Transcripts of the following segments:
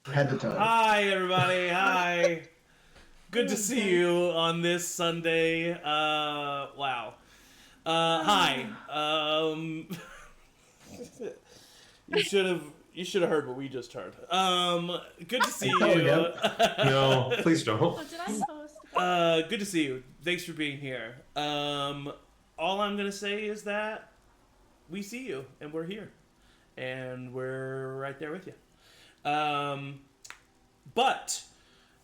Head to toe. Hi, everybody. Hi. Good to see you on this Sunday. Wow. Hi. You should have heard what we just heard. Good to see you. No, please don't. Oh, did I post? Good to see you. Thanks for being here. All I'm gonna say is that we see you and we're here, and we're right there with you. But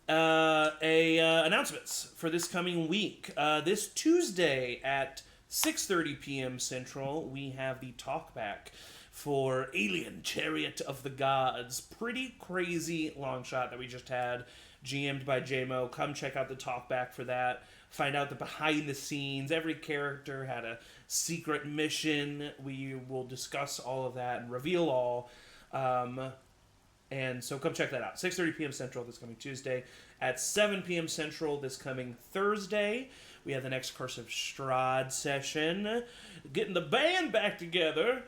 announcements for this coming week. This Tuesday at 6:30 p.m. Central, we have the talkback for Alien Chariot of the Gods. Pretty crazy long shot that we just had, GM'd by JMO. Come check out the talkback for that. Find out the behind the scenes. Every character had a secret mission. We will discuss all of that and reveal all. And so come check that out. 6:30 p.m. Central this coming Tuesday. At 7 p.m. Central this coming Thursday, we have the next Curse of Strahd session. Getting the band back together.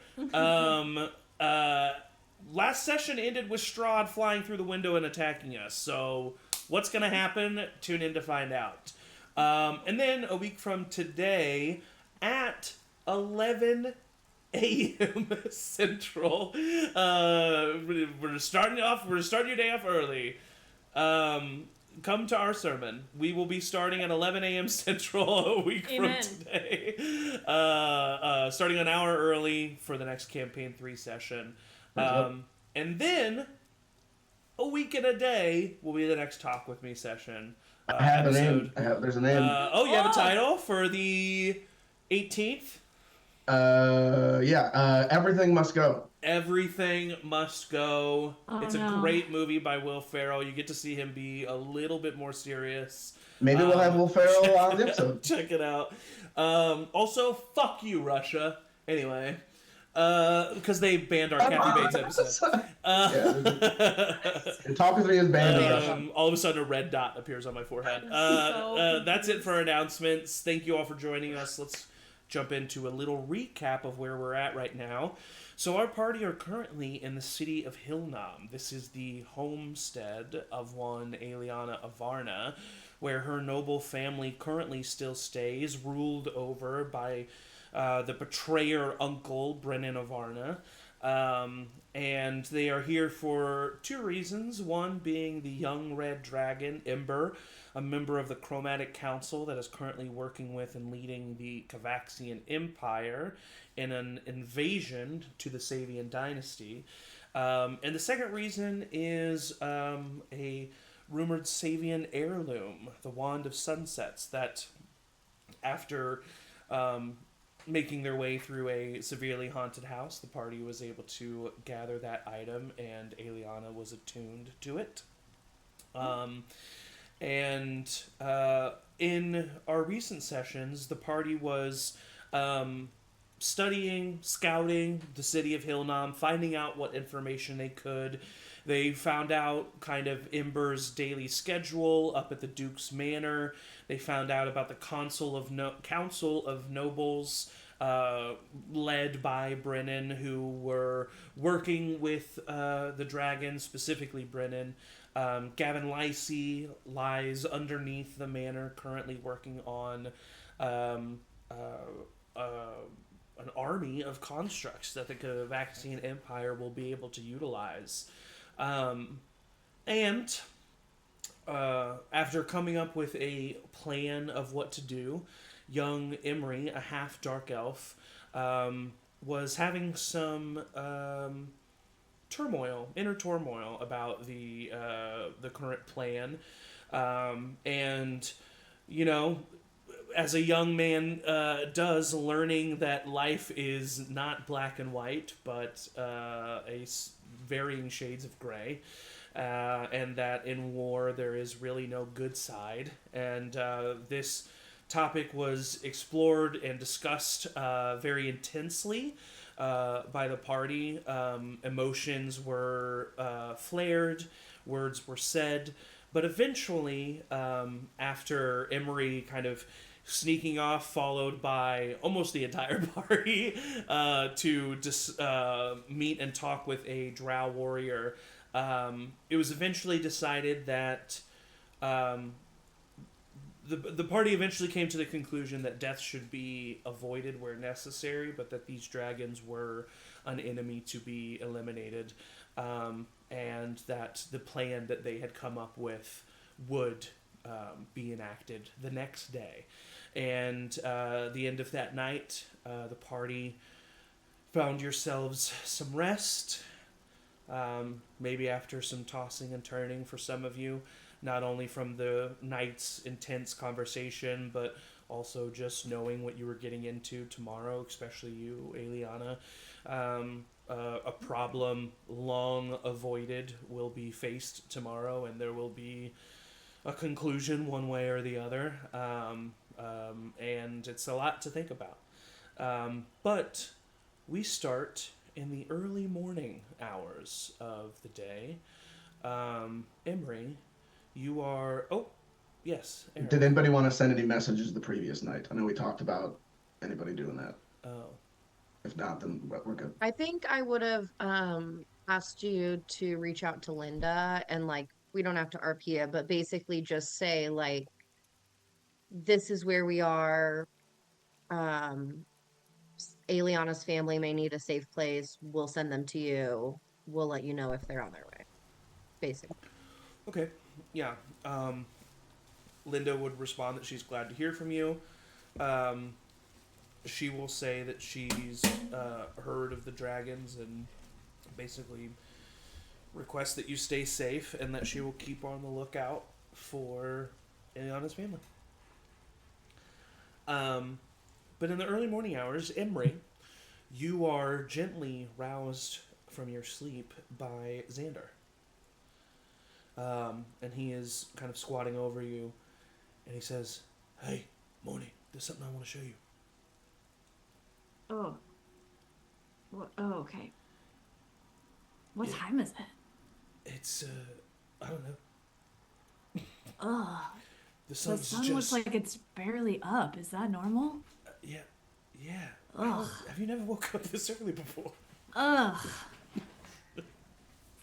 Last session ended with Strahd flying through the window and attacking us. So what's going to happen? Tune in to find out. And then a week from today at 11 a.m. Central. We're starting your day off early. Come to our sermon. We will be starting at 11 a.m. Central a week from today. Starting an hour early for the next Campaign 3 session. And then a week and a day will be the next Talk With Me session. I have a name. There's a name. You have a title for the 18th? Everything Must Go. Everything Must Go. It's no. a great movie by Will Ferrell. You get to see him be a little bit more serious. Maybe we'll have Will Ferrell on the episode. Check it out. Also, fuck you, Russia. Anyway, because they banned our Kathy Bates episode. Talk With Me is banned. All of a sudden, a red dot appears on my forehead. That's it for announcements. Thank you all for joining us. Let's jump into a little recap of where we're at right now. So our party are currently in the city of Hilnam. This is the homestead of one Aeliana Avarna, where her noble family currently still stays, ruled over by the betrayer uncle, Brennan Avarna. And they are here for two reasons. One being the young red dragon, Ember, a member of the Chromatic Council that is currently working with and leading the Cavaxian Empire in an invasion to the Savian dynasty. And the second reason is a rumored Savian heirloom, the Wand of Sunsets, that after making their way through a severely haunted house, the party was able to gather that item, and Aeliana was attuned to it. And in our recent sessions, the party was studying, scouting the city of Hilnam, finding out what information they could. They found out kind of Ember's daily schedule up at the Duke's Manor. They found out about the Council of Nobles, led by Brennan, who were working with the dragon, specifically Brennan. Gavin Lacey lies underneath the manor, currently working on an army of constructs that the Cavaxian Empire will be able to utilize. And after coming up with a plan of what to do, young Emory, a half-dark elf, was having some inner turmoil about the current plan. And, you know, as a young man does, learning that life is not black and white, but varying shades of gray, and that in war there is really no good side. And this topic was explored and discussed very intensely by the party. Emotions were flared, words were said, but eventually, after Emory kind of sneaking off, followed by almost the entire party to meet and talk with a drow warrior. It was eventually decided that the party eventually came to the conclusion that death should be avoided where necessary, but that these dragons were an enemy to be eliminated, and that the plan that they had come up with would be enacted the next day. And the end of that night, the party found yourselves some rest, maybe after some tossing and turning for some of you, not only from the night's intense conversation, but also just knowing what you were getting into tomorrow, especially you, Aeliana. A problem long avoided will be faced tomorrow, and there will be a conclusion one way or the other. And it's a lot to think about. But we start in the early morning hours of the day. Emory, you are... Oh, yes, Aaron. Did anybody want to send any messages the previous night? I know we talked about anybody doing that. Oh. If not, then we're good. I think I would have asked you to reach out to Linda and like we don't have to RP it, but basically just say like this is where we are. Aeliana's family may need a safe place. We'll send them to you. We'll let you know if they're on their way. Basically. Okay. Yeah. Linda would respond that she's glad to hear from you. She will say that she's heard of the dragons and basically request that you stay safe and that she will keep on the lookout for Aeliana's family. But in the early morning hours, Emory, you are gently roused from your sleep by Xander. And he is kind of squatting over you, and he says, "Hey, morning, there's something I want to show you." Oh. Oh, okay. What time is it? It's, I don't know. Ugh. The The sun looks like it's barely up. Is that normal? Yeah. Ugh. Have you never woke up this early before? Ugh.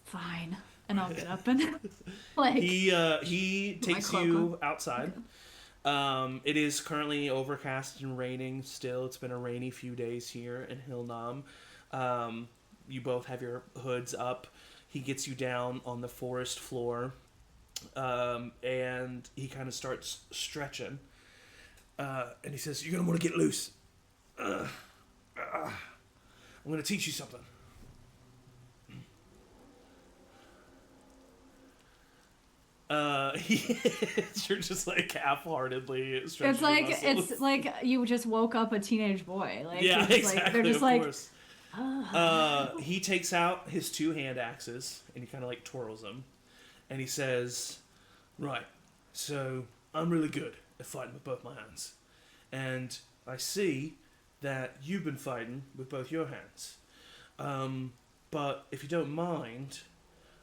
Fine. And I'll get up and like He takes cloak you outside. It is currently overcast and raining still. It's been a rainy few days here in Hilnam. You both have your hoods up. He gets you down on the forest floor, and he kind of starts stretching. And he says, "You're going to want to get loose. I'm going to teach you something." You're just like half-heartedly stretching it's like your muscles. it's like you just woke up a teenage boy. Like Yeah, they're just exactly. like they're just of like course. "Ugh." He takes out his two hand axes and he kind of like twirls them, and he says, "Right, so I'm really good at fighting with both my hands, and I see that you've been fighting with both your hands. But if you don't mind,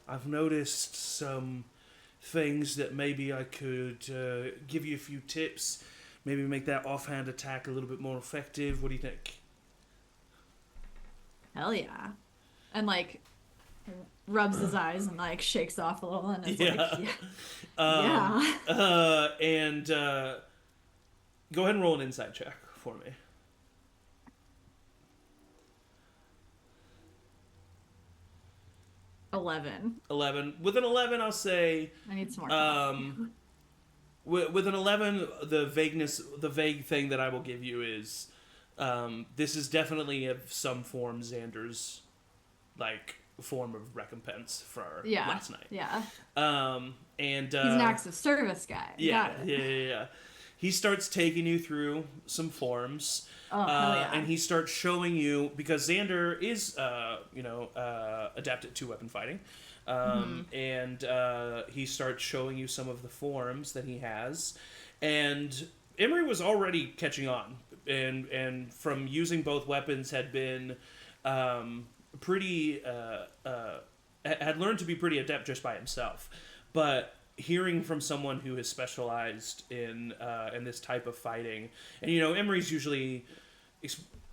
I've noticed some things that maybe I could give you a few tips, maybe make that offhand attack a little bit more effective. What do you think?" Hell yeah. And like rubs his eyes and like shakes off a little and it's like yeah. And go ahead and roll an insight check for me. 11. With an 11, I'll say. I need some more coffee. With an 11, the vague thing that I will give you is, this is definitely of some form Xander's, like, form of recompense for last night. Yeah. And he's an acts of service guy. Yeah, Got it. yeah. He starts taking you through some forms. Oh, hell yeah. And he starts showing you, because Xander is, adept at two-weapon fighting, and he starts showing you some of the forms that he has, and Emory was already catching on, and from using both weapons had been had learned to be pretty adept just by himself, but hearing from someone who has specialized in this type of fighting, and Emory's usually,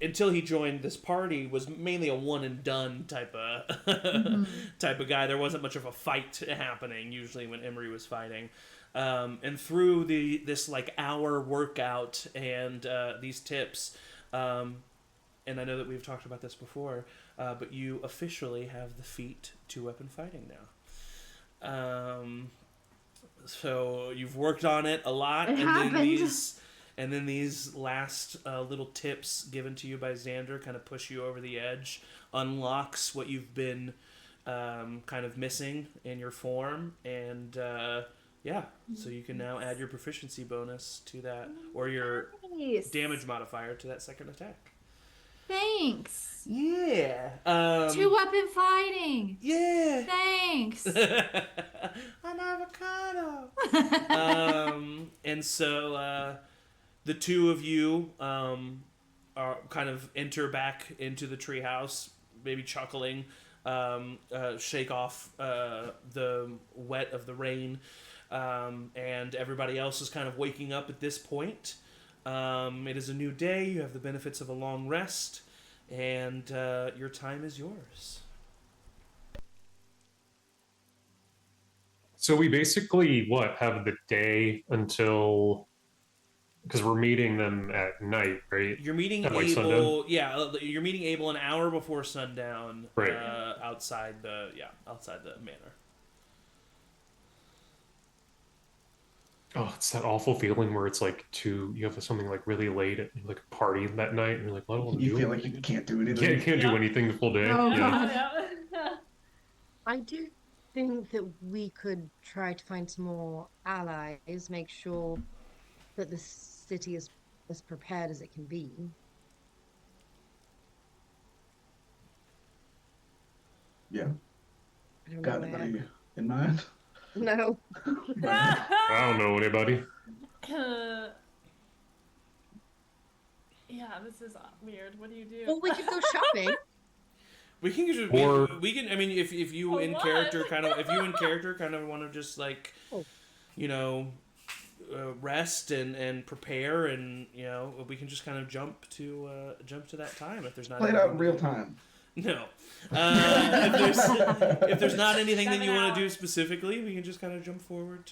until he joined this party, was mainly a one and done type of type of guy. There wasn't much of a fight happening usually when Emory was fighting. And through this like hour workout and these tips, and I know that we've talked about this before, but you officially have the feat 2-weapon fighting now. So you've worked on it a lot, It and happened. then these last little tips given to you by Xander kind of push you over the edge, unlocks what you've been kind of missing in your form, and so you can now add your proficiency bonus to that, or your Nice. damage modifier to that second attack. Thanks. Yeah. 2-weapon fighting. Yeah. Thanks. I'm avocado. And so the two of you are kind of enter back into the treehouse, maybe chuckling, shake off the wet of the rain, and everybody else is kind of waking up at this point. It is a new day. You have the benefits of a long rest, and your time is yours. So we basically have the day until, because we're meeting them at night, right? You're meeting At, like, Abel. sundown? Yeah, you're meeting Abel an hour before sundown. Right. Outside the manor. Oh, it's that awful feeling where it's like you have something like really late at like a party that night, and you're like, what do I You do? feel like you can't do anything. Can't do anything the full day. Oh, Yeah. God. I do think that we could try to find some more allies, make sure that the city is as prepared as it can be. Yeah. I don't Got know where- anybody in mind? No. I don't know anybody. Yeah, this is weird. What do you do? Well, we could go shopping. We can just Or- we can. I mean, if you For in what? character kind of want to just like, rest and prepare, and we can just kind of jump to that time if there's not Play it out in anything- real time. No. If there's not anything that you 7 want to do hours. specifically, we can just kind of jump forward.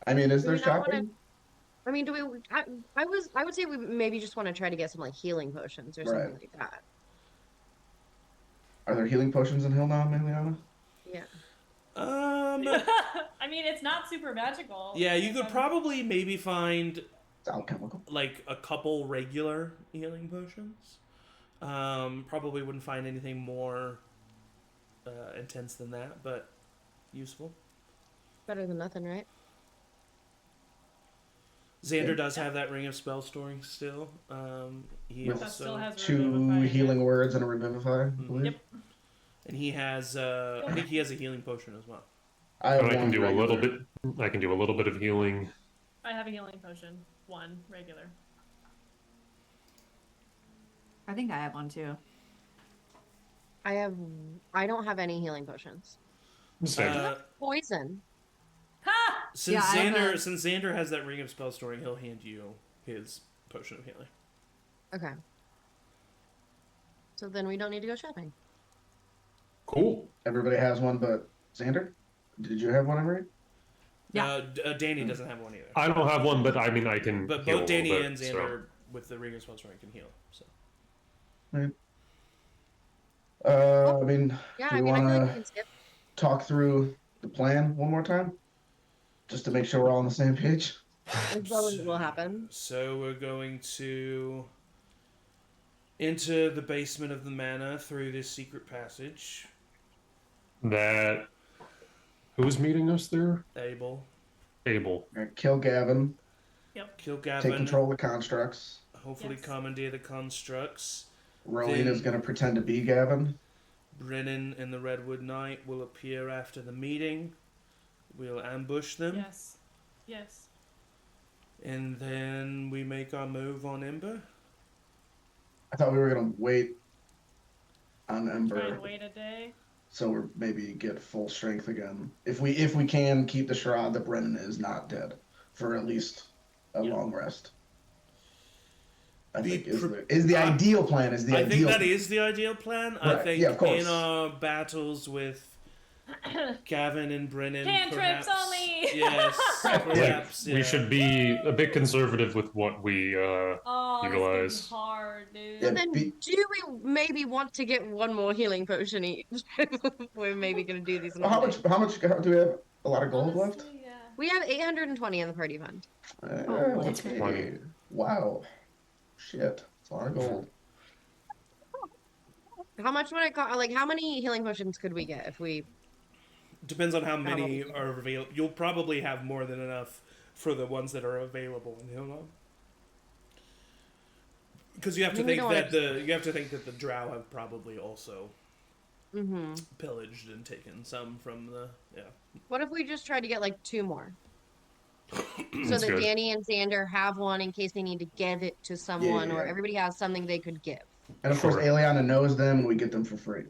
I mean, is Do there we not wanna- shopping? I mean, do we? I would say we maybe just want to try to get some like healing potions or something Right. like that. Are there healing potions in Hill now, Aeliana? Yeah. I mean, it's not super magical. Yeah, you could probably maybe find It's alchemical. like a couple regular healing potions. Probably wouldn't find anything more intense than that, but useful. Better than nothing, right? Xander does have that ring of spell storing still. He With That still also has 2 Revivify, healing yeah. words and a revivify, I believe. Yep. and he has I think he has a healing potion as well. I have And I can one do a little regular. bit. I can do a little bit of healing. I have a healing potion. 1 regular. I think I have one too. I don't have any healing potions. Same. Poison. Ha! Since Yeah, I have Xander has that ring of spell storing, he'll hand you his potion of healing. Okay. So then we don't need to go shopping. Cool. Everybody has one but Xander? Did you have one, Emory? Yeah. Danny doesn't have one either. I don't have one, but I mean, I can. But heal both a Danny little and bit, Xander with the ring of spell storing can heal. So I mean, Yeah, do I we mean, I feel like want we to can skip. talk through the plan one more time? Just to make sure we're all on the same page? It probably will happen. So we're going to enter the basement of the manor through this secret passage. That. Who's meeting us there? Abel, Abel. We're gonna kill Gavin, kill take Gavin, control of the constructs. hopefully Yes. commandeer the constructs. Rowena's Then- gonna pretend to be Gavin. Brennan and the Redwood Knight will appear after the meeting. We'll ambush them, Yes. Yes. and then we make our move on Ember. I thought we were gonna wait on Try Ember and wait a day. so we're maybe get full strength again. If we can keep the charade that Brennan is not dead for at least a long rest. I think is the ideal plan. Is the I ideal. think that is the ideal plan. Right. I think Yeah, of course. in our battles with Gavin and Brennan, Cantrips perhaps, only! Yes, perhaps. We should be a bit conservative with what we Utilize. utilize. Hard, dude. Yeah, Then do we maybe want to get one more healing potion each? We're maybe gonna do these. How much do we have? A lot of gold left? Honestly, yeah. We have 820 in the party fund. That's plenty. Wow. Shit. It's a lot of gold. How much would it cost? Like, how many healing potions could we get if we? Depends on how many are available. You'll probably have more than enough for the ones that are available in Younglove. Because you have to think that the Drow have probably also pillaged and taken some from the What if we just tried to get like 2 more? So that good. Danny and Xander have one in case they need to give it to someone, or everybody has something they could give. And of course, Aeliana knows them, and we get them for free.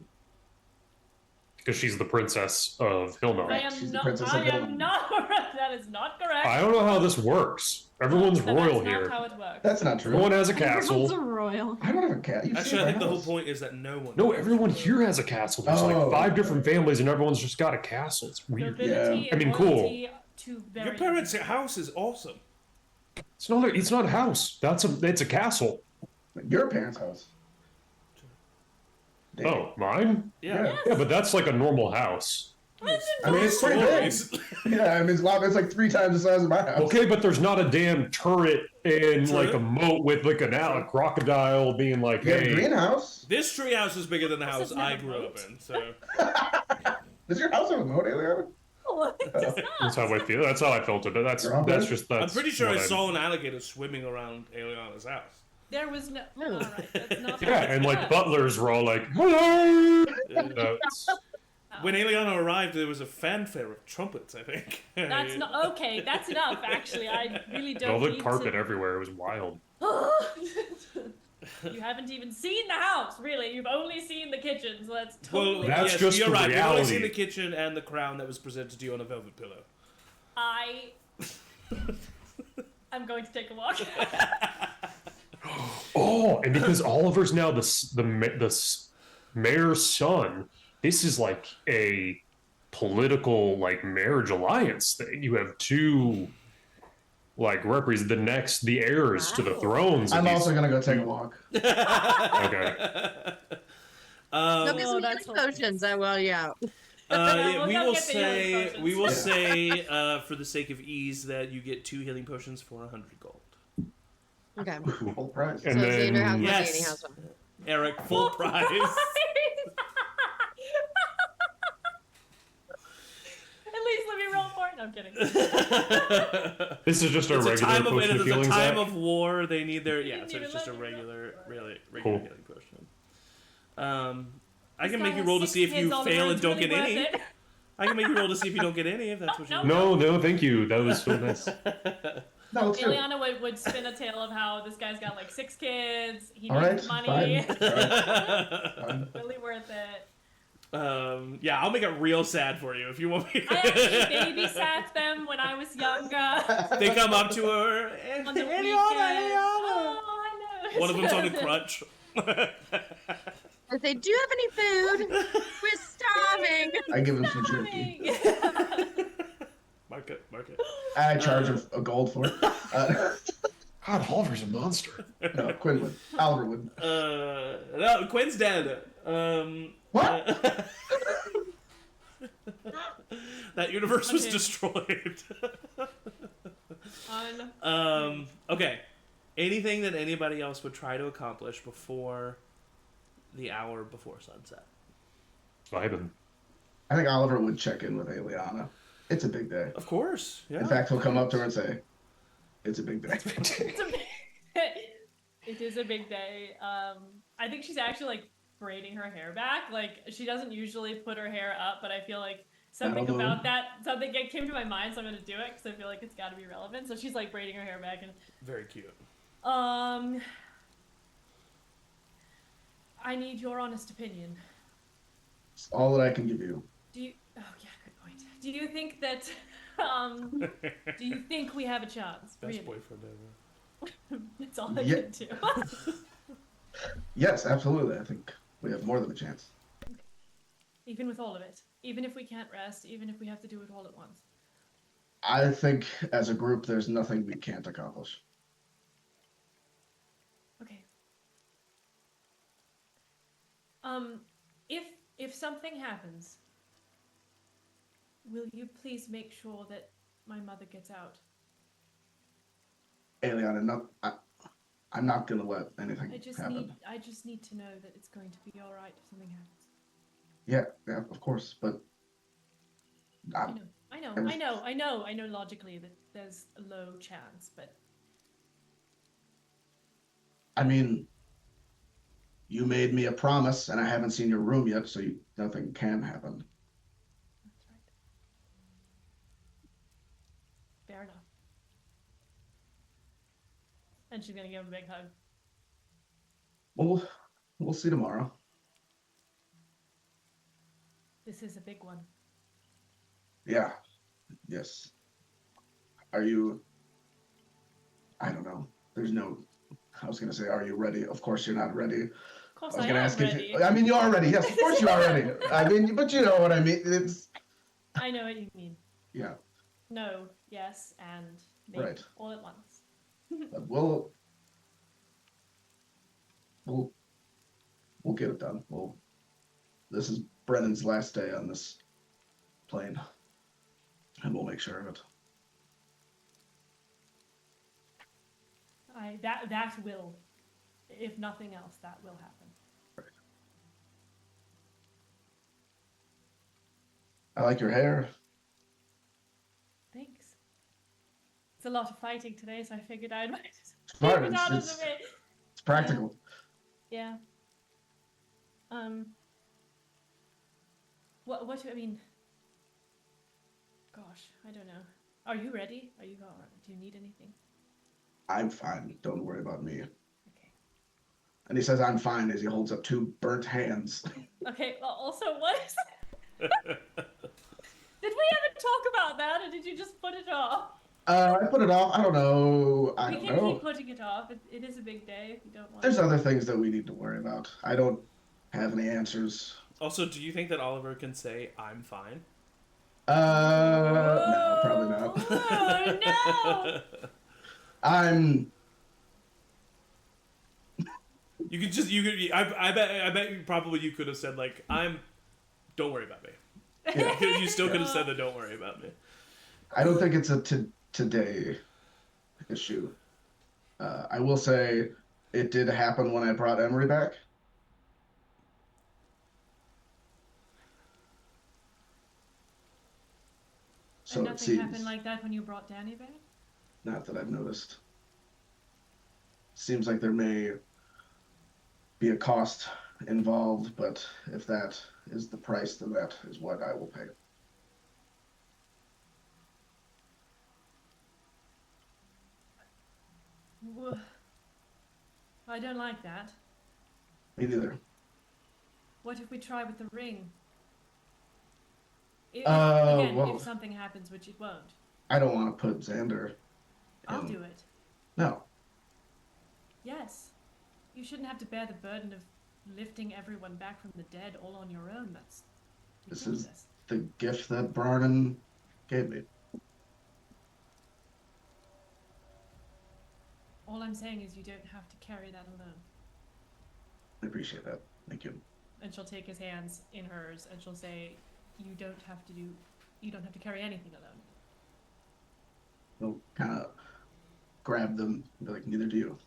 Because she's the princess of Hillknow. I She's the am princess of not. I Hillknow. am not. That is not correct. I don't know how this works. Everyone's royal That's here. not how it works. That's not true. Everyone has a Everyone's castle. a royal. I don't have a cat. Actually, I think the whole point is that no one. No, everyone here has a castle. There's Oh. like 5 different families, and everyone's just got a castle. It's weird. Nobility I mean, and cool. royalty, two very Your parents' house is awesome. It's not a house. It's a castle. Your parents' house. Damn. Oh, mine? Yeah. Yeah, but that's like a normal house. I mean, it's pretty big. Yeah, I mean, it's like 3 times the size of my house. Okay, but there's not a damn turret and True. like a moat with like a crocodile being like, You have a hey. greenhouse? This treehouse is bigger than the house is not I a grew up moat. in. So Does your house have a moat, Aeliana? No, it does That's not. how I feel. That's how I felt it. That's You're all that's good? just that's. I'm pretty sure I what saw an alligator swimming around Aeliana's house. There was no. All right, that's not. Yeah, and like butlers were all like, hello. When Aeliana arrived, there was a fanfare of trumpets. I think. That's not okay. That's enough. Actually, I really don't. Velvet need carpet to... everywhere. It was wild. You haven't even seen the house, really. You've only seen the kitchen, so that's totally. Well, That's yes, just you're the right. You've only reality. seen the kitchen and the crown that was presented to you on a velvet pillow. I'm going to take a walk. Oh, and because Oliver's now the mayor's son, this is like a political like marriage alliance thing. You have 2 like the heirs to the thrones. I'm of these- also going to go take a walk. okay. No, get some that's healing potions. That will you out. We'll we go will get the healing say potions. for the sake of ease that you get 2 healing potions for 100 gold. Okay. Full price. And So then Xander has one, Yes. Danny has one. Eric, full price. At least let me roll for it. No, I'm kidding. this is just a It's a regular time of potion of it's a healing. time Zach? of war. They need their didn't so it's even just a let me roll. regular Cool. healing potion. I This can guy make you has roll to 6 see if kids, you Oliver, fail and it's don't really get worth any. it. I can make you roll to see if you don't get any if that's what you No, want. No, thank you. That was so nice. No, let's do it. Aeliana would spin a tale of how this guy's got like 6 kids. He All needs right, money. fine. Really worth it. Yeah, I'll make it real sad for you if you want me. I actually babysat them when I was younger. They come up to her. On the Aeliana, weekends. Aeliana. Oh, I know. One of them's on a crutch. If they do have any food, we're starving. I give him some jerky. Mark it. I charge him a gold for it. God, Oliver's a monster. No, Quinn would. Oliver would. No, Quinn's dead. What? That universe was Okay. destroyed. Un- Okay. Anything that anybody else would try to accomplish before the hour before sunset? Vibing. I think Oliver would check in with Aeliana. It's a big day. Of course. Yeah. In fact, he'll come up to her and say, "It's a big day." It's a big- it is a big day. I think she's actually like braiding her hair back. Like she doesn't usually put her hair up, but I feel like something That'll do. about something came to my mind, so I'm gonna do it because I feel like it's got to be relevant. So she's like braiding her hair back, and Very cute. I need your honest opinion. That's all that I can give you. Oh yeah, good point. Do you think that do you think we have a chance? Best Really? boyfriend ever. That's all I Yeah. can do. Yes, absolutely. I think we have more than a chance. Even with all of it. Even if we can't rest, even if we have to do it all at once. I think as a group, there's nothing we can't accomplish. Okay. If something happens, will you please make sure that my mother gets out? Aeliana, I'm not gonna let anything happen. I just need to know that it's going to be all right if something happens. Yeah, of course, but I know logically that there's a low chance, but I mean, you made me a promise, and I haven't seen your room yet, so nothing can happen. that's right. Fair enough. And she's gonna give him a big hug. We'll see tomorrow. This is a big one. Yeah. Yes. Are you? I don't know. There's no. I was gonna say, are you ready? Of course you're not ready. Of course I was I gonna am ask ready. if you. I mean, you are ready. Yes, of course you are ready. I mean, but you know what I mean. It's. I know what you mean. Yeah. No, yes, and maybe Right. all at once. But we'll get it done. This is Brennan's last day on this plane, and we'll make sure of it. That will, if nothing else, that will happen. I like your hair. Thanks. It's a lot of fighting today, so I figured I'd Smart. keep it out of It's the way. practical. Yeah. What do I mean? Gosh, I don't know. Are you ready? Are you all right? Do you need anything? I'm fine. Don't worry about me. Okay. And he says, I'm fine, as he holds up two burnt hands. Okay, well, also, what is Did we ever talk about that, or did you just put it off? I put it off. I don't know. I We don't can know. keep putting it off. It is a big day if you don't want There's to. other things that we need to worry about. I don't have any answers. Also, do you think that Oliver can say, I'm fine? No, probably not. Oh, no! I'm. You could, I bet you could have said, like, don't worry about me. Yeah. You still could have said that, don't worry about me. I don't think it's a today issue. I will say it did happen when I brought Emory back. So And it nothing seems, happened like that when you brought Danny back? not that I've noticed. Seems like there may be a cost involved, but if that is the price, then that is what I will pay. I don't like that. Me neither. What if we try with the ring? Well, If something happens, which it won't. I don't want to put Xander. I'll in- do it. No. Yes. You shouldn't have to bear the burden of lifting everyone back from the dead all on your own. That's This is- ridiculous. The gift that Barnan gave me. All I'm saying is you don't have to carry that alone. I appreciate that. Thank you. And she'll take his hands in hers and she'll say, you don't have to carry anything alone. He'll kind of grab them and be like, neither do you.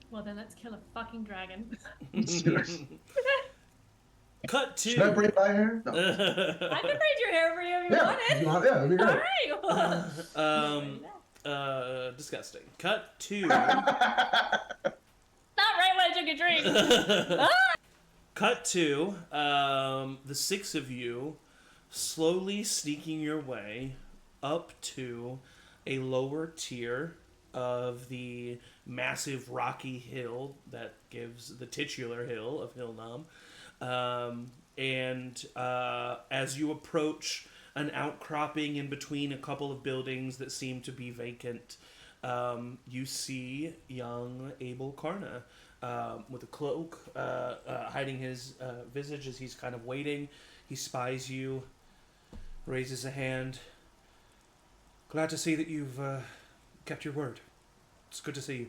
Well, then let's kill a fucking dragon. Cut to. Should I braid my hair? No. I can braid your hair for you if you Yeah, want if it. you want, yeah, that'd be great. All right. Disgusting. Cut to. Not right when I took a drink. Cut to the six of you slowly sneaking your way up to a lower tier of the massive rocky hill that gives the titular hill of Hillnam. As you approach an outcropping in between a couple of buildings that seem to be vacant, you see young Abel Karna with a cloak hiding his visage as he's kind of waiting. He spies you, raises a hand. Glad to see that you've kept your word. It's good to see you.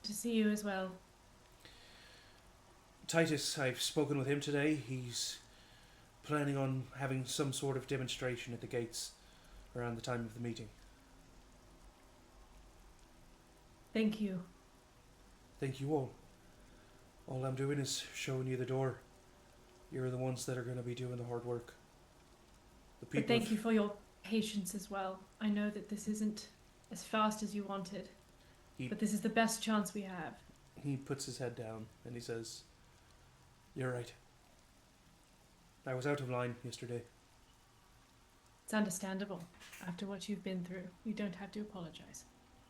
To see you as well. Titus, I've spoken with him today. He's planning on having some sort of demonstration at the gates around the time of the meeting. Thank you. Thank you all. All I'm doing is showing you the door. You're the ones that are going to be doing the hard work. But thank you for your patience as well. I know that this isn't as fast as you wanted, but this is the best chance we have. He puts his head down and he says, "You're right. I was out of line yesterday." It's understandable. After what you've been through, you don't have to apologize.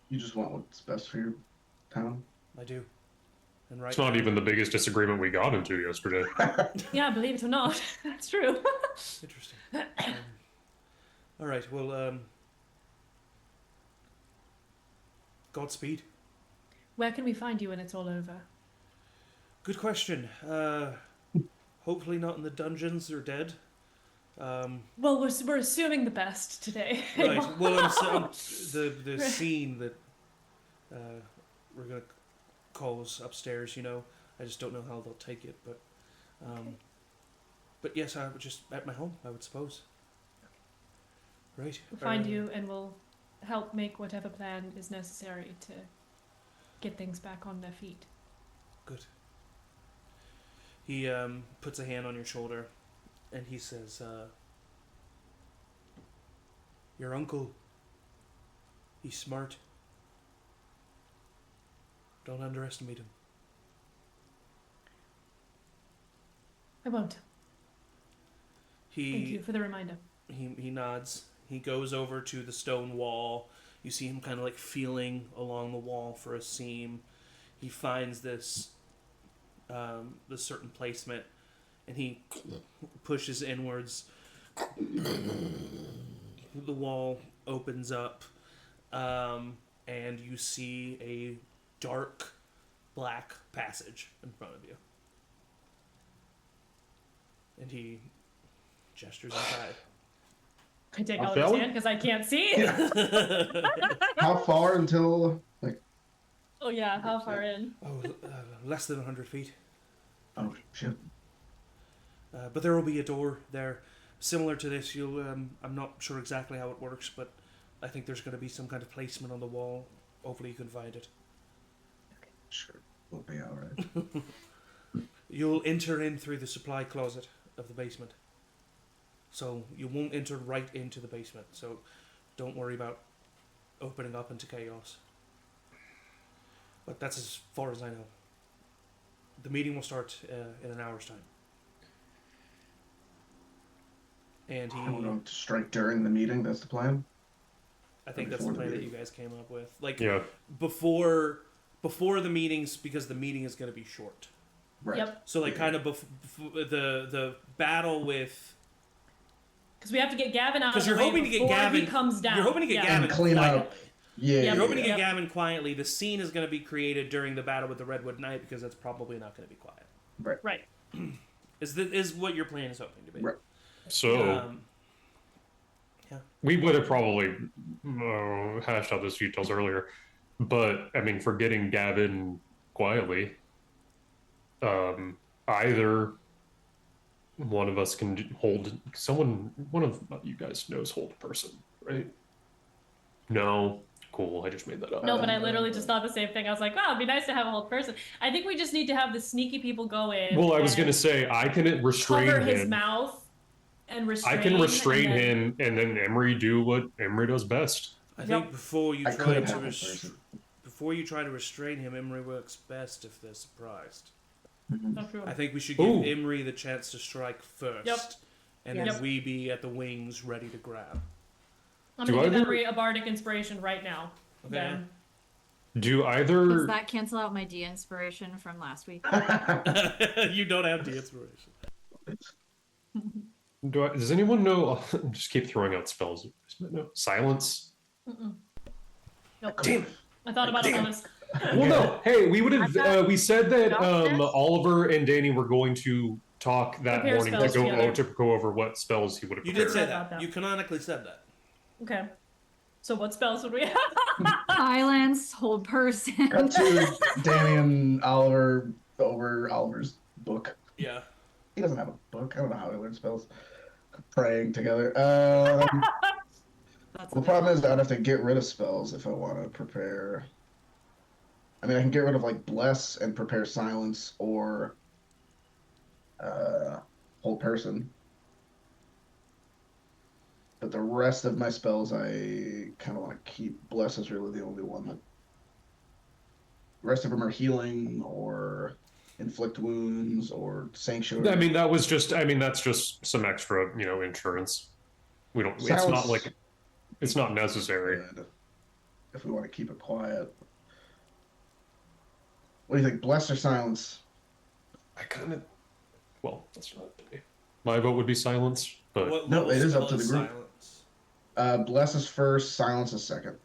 You just want what's best for your town. I do. And right It's not now- even the biggest disagreement we got into yesterday. Yeah, believe it or not, that's true. Interesting. All right, well, Godspeed. Where can we find you when it's all over? Good question. Hopefully not in the dungeons or dead. Well, we're assuming the best today. Right. Well, the scene that we're gonna cause upstairs. You know, I just don't know how they'll take it, but Okay. but yes, I would just at my home, I would suppose. Right. We'll find you and we'll help make whatever plan is necessary to get things back on their feet. Good. He puts a hand on your shoulder, and he says, "Your uncle, he's smart. Don't underestimate him." I won't. Thank you He for the reminder. he nods. He goes over to the stone wall. You see him kind of like feeling along the wall for a seam. He finds this certain placement, and he pushes inwards. The wall opens up, and you see a dark black passage in front of you. And he gestures inside. I take I'll out his tell hand because I can't see. How far until Oh yeah, how far in? Oh, less than 100 feet. oh shit. But there will be a door there, similar to this. You'll. I'm not sure exactly how it works, but I think there's going to be some kind of placement on the wall. Hopefully, you can find it. Sure. We'll be alright. You'll enter in through the supply closet of the basement. So you won't enter right into the basement. So don't worry about opening up into chaos. But that's as far as I know. The meeting will start in an hour's time. And I don't know he, to strike during the meeting, that's the plan. I think that's the Before the plan that you meeting. guys came up with. Like Yeah. before the meetings, because the meeting is going to be short. Right. Yep. So like Yeah. kind of the battle with. Because we have to get Gavin out of Because the you're way hoping to get before Gavin. he comes down. You're hoping to get Yeah. Gavin And clean up. quietly. Yeah. Yeah, You're hoping to yeah. get Gavin quietly. The scene is going to be created during the battle with the Redwood Knight because that's probably not going to be quiet. Right. Is what your plan is hoping to be. Right. So Um, we would have probably hashed out those details earlier, but I mean, for getting Gavin quietly, either one of us can hold someone. One of you guys knows hold a person, right? No, cool. I just made that up. No, but I literally just thought the same thing. I was like, wow, it'd be nice to have a whole person. I think we just need to have the sneaky people go in. Well, I was and gonna say I can restrain cover him. his mouth and restrain. I can restrain and then- him, and then Emory do what Emory does best. I think Yep. before you I try could to have a person. before you try to restrain him, Emory works best if they're surprised. Oh, true. I think we should give Ooh. Emory the chance to strike first, Yep. and Yep. then we be at the wings ready to grab. I'm Do gonna give either- Emory a bardic inspiration right now. Okay. Then Do Does either that cancel out my de-inspiration from last week? You don't have the inspiration. does anyone know? Just keep throwing out spells. No. Silence. nope. Damn. I thought about it on this. Well, no. Hey, we would I've got have. We said that Justice. Oliver and Danny were going to talk that Prepare morning spells together. to go over what spells he would have You prepared. did say About that. that. You canonically said that. Okay. So what spells would we have? Silence, hold person. Cut to Danny and Oliver over Oliver's book. Yeah. He doesn't have a book. I don't know how he learned spells. Praying together. That's The problem is I'd have to get rid of spells if I want to prepare. I mean, I can get rid of like Bless and prepare Silence or Hold Person. But the rest of my spells, I kind of want to keep. Bless is really the only one that. The rest of them are healing or inflict wounds or sanctuary. I mean, that's just some extra, insurance. We don't. It's not Silence- like it's not necessary. Good. If we want to keep it quiet. What do you think, Bless or Silence? I kind of. Well, that's not. My vote would be silence, but What No, level it is spell up to the group. Silence? Bless is first, Silence is second.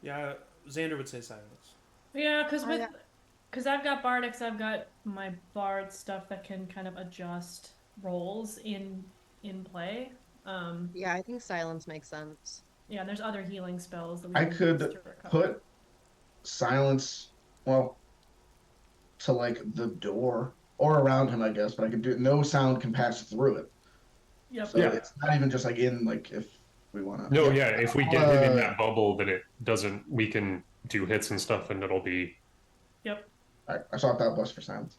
Yeah, Xander would say silence. Yeah, because Oh, yeah. I've got bardics, I've got my bard stuff that can kind of adjust rolls in play. Yeah, I think silence makes sense. Yeah, and there's other healing spells that we I can could use to recover. put Silence, well, to like the door or around him, I guess, but I could do no sound can pass through it. Yep. So Yeah. it's not even just like in like if we want to. no, yeah. If we get him in that bubble, then it doesn't. We can do hits and stuff, and it'll be. Yep. All right, I swapped out Bless for Silence.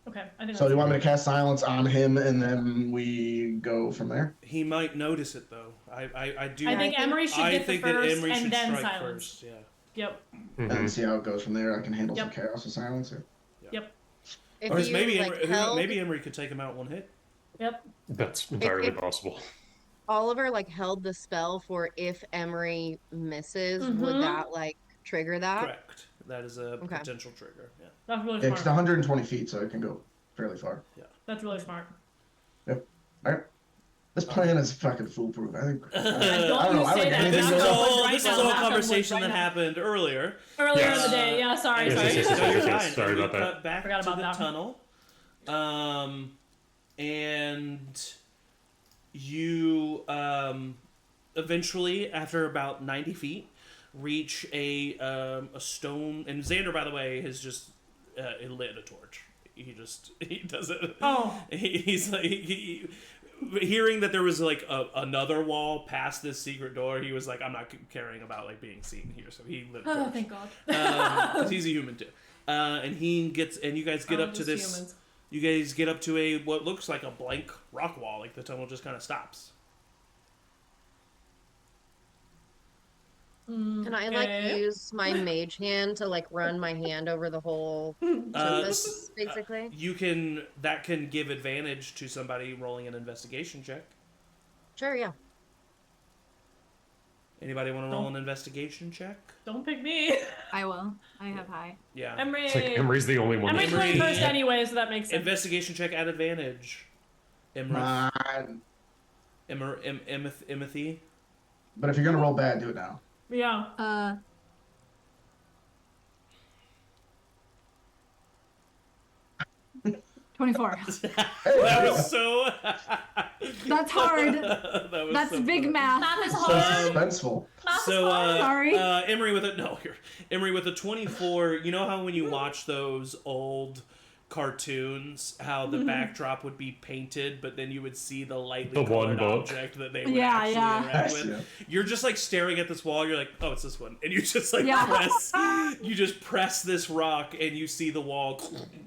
Okay. I think So that's you want me to cast Silence on him and then we go from there? He might notice it though. I do. I think Emory should I get the think that first Emory and should then strike silence. first. Yeah. Yep. Mhm. And see how it goes from there. I can handle some Yep. chaos with Silence. Yep. If Or you, maybe like, Emory, held maybe Emory could take him out one hit. Yep. That's entirely if- possible. Oliver like held the spell for if Emory misses, would Mhm. that like trigger that? Correct. That is a Okay. potential trigger. Yeah. That's really It's smart. 120 feet, so it can go fairly far. That's really smart. All right. This plan is fucking foolproof. I think. I Don't don't know. you I like say that. anything This Knock is goes. on wood all. right This is now, all knock on wood conversation right that now. happened earlier. Earlier Yes. in the day. Yeah, sorry. Yes, sorry. yes, yes, No, yes, you're yes, fine. sorry And we about that. cut back Forgot to about the that. tunnel, and you eventually, after about 90 feet, reach a stone. And Xander, by the way, has just lit a torch. He does it. Oh. He's like hearing that there was like another wall past this secret door. He was like, I'm not caring about like being seen here, so he lit a torch. Oh, thank God. 'Cause he's a human too. And you guys get Oh, up to just this. humans. You guys get up to a what looks like a blank rock wall. Like the tunnel just kind of stops. Can I like Okay. use my mage hand to like run my hand over the whole surface, basically? You can that can give advantage to somebody rolling an investigation check. Sure, yeah. Anybody want to roll Don't- an investigation check? Don't pick me. I will. I have high. Yeah. Emory. It's like Emery's the only one. Emory's that- going first anyway, so that makes sense. Investigation check at advantage. Emory. Emothy. But if you're gonna roll bad, do it now. Yeah. 24. That was so. That's hard. that was That's so big funny. math. Math is So hard. suspenseful. So, Sorry. Emory with Emory with a 24. You know how when you watch those old cartoons, how the backdrop would be painted, but then you would see the lightly The one colored book. object that they would Yeah, actually yeah. interact Yes, with. You're just like staring at this wall. You're like, oh, it's this one, and you just like Yeah. press this rock, and you see the wall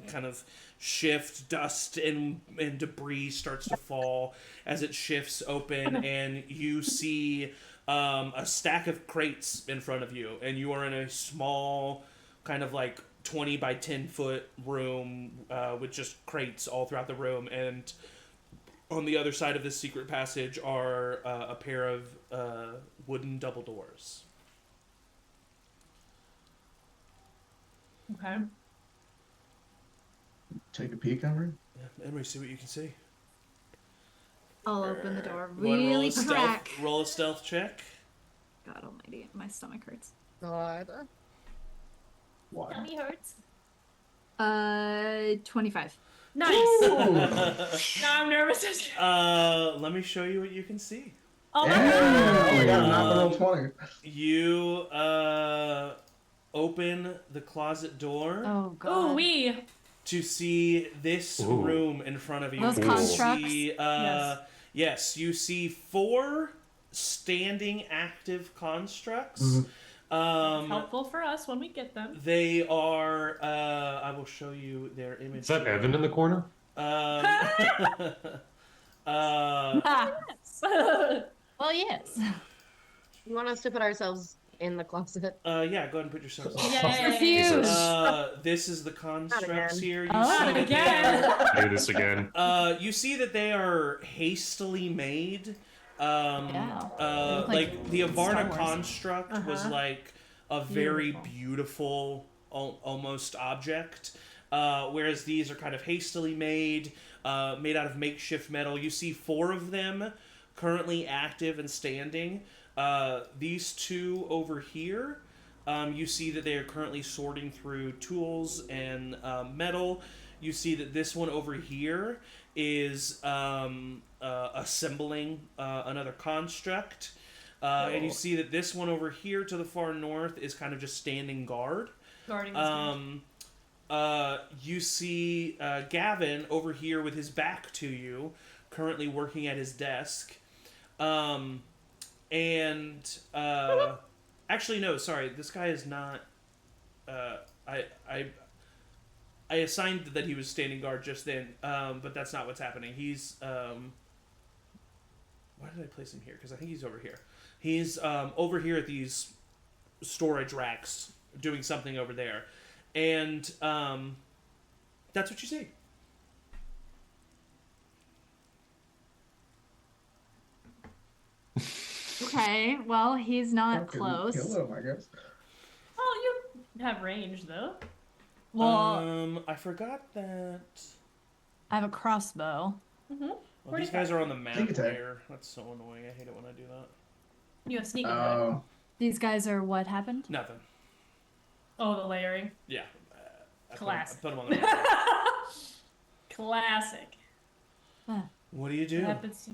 kind of shift. Dust and debris starts to fall as it shifts open, and you see a stack of crates in front of you, and you are in a small kind of like 20 by 10 foot room with just crates all throughout the room, and On the other side of this secret passage are a pair of wooden double doors. Okay. Take a peek, Emory. Yeah, Emory, see what you can see. I'll open the door You wanna really crack. Roll a stealth check. God almighty, my stomach hurts. God. Why? Tummy hurts. 25. Nice. Now I'm nervous. Let me show you what you can see. Oh my Yeah! Oh my god, not the roll Um, 20. You open the closet door Oh god. god. Ooh, we. to see this Ooh. room in front of you. Those You constructs? see, Yes. yes, you see 4 standing active constructs. Mhm. Helpful for us when we get them. They are. I will show you their image. Is that Evan in the corner? Um, Ah, Yes. well, yes. You want us to put ourselves in the closet? yeah, go ahead and put yourselves. Yay. Refuse. This is the constructs again. here. You Oh. see Not that they again. are- Do this again. you see that they are hastily made. Yeah. They look Like like the Star Avarna Wars. construct was Uh-huh. like a very beautiful, almost object. Whereas these are kind of hastily made, made out of makeshift metal. You see 4 of them currently active and standing. These 2 over here, you see that they are currently sorting through tools and metal. You see that this one over here is assembling another construct. And you see that this one over here to the far north is kind of just standing guard. Guarding the You see Gavin over here with his back to you, currently working at his desk. Actually, no, sorry, this guy is not. I assigned that he was standing guard just then, but that's not what's happening. He's why did I place him here? Because I think he's over here. He's over here at these storage racks doing something over there, and that's what you see. Okay, well, he's not Fucking close. Kill him, I guess. Oh, you have range though. Well, I forgot that. I have a crossbow. Mm-hmm. Well, these guys are on the map Sneak attack. here. That's so annoying. I hate it when I do that. You have sneak attack. Oh. These guys are what happened? Nothing. Oh, the layering. Yeah. I Classic. put 'em on the map. Classic. What do you do? What happens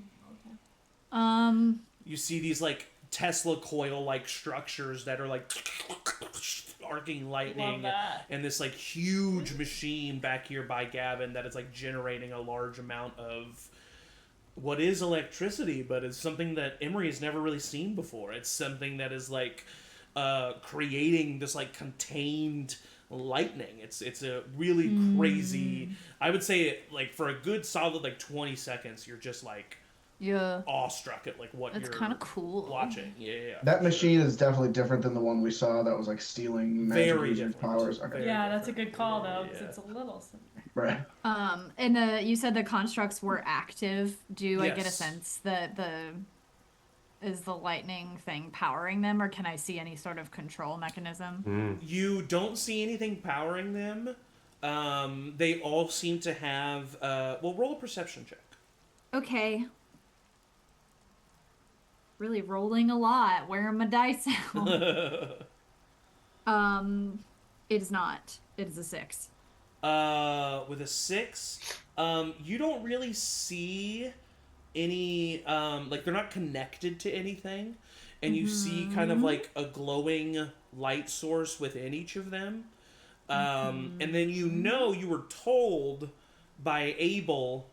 to You see these like Tesla coil like structures that are like arcing lightning, Love that. and this like huge machine back here by Gavin that is like generating a large amount of what is electricity, but it's something that Emory has never really seen before. It's something that is like creating this like contained lightning. It's a really crazy. I would say like for a good solid like 20 seconds, you're just like Yeah. awestruck at like what That's you're kind of cool. watching. Yeah. That machine is definitely different than the one we saw that was like stealing magic Very user different. powers. Okay. Very Yeah, that's a different. good call though, because Yeah. it's a little similar. Right. And you said the constructs were active. Do I get a Yes. sense that is the lightning thing powering them, or can I see any sort of control mechanism? You don't see anything powering them. They all seem to have. Well, roll a perception check. Okay. Really rolling a lot. Where are my dice out? It is not. It is a 6. With a 6, you don't really see any. Like they're not connected to anything, and you see kind of like a glowing light source within each of them. And then you were told by Abel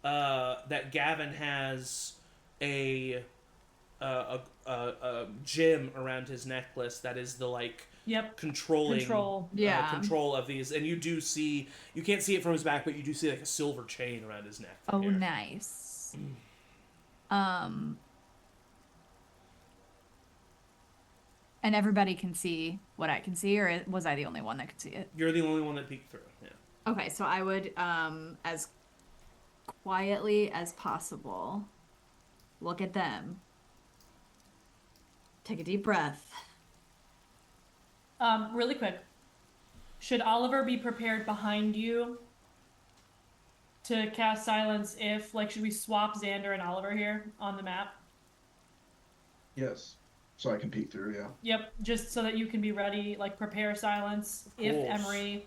that Gavin has a gem around his necklace that is the like Yep. controlling Control. Yeah. control of these, and you do see, you can't see it from his back, but you do see like a silver chain around his neck from Oh, here. nice. And everybody can see what I can see, or was I the only one that could see it? You're the only one that peeked through. Yeah. Okay, so I would, as quietly as possible. Look at them. Take a deep breath. Really quick. Should Oliver be prepared behind you to cast silence if, like, should we swap Xander and Oliver here on the map? Yes. So I can peek through, yeah. Yep, just so that you can be ready, like, prepare silence if Course. Emory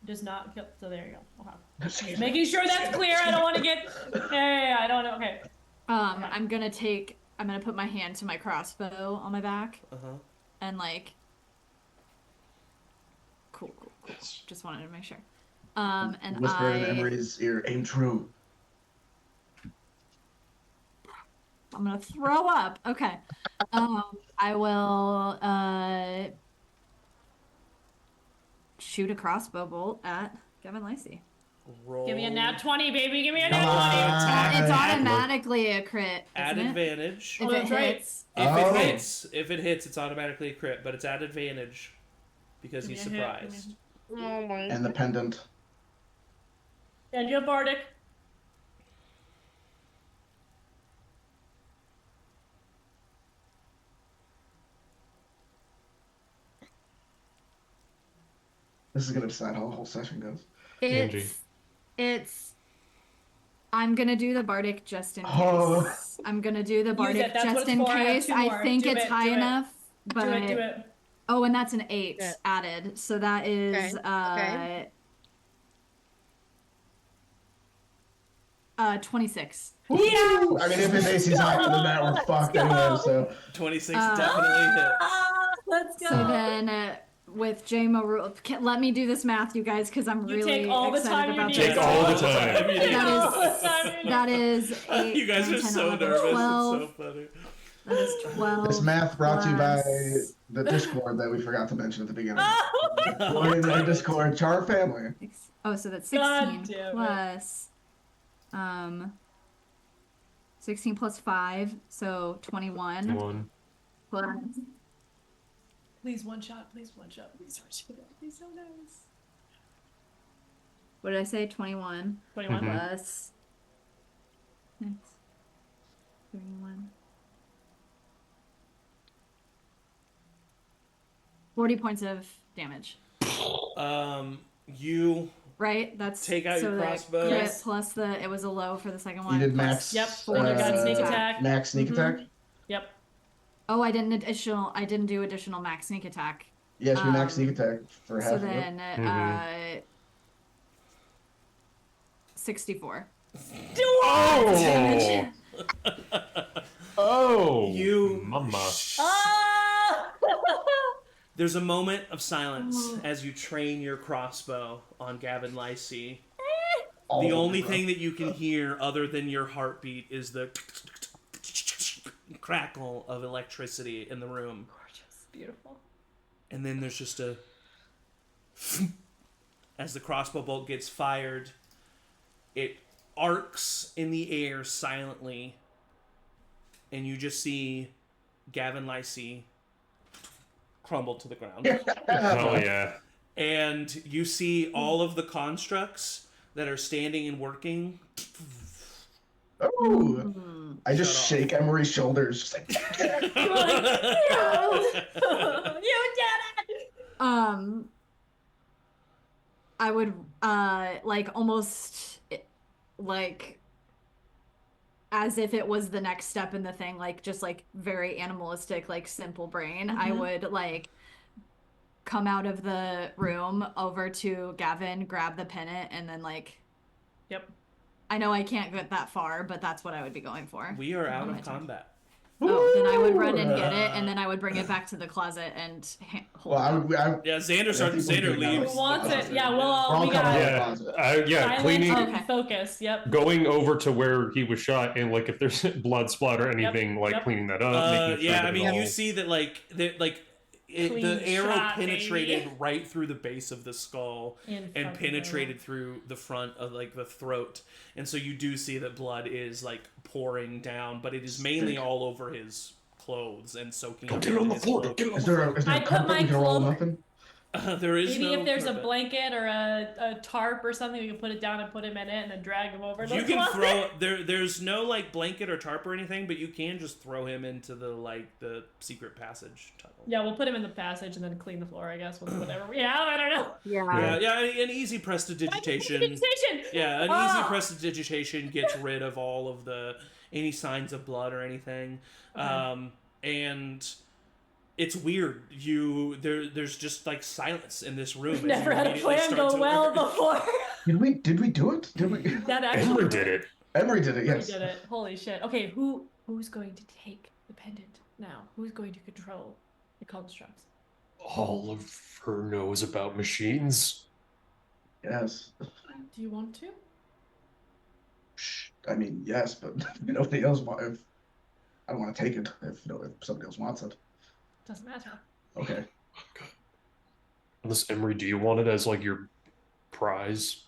does not kill. So there you go. Okay. Just making sure that's clear. I don't want to get. Yeah, I don't know. Okay. I'm gonna put my hand to my crossbow on my back. And like. Cool. Just wanted to make sure. And Whisper in Emery's ear, aim true. I'm gonna throw up. Okay. I will shoot a crossbow bolt at Gavin Lacey. Roll. Give me a nat 20, baby. Give me a Come nat on. 20. It's automatically a crit. At isn't it? advantage. If Oh, it that's right. hits. If it hits, it's automatically a crit, but it's at advantage because he's Give me a hit, surprised. And the pendant. And you have Bardic. This is gonna decide how the whole session goes. Angie. I'm gonna do the Bardic just in case. Oh. I'm gonna do the Use Bardic it. That's what just it's in for. I have case. 2 I more. think Do it's it, high do it. enough. But Do it. Oh, and that's an 8 Yeah. added. So that is Okay. 26. Yeah! I mean, if his AC's higher than that, we're fucked anyway, so. 26 definitely hits. Let's go. So then with J Maru, let me do this math, you guys, because I'm You really take all the time excited you about need. this. Take all the time. That is 8, You guys 9, are 10, so 11, nervous. 12. It's so funny. That is 12. This math brought to you by plus- the Discord that we forgot to mention at the beginning. Join the Discord, Char Family. Oh, so that's God 16 damn it. plus 16 plus 5, so 21 One. plus Please one shot. Please one shot. Please one shot. That'd be so nice. what did I say? 21 21. Mhm. plus 31 40 points of damage. You Right? That's Take out so your the crossbow. crit Yes. plus it was a low for the second one. You did plus- max. Yep. Then you got sneak attack. Max sneak attack? Yep. Oh, I didn't do additional max sneak attack. Yes, we max sneak attack for half So of it. then, Mhm. 64. Oh! Oh! You Mama. Ah! There's a moment of silence as you train your crossbow on Gavin Lacey. The only thing that you can hear other than your heartbeat is the crackle of electricity in the room. Gorgeous. Beautiful. And then there's just a as the crossbow bolt gets fired, it arcs in the air silently, and you just see Gavin Lacey crumble to the ground. Oh yeah. And you see all of the constructs that are standing and working. Oh! I just Shut shake Emory's shoulders. Just like, You're like, you did it! I would like almost like as if it was the next step in the thing, like just like very animalistic, like simple brain. I would like come out of the room over to Gavin, grab the pennant, and then like Yep. I know I can't get that far, but that's what I would be going for. We are out my of turn. combat. Oh, then I would run and get it, and then I would bring it back to the closet and hold well, it. Yeah, Xander I think we're good now. leaves. Who wants it? Yeah, We're well, all we coming got out. Yeah. Yeah. silence Cleaning. and Okay. focus. Yep. Going over to where he was shot, and like if there's blood splatter or anything, like yep. cleaning that up. Making sure Yeah, that I it mean, all- you see that Clean the arrow shot, penetrated baby. right through the base of the skull In and fucking penetrated through the front of like the throat, and so you do see that blood is like pouring down, but it is mainly all over his clothes and soaking. Don't up get it on the his floor. clothes. Don't get it on Is the there floor. a I put carpet my we can roll cloak- nothing? There is Maybe no if there's a carpet. blanket or a tarp or something, we can put it down and put him in it and then drag him over. To You the can closet. throw there's no like blanket or tarp or anything, but you can just throw him into the secret passage tunnel. Yeah, we'll put him in the passage and then clean the floor, I guess, with whatever we have. I don't know. Yeah, an easy prestidigitation. Prestidigitation! Yeah, an easy prestidigitation gets rid of all of any signs of blood or anything. Okay. And it's weird. There's just like silence in this room. as you Never had a immediately plan start go to well work. before. Did we do it? Did we? That actually Emory did it. Emery did it. We Yes. did it. Holy shit. Okay, who's going to take the pendant now? Who's going to control the constructs? Oliver knows about machines. Yes. Do you want to? I mean, yes, but nobody else if I don't want to take it if somebody else wants it. Doesn't matter. Okay. Unless Emory, do you want it as like your prize?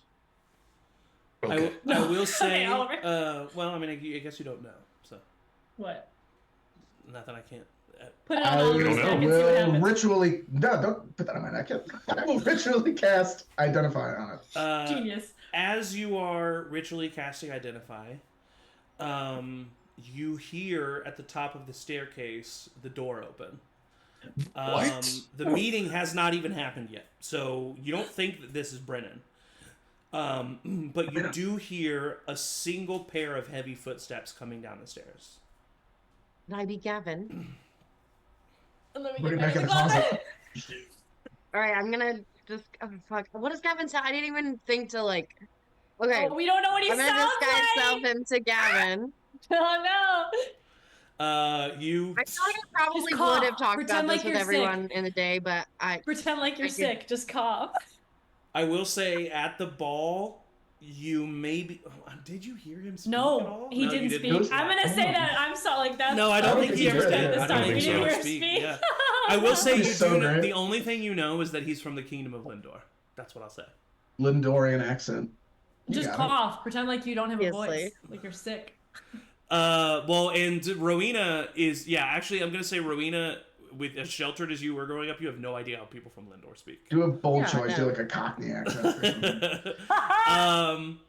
Okay. I will say, Okay, Oliver. well, I mean, I guess you don't know, so What? not that I can't. Put it I on Oliver's don't neck and see will what happens. ritually don't put that on my neck. I will ritually cast Identify on it. Genius. As you are ritually casting Identify, you hear at the top of the staircase the door open. What? The meeting has not even happened yet, so you don't think that this is Brennan. But you do hear a single pair of heavy footsteps coming down the stairs. Would I be Gavin? Let me Put get it back in the closet. closet. All right, I'm gonna just fuck. What does Gavin say? I didn't even think to like. Okay, Oh, we don't know what he I'm gonna sounds disguise like. myself into Gavin. Oh You I feel like I probably Just cough. would have talked Pretend about this like with you're everyone sick. in the day, but no! Pretend like you're I could- sick. Just cough. I will say at the ball, you maybe. Did you hear him speak at No, all? he No, you didn't speak. speak. I'm gonna say that. I'm so like that's. No, I don't think he ever did. did. This I don't time. think You he didn't ever hear him speak. speak. Yeah. I will say you He's so do know, great. the only thing you know is that he's from the Kingdom of Lindor. That's what I'll say. Lindorian accent. You Just got it. cough. Pretend like you don't have a Obviously. voice. Like you're sick. Well, and Rowina is actually I'm gonna say Rowina, with as sheltered as you were growing up, you have no idea how people from Lindor speak. Do a bold Yeah, choice. no. Do like a Cockney accent. Or something.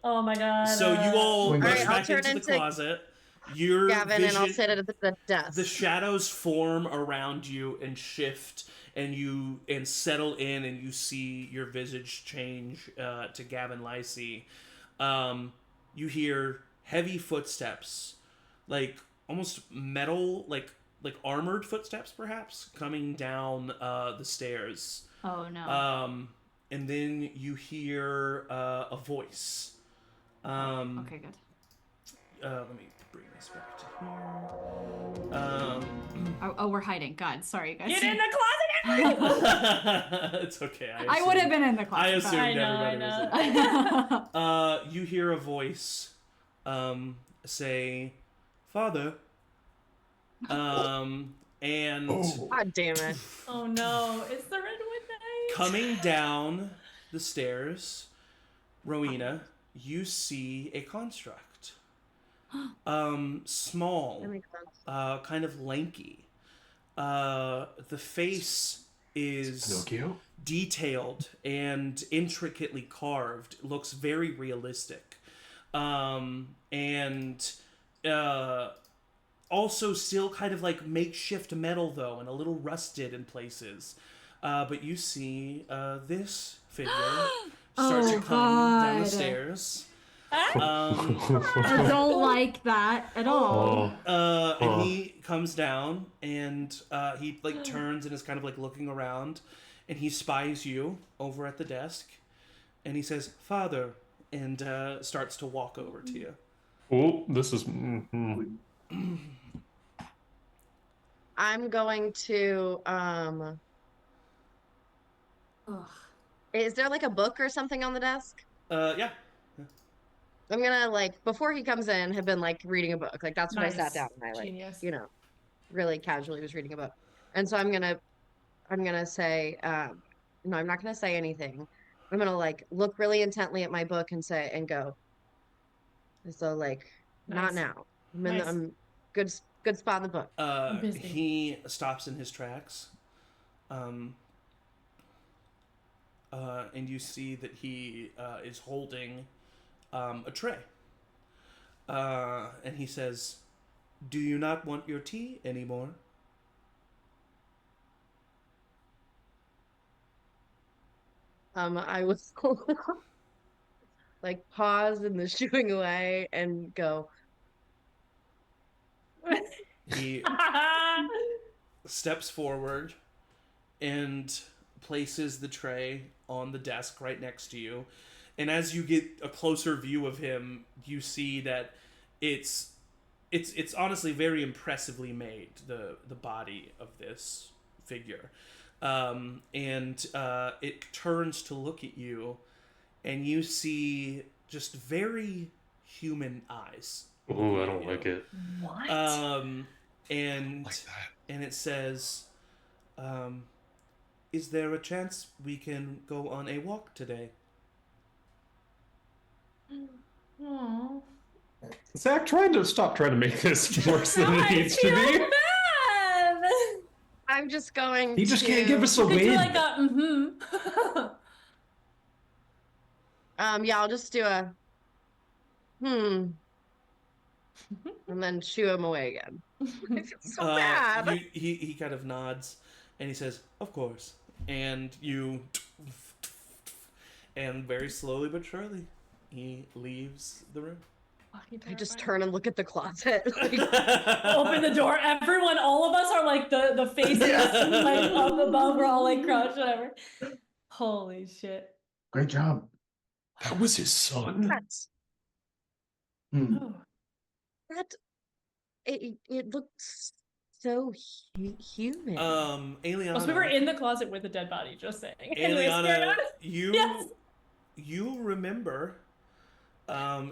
Oh my god. So you all Swing rush back. back turn into the into closet. Your Gavin, and I'll vision, sit at the desk. the shadows form around you and shift, and settle in, and you see your visage change to Gavin Lysey. You hear heavy footsteps, like almost metal, like armored footsteps, perhaps coming down the stairs. Oh no. And then you hear a voice. Okay, good. Let me bring this back to here. Oh, we're hiding. God, sorry, guys. Get in the closet, Emory! It's okay. I would have been in the closet. I assumed I know, everybody I was in. You hear a voice say, "Father," and God damn it! Oh no, it's the Redwood Night. coming down the stairs, Rowina, you see a construct. Small, That makes sense. kind of lanky. The face is Pinocchio? detailed and intricately carved. Looks very realistic. And also still kind of like makeshift metal though, and a little rusted in places. But you see this figure start to Oh, come down the God. stairs. I don't like that at all. And he comes down and he like turns and is kind of like looking around, and he spies you over at the desk, and he says, "Father," and starts to walk over to you. Oh, this is. I'm going to. Is there like a book or something on the desk? Yeah. I'm gonna like before he comes in have been like reading a book. Like that's when I sat Nice. down and I like Genius. really casually was reading a book. And so I'm gonna say no, I'm not gonna say anything. I'm gonna like look really intently at my book and go. So like not Nice. now. Nice. I'm good spot in the book. busy. He stops in his tracks. and you see that he is holding a tray. And he says, "Do you not want your tea anymore?" I was like pause in the shooing away and go. He steps forward and places the tray on the desk right next to you. And as you get a closer view of him, you see that it's honestly very impressively made, the body of this figure. And it turns to look at you, and you see just very human eyes. Ooh, I don't like it. What? And Like that. and it says, "Is there a chance we can go on a walk today?" Aww. Zach, trying to make this worse than it needs to be. Bad. I'm just going. He just to... can't give us a Could do win. like a Yeah, I'll just do a and then shoo him away again. I feel so bad. He kind of nods, and he says, "Of course." And and very slowly but surely, he leaves the room. I just turn and look at the closet. Open the door. Everyone, all of us are like the faces like up above. We're all like crouched, whatever. Holy shit. Great job. That was his son. Oh. That it looks so human. Aeliana. Also, we were in the closet with a dead body, just saying. Aeliana, Yes. you remember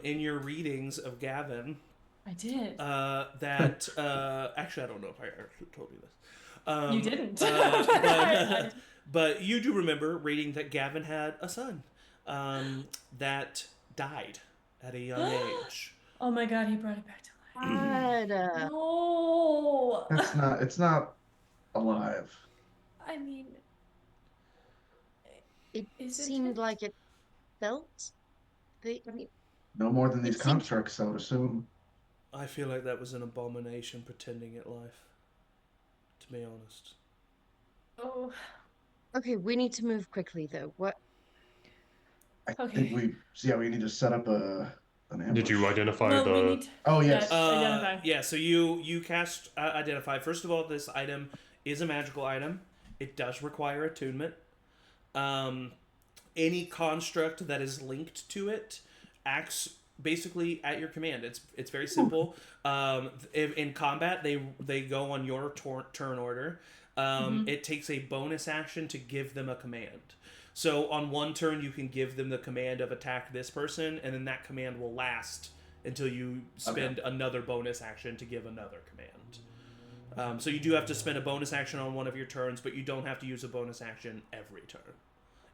in your readings of Gavin. I did. That actually, I don't know if I actually told you this. You didn't. But you do remember reading that Gavin had a son that died at a young age. Oh my god, he brought it back to life. God. No. It's not alive. I mean, It Isn't seemed it? like it felt. No more than these It seems- constructs, I would assume. I feel like that was an abomination pretending at life. To be honest. oh. Okay, we need to move quickly though. What? I Okay. think we need to set up an ambush. Did you identify Well, we the? need. Oh yes. Identify. Yeah, so you cast identify. First of all, this item is a magical item. It does require attunement. Any construct that is linked to it acts basically at your command. It's very simple. In combat, they go on your turn order. It takes a bonus action to give them a command. So on one turn, you can give them the command of attack this person, and then that command will last until you spend another bonus action to give another command. So you do have to spend a bonus action on one of your turns, but you don't have to use a bonus action every turn.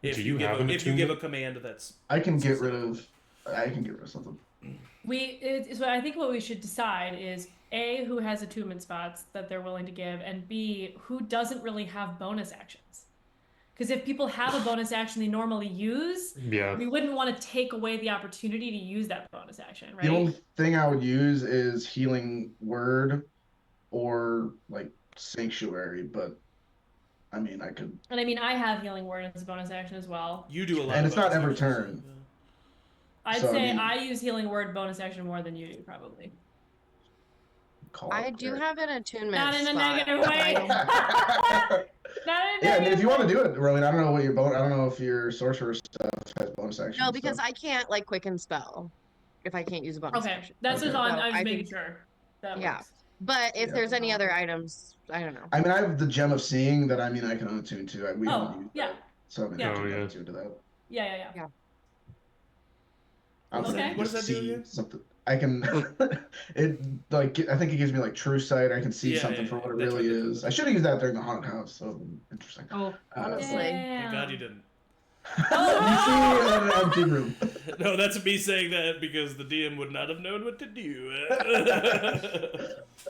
If Do you you have an if you give a attunement? command that's I can get rid of something. So I think what we should decide is A, who has attunement spots that they're willing to give, and B, who doesn't really have bonus actions. Because if people have a bonus action they normally use, Yeah. we wouldn't want to take away the opportunity to use that bonus action, right? The only thing I would use is healing word or like sanctuary, but I mean I could. And I mean, I have healing word as a bonus action as well. you do a lot. And of it's not bonus every actions, turn. yeah. I'd So, I say mean- I use healing word bonus action more than you do, probably. Call I it do there. have an attunement. Not in a spot. negative way. Not in a Yeah, I mean, negative if you want way. to do it, Rowina, I don't know what your I don't know if your sorcerer stuff has bonus actions. No, because so. I can't like quicken spell if I can't use a bonus Okay, action. that's just Okay. on. So I was I making think- sure that Yeah. works. But if Yeah. there's any other items, I don't know. I mean, I have the gem of seeing that I can unattune to. We haven't used yeah. that, so I mean, Yeah. I can Oh, yeah. attune to that. Yeah. I was Okay. thinking What does just that do see again? something. I can. It like I think it gives me like true sight. I can see Yeah, something yeah, for what it that's really what it is. I should have used that during the haunted house. So interesting. Oh, honestly. Thank God you didn't. You see an empty room. No, that's me saying that because the DM would not have known what to do.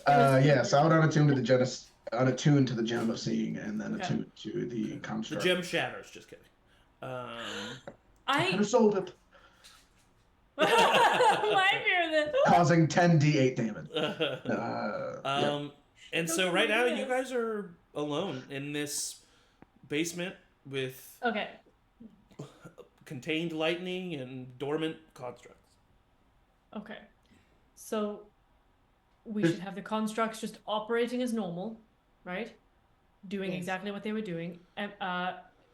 Yeah, so I would unattune to the gem of seeing, and then Okay. attune to the The construct. gem shatters. Just kidding. I could have sold it. My fear Causing 10d8 damage. And so right now you guys are alone in this basement with Okay. contained lightning and dormant constructs. Okay. So we should have the constructs just operating as normal, right? Doing exactly what they were doing. And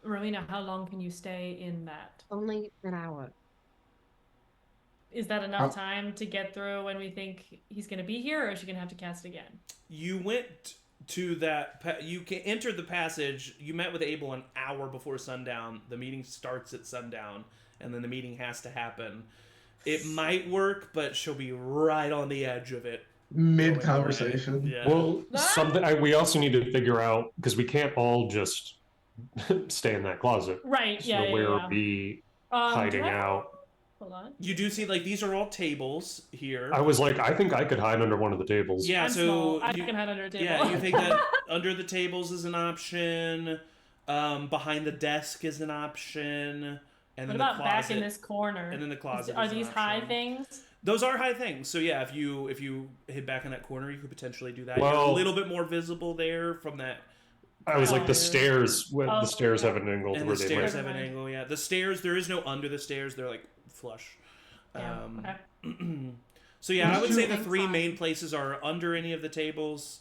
Rowina, how long can you stay in that? Only an hour. Is that enough time to get through when we think he's going to be here, or is she going to have to cast again? You went to that. You entered the passage. You met with Abel an hour before sundown. The meeting starts at sundown, and then the meeting has to happen. It might work, but she'll be right on the edge of it. Mid-conversation. Yeah. Well, we also need to figure out, because we can't all just stay in that closet. Right, So where are we hiding out? Hold on. You do see, like, these are all tables here. I was like, I think I could hide under one of the tables. Yeah, I'm so small. I can hide under a table. Yeah, you think that under the tables is an option. Behind the desk is an option. And What then about the closet, back in this corner? And then the closet. Are is an these option. high things? Those are high things. So yeah, if you hid back in that corner, you could potentially do that. Well, you're a little bit more visible there from that. I was like, the stairs. The stairs have an angle And where the they stairs might. have an angle. Yeah, the stairs. There is no under the stairs. They're like flush. Yeah, So yeah, I would say the Thanks, three Bob. main places are under any of the tables,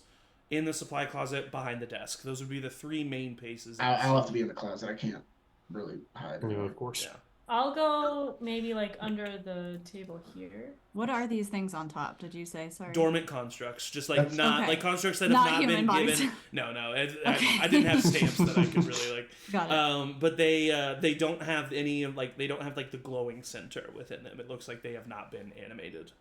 in the supply closet, behind the desk. Those would be the three main places. I'll have to be in the closet. I can't really hide. Yeah, of course. Yeah. I'll go maybe like under the table here. What are these things on top? Did you say? Sorry. Dormant constructs, just like That's- not Okay. like constructs that have Not not been human bodies. given. No, Okay. I didn't have stamps that I could really like. Got it. But they don't have any they don't have like the glowing center within them. It looks like they have not been animated.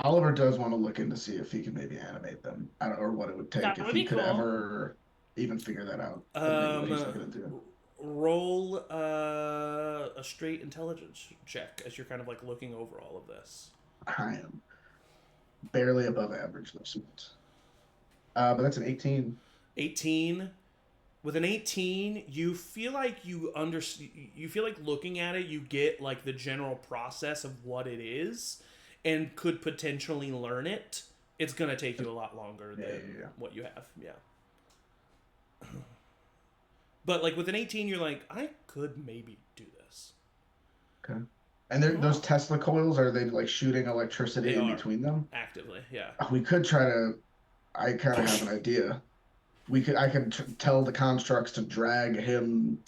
Oliver does want to look in to see if he can maybe animate them, or what it would take That if would he be could cool. ever even figure that out. That'd be what he's looking into. Roll a straight intelligence check as you're kind of like looking over all of this. I am barely above average this month. But that's an 18. 18. With an 18, you feel like you feel like looking at it, you get like the general process of what it is and could potentially learn it. It's going to take you a lot longer than what you have. Yeah. But like with an 18, you're like, I could maybe do this. Okay. And those Tesla coils, are they like shooting electricity They in are. between them? Actively, yeah. We could try to. I kind of have an idea. I can tell the constructs to drag him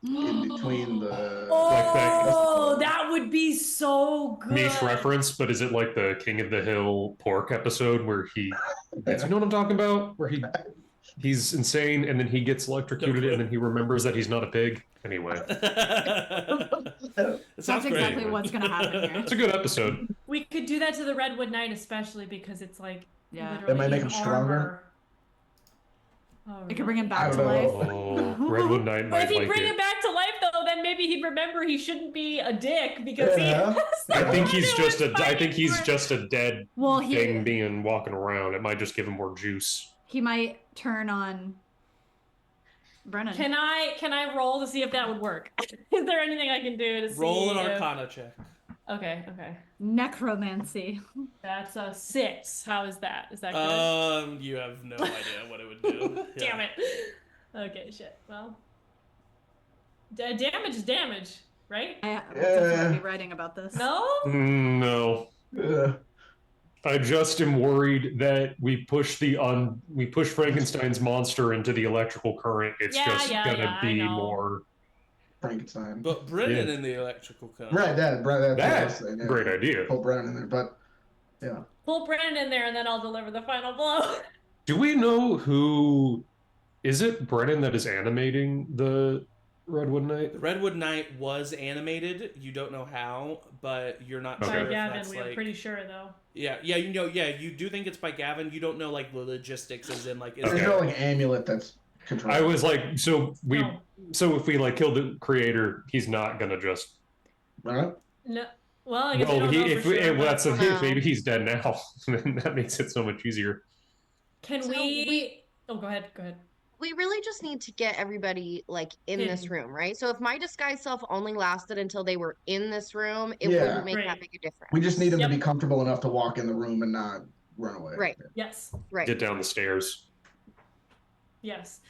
in between the. Oh, that would be so good. Niche reference, but is it like the King of the Hill pork episode where you know what I'm talking about? Where he's insane and then he gets electrocuted and then he remembers that he's not a pig. Anyway, It That's sounds great. exactly what's gonna happen here. it's a good episode. We could do that to the Redwood Knight, especially because it's like Yeah. literally That might make in him stronger. armor. Oh, It could bring him I back to don't life. Oh, Redwood Knight But might if he like bring it. him back to life, though, then maybe he'd remember he shouldn't be a dick because Yeah. I think he's he just was fighting just a dead Well, thing being walking around. It might just give him more juice. he might turn on Brennan. Can I roll to see if that would work? Is there anything I can do to see? Roll an if- Arcana check. Okay. Necromancy. That's a 6. How is that? Is that good? You have no idea what it would do. Damn it. Okay, shit. Well, damage is damage, right? I will definitely be writing about this. No? No. Yeah. I just am worried that we push Frankenstein's monster into the electrical current. It's gonna I be know. more. Frankenstein. But Brennan Yeah. in the electrical cone. Right, that's That's yeah. great idea. Pull Brennan in there, but yeah. Pull Brandon in there and then I'll deliver the final blow. Do we know who? Is it Brennan that is animating the Redwood Knight? The Redwood Knight was animated. You don't know how, but you're not Okay. sure By if Gavin, that's we're like... pretty sure though. Yeah, you do think it's by Gavin. You don't know like the logistics as in like... Is There's Okay. no like amulet that's controlled. I was like, so if we like kill the creator, he's not gonna just. Right? No. Well, I guess we Well, don't know for sure, but- that's the thing. No. Maybe he's dead now. Then that makes it so much easier. Can So we... Oh, go ahead. we really just need to get everybody like in this Hidden. room, right? So if my disguise self only lasted until they were in this room, it Yeah. wouldn't make that Right. big a difference. We just need them Yep. to be comfortable enough to walk in the room and not run away. Right. Yes. Right. Get down the stairs. Yes.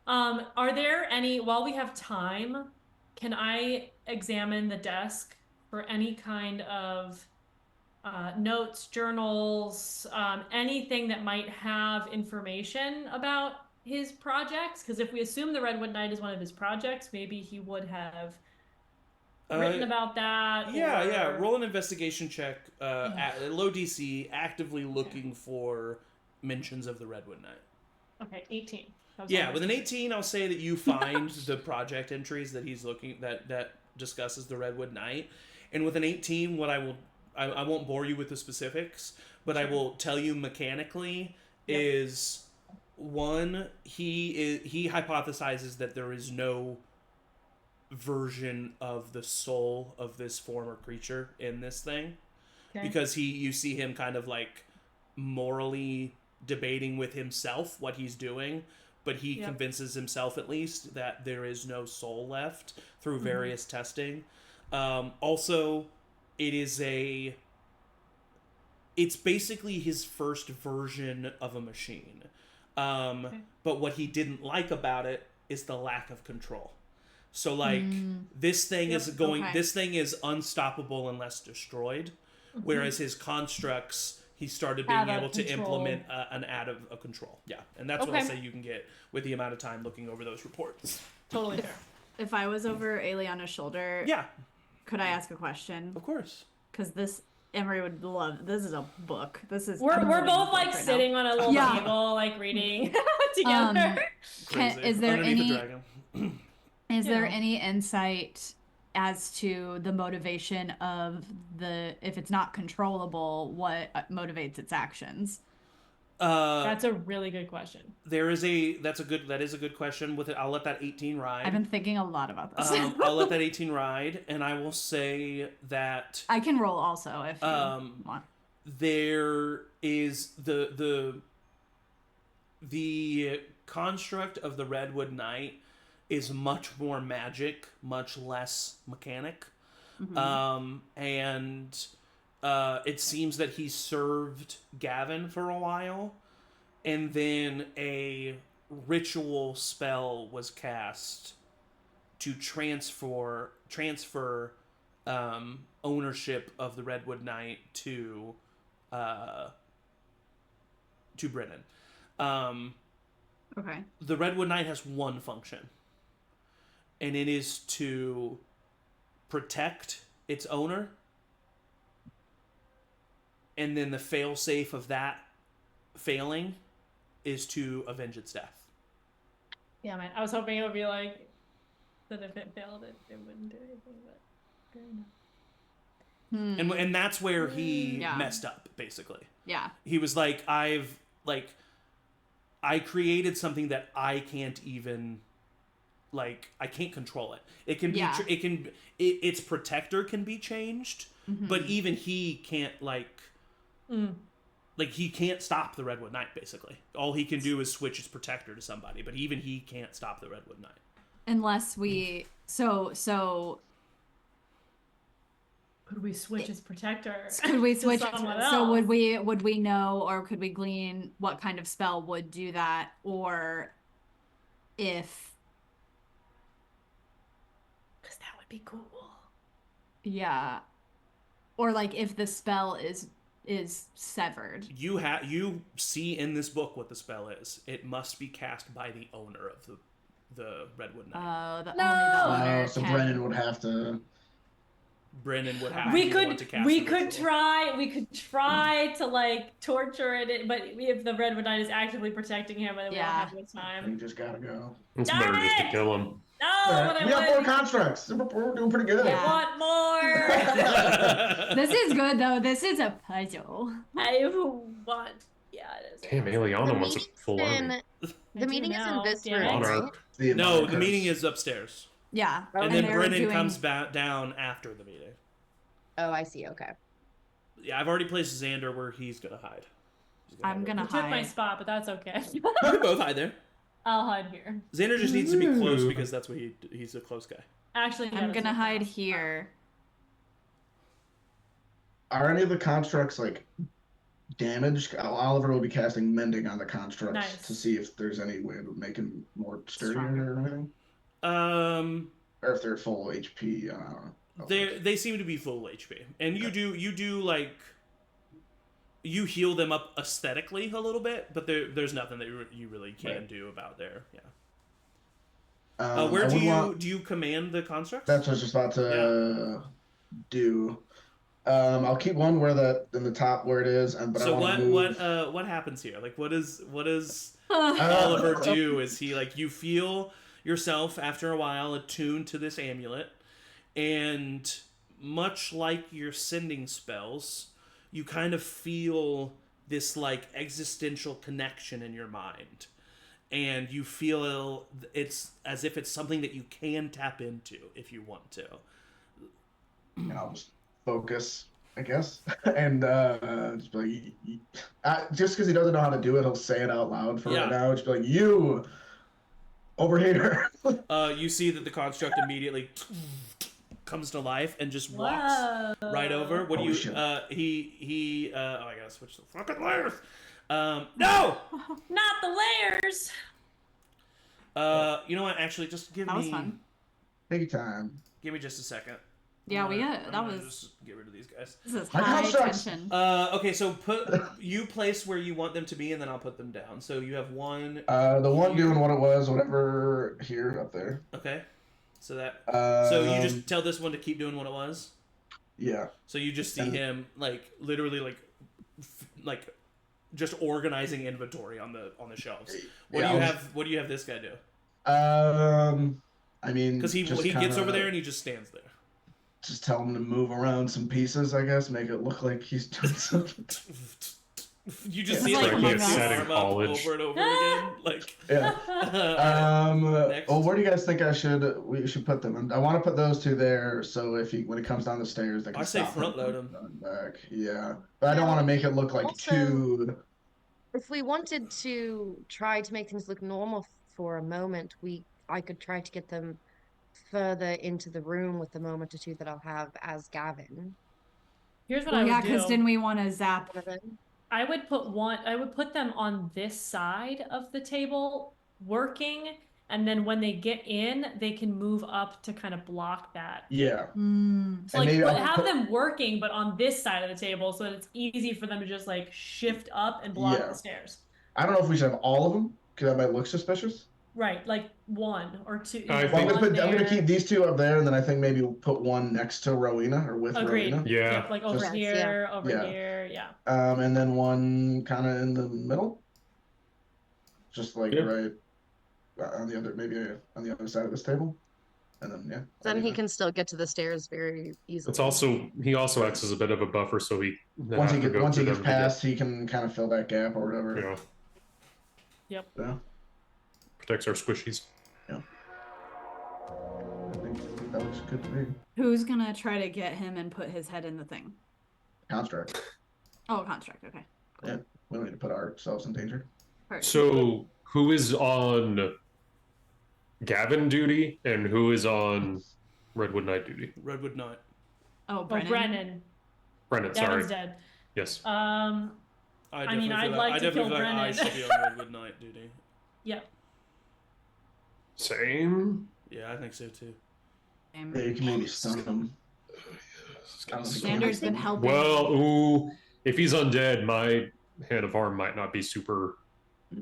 Are there any, while we have time, can I examine the desk for any kind of notes, journals, anything that might have information about his projects? Because if we assume the Redwood Knight is one of his projects, maybe he would have written about that. Yeah. Roll an investigation check. At low DC, actively looking for mentions of the Redwood Knight. Okay, 18. Yeah, with an 18, I'll say that you find the project entries that he's looking that discusses the Redwood Knight, and with an 18, what I won't bore you with the specifics, but I will tell you mechanically is one, he hypothesizes that there is no version of the soul of this former creature in this thing, because you see him kind of like morally debating with himself what he's doing, but he convinces himself at least that there is no soul left through various testing. Also, it's basically his first version of a machine. But what he didn't like about it is the lack of control. So like this thing this thing is unstoppable unless destroyed, whereas his constructs, he started being able to implement an out of control. Yeah, and that's what I'll say you can get with the amount of time looking over those reports. Totally fair. If I was over Aeliana's shoulder, could I ask a question? Of course. Because this Emory would love. This is a book. This is we're both like sitting on a little table, like reading together. Is there Underneath any? Is there any insight as to the motivation of if it's not controllable, what motivates its actions? That's a really good question. That is a good question. With it, I'll let that 18 ride. I've been thinking a lot about this. I'll let that 18 ride, and I will say that I can roll also if you want. There is the construct of the Redwood Knight is much more magic, much less mechanic. And it seems that he served Gavin for a while, and then a ritual spell was cast to transfer ownership of the Redwood Knight to Brennan. Okay. The Redwood Knight has one function, and it is to protect its owner, and then the fail-safe of that failing is to avenge its death. Yeah, man. I was hoping it would be like that if it failed, it wouldn't do anything, but fair enough. And that's where he messed up, basically. Yeah. He was like, I created something that I can't even, I can't control it. It can be, its protector can be changed, but even he can't, he can't stop the Redwood Knight, basically. All he can do is switch his protector to somebody, but even he can't stop the Redwood Knight. Unless we, so could we switch his protector? Could we switch it? someone So else? would we know, or could we glean what kind of spell would do that, or if? Because that would be cool. Yeah, or if the spell is severed. You see in this book what the spell is. It must be cast by the owner of the Redwood Knight. Only the owner So can. Brennan would have to. Brennan would have We to could want to cast we the could ritual. try to torture it, but if the Redwood Knight is actively protecting him, then we don't have the You time. just gotta go. It's Darn better just to it! kill him. No, Alright, but we got I 4 constructs. We're doing pretty good. Yeah. want more. This is good though. This is a puzzle. I want. Yeah, it is. Damn, Aeliana wants a full army. The meeting is in now, this damn room, it. Honor. right? No, the meeting is upstairs. Yeah, And then they're Brennan doing- comes back down after the meeting. Oh, I see. Okay. Yeah, I've already placed Xander where he's gonna hide. I'm gonna You took my hide. spot, but that's okay. You can both hide there. I'll hide here. Xander just needs to be close because that's what he's a close guy. Actually, I'm gonna hide here. Are any of the constructs like damaged? Oliver will be casting mending on the constructs to see if there's any way of making them more sturdier or anything. Or if they're full HP. They seem to be full HP, and you do like you heal them up aesthetically a little bit, but there's nothing that you really can do about there. Yeah. Where do you command the constructs? That's what I was just about to do. I'll keep one in the top where it is, but so I move. what happens here? Like what does Oliver do? Is he like you feel yourself after a while attuned to this amulet, and much like your sending spells, you kind of feel this like existential connection in your mind, and you feel it's as if it's something that you can tap into if you want to. And I'll just focus, I guess, and just be like, just because he doesn't know how to do it, he'll say it out loud for right now. Just be like, you over here. You see that the construct immediately comes to life and just walks right over. What do you? He. Oh, I gotta switch the fucking layers. No, not the layers. You know what? Actually, just give me. That was fun. Take your time. Give me just a second. Yeah, that was. Just get rid of these guys. This is high tension. Okay, so you place where you want them to be, and then I'll put them down. So you have one. The one doing what it was, whatever here up there. Okay, so that. So you just tell this one to keep doing what it was. Yeah. So you just see him like literally like just organizing inventory on the shelves. What do you have this guy do? I mean, because he gets over there and he just stands there. Just tell him to move around some pieces, I guess. Make it look like he's doing something. You just see like he set in college over and over again. Like, where do you guys think we should put them? I want to put those two there, so when it comes down the stairs, they can. I say front load them. Back. Yeah, but I don't want to make it look like two. If we wanted to try to make things look normal for a moment, I could try to get them further into the room with the moment or two that I'll have as Gavin. Here's what I would do. Yeah, because didn't we want to zap? I would put them on this side of the table working, and then when they get in, they can move up to kind of block that. Yeah. So like have them working, but on this side of the table, so that it's easy for them to just like shift up and block the stairs. I don't know if we should have all of them, because that might look suspicious. Right, like one or two. I'm gonna keep these two up there, and then I think maybe we'll put one next to Rowina or with Rowina. Yeah. Yep, like over here, here, yeah. And then one kind of in the middle, just like right on the other, maybe on the other side of this table, and then Then he can still get to the stairs very easily. He also acts as a bit of a buffer, so once he gets past, he can kind of fill that gap or whatever. Yeah. Yep. Yeah. Protects our squishies. Yeah. I think that looks good to me. Who's gonna try to get him and put his head in the thing? Construct. Oh, construct. Okay. Yeah, we don't need to put ourselves in danger. Perfect. So, who is on Gavin duty and who is on Redwood Knight duty? Redwood Knight. Oh, Brennan. Brennan, Gavin's sorry. dead. Yes. I'd like to kill Brennan. I should be on Redwood Knight duty. Yep. Same? Yeah, I think so too. Yeah, you can maybe stun him. Xander's been helping. Well, if he's undead, my hand of harm might not be super. I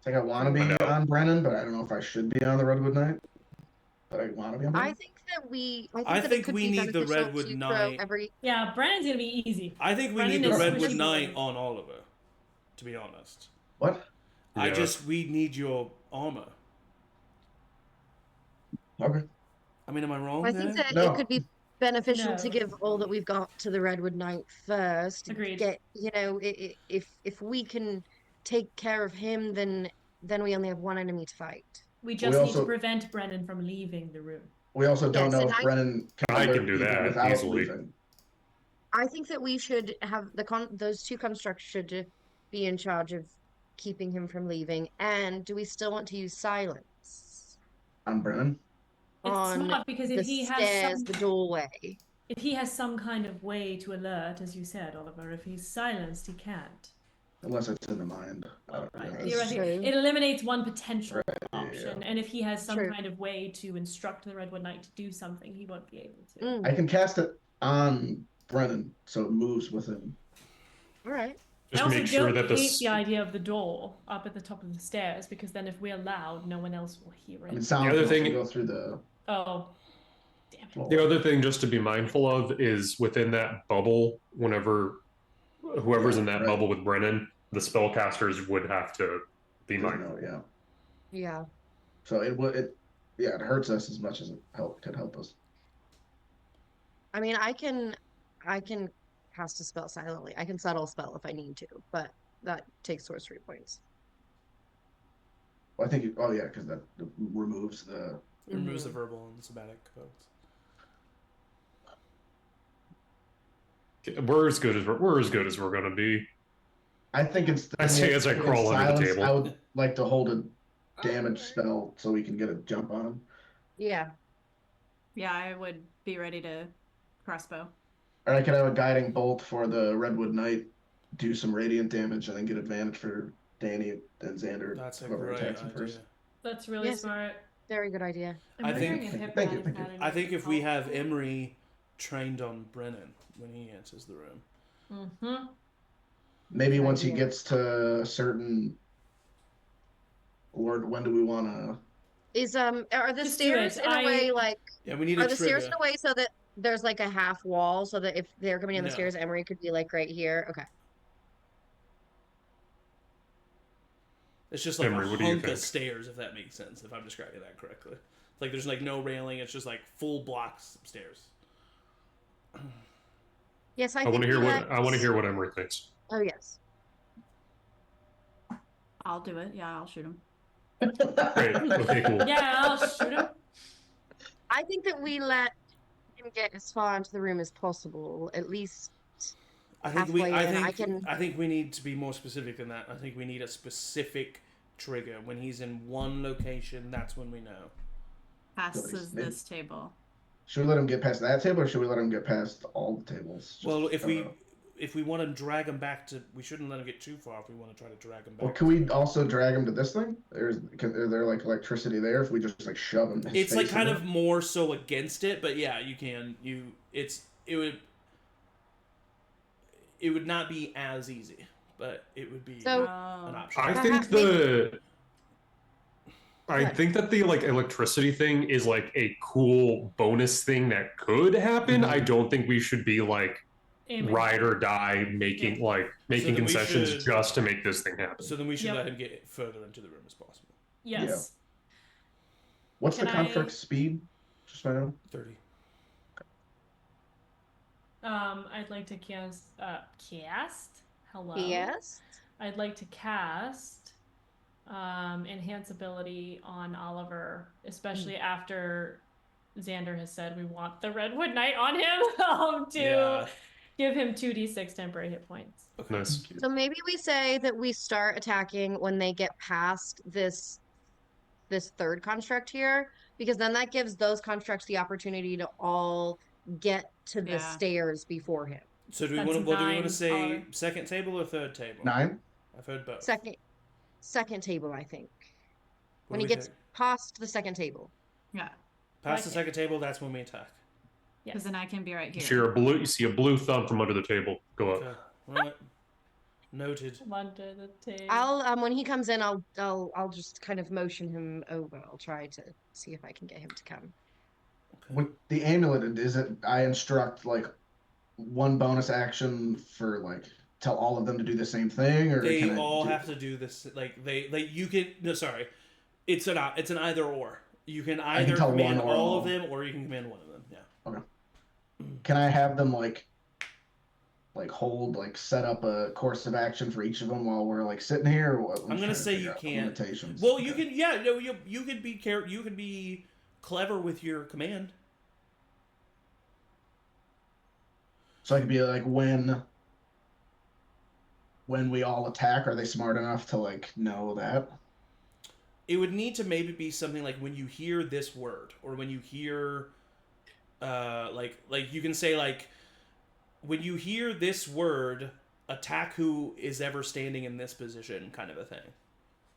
think I want to be on Brennan, but I don't know if I should be on the Redwood Knight. But I want to be on Brennan. I think that we. I think we need the Redwood Knight. Yeah, Brennan's gonna be easy. I think we need the Redwood Knight on Oliver. To be honest. What? We need your armor. Okay. I mean, am I wrong? I think that it could be beneficial to give all that we've got to the Redwood Knight first. Agreed. If we can take care of him, then we only have one enemy to fight. We just need to prevent Brennan from leaving the room. We also don't know if Brennan can do that easily. Leaving. I think that we should have those two constructs should be in charge of keeping him from leaving? And do we still want to use silence On Brennan. It's on smart because the if he has stairs, some the doorway? if he has some kind of way to alert, as you said, Oliver, if he's silenced, he can't. Unless it's in the mind. I don't Right. know. Theoretically, true. it eliminates one potential Right, option, yeah. and if he has some True. kind of way to instruct the Redwood Knight to do something, he won't be able to. Mm, I can cast it on Brennan, so it moves with him. all right. I Just also make sure don't that hate the idea of the door up at the top of the stairs, because then if we're loud, no one else will hear I mean, it. sound other can also thing- go through the Oh, damn it. floor. The other thing just to be mindful of is within that bubble, whenever whoever's in that right. bubble with Brennan, the spellcasters would have to be Doesn't mindful. know, yeah. Yeah. So it hurts us as much as it could help us. I mean, I can cast a spell silently. I can subtle spell if I need to, but that takes sorcery points. Well, I think because that removes the. It removes the verbal and somatic codes. We're as good as we're gonna be. I think it's. I say as I crawl under the table. I would like to hold a damage spell so we can get a jump on him. Yeah. Yeah, I would be ready to crossbow. Or I could have a guiding bolt for the Redwood Knight, do some radiant damage, and then get advantage for Danny and Xander. That's a whoever great attacks him idea. first. That's really Yes. smart. Very good idea. I'm I wondering think- if Hip Thank you, Ride thank is you. not I think if we helpful. have Emory trained on Brennan when he enters the room. Mm-hmm. Maybe Good once he idea. gets to a certain. Or when do we want to? Are the Just do stairs it. in a way like Yeah, we need are a the trigger. stairs in a way so that there's like a half wall so that if they're coming down the No. stairs, Emory could be like right here. Okay. It's just like Emory, a what do you hunk of think? stairs, if that makes sense, if I'm describing that correctly. Like there's like no railing, it's just like full blocks of stairs. Yes, I want to think hear what Emory thinks. Oh yes. I'll do it. Yeah, I'll shoot him. Great. Okay, cool. Yeah, I'll shoot him. I think that we let him get as far into the room as possible, at least. I think I can. I think we need to be more specific than that. I think we need a specific trigger. When he's in one location, that's when we know. Passes this table. Should we let him get past that table, or should we let him get past all the tables? Well, I don't know. if we want to drag him back to, we shouldn't let him get too far. If we want to try to drag him back. Well, can we also drag him to this thing? Is there like electricity there? If we just like shove him, It's like kind of more so against it, but yeah, you can. It would not be as easy, but it would be So- an Oh. option. I think that the like electricity thing is like a cool bonus thing that could happen. Mhm. I don't think we should be like Aiming. ride or die making then concessions we should- just to make this thing happen. So then we should Yep. let him get further into the room as possible. Yes. What's the Can construct I- speed? Just so I know. 30. I'd like to cast. Hello. Yes. I'd like to cast enhance ability on Oliver, especially after Xander has said we want the Redwood Knight on him to Yeah. give him 2d6 temporary hit points. Okay. Nice. So maybe we say that we start attacking when they get past this third construct here, because then that gives those constructs the opportunity to all get to the Yeah. stairs before him. So do we That's want to? What do we want 9 to say? Oliver. Second table or third table? 9. I've heard both. Second table, I think. What When do he we gets think? past the second table. Yeah, Past the Okay. second table, that's when we attack. because Yes. then I can be right You here. see a blue thumb from under the table. Go up. Okay. Right. Noted. Under the table. I'll when he comes in, I'll just kind of motion him over. I'll try to see if I can get him to come. With the amulet, is it? I instruct like one bonus action for like tell all of them to do the same thing, or They can I all do- have to do this. You can. No, sorry. It's an either or. You can either tell command one or all all. of them, or you can command one of them. Yeah. Can I have them like hold set up a course of action for each of them while we're like sitting here? Or what? I'm gonna trying to say figure you out the can't. Limitations. Well, you Okay. can. Yeah. No. You could be You could be clever with your command. So I could be like when when we all attack, are they smart enough to like know that? It would need to maybe be something like when you hear this word, or when you hear, like you can say like, when you hear this word, attack who is ever standing in this position, kind of a thing.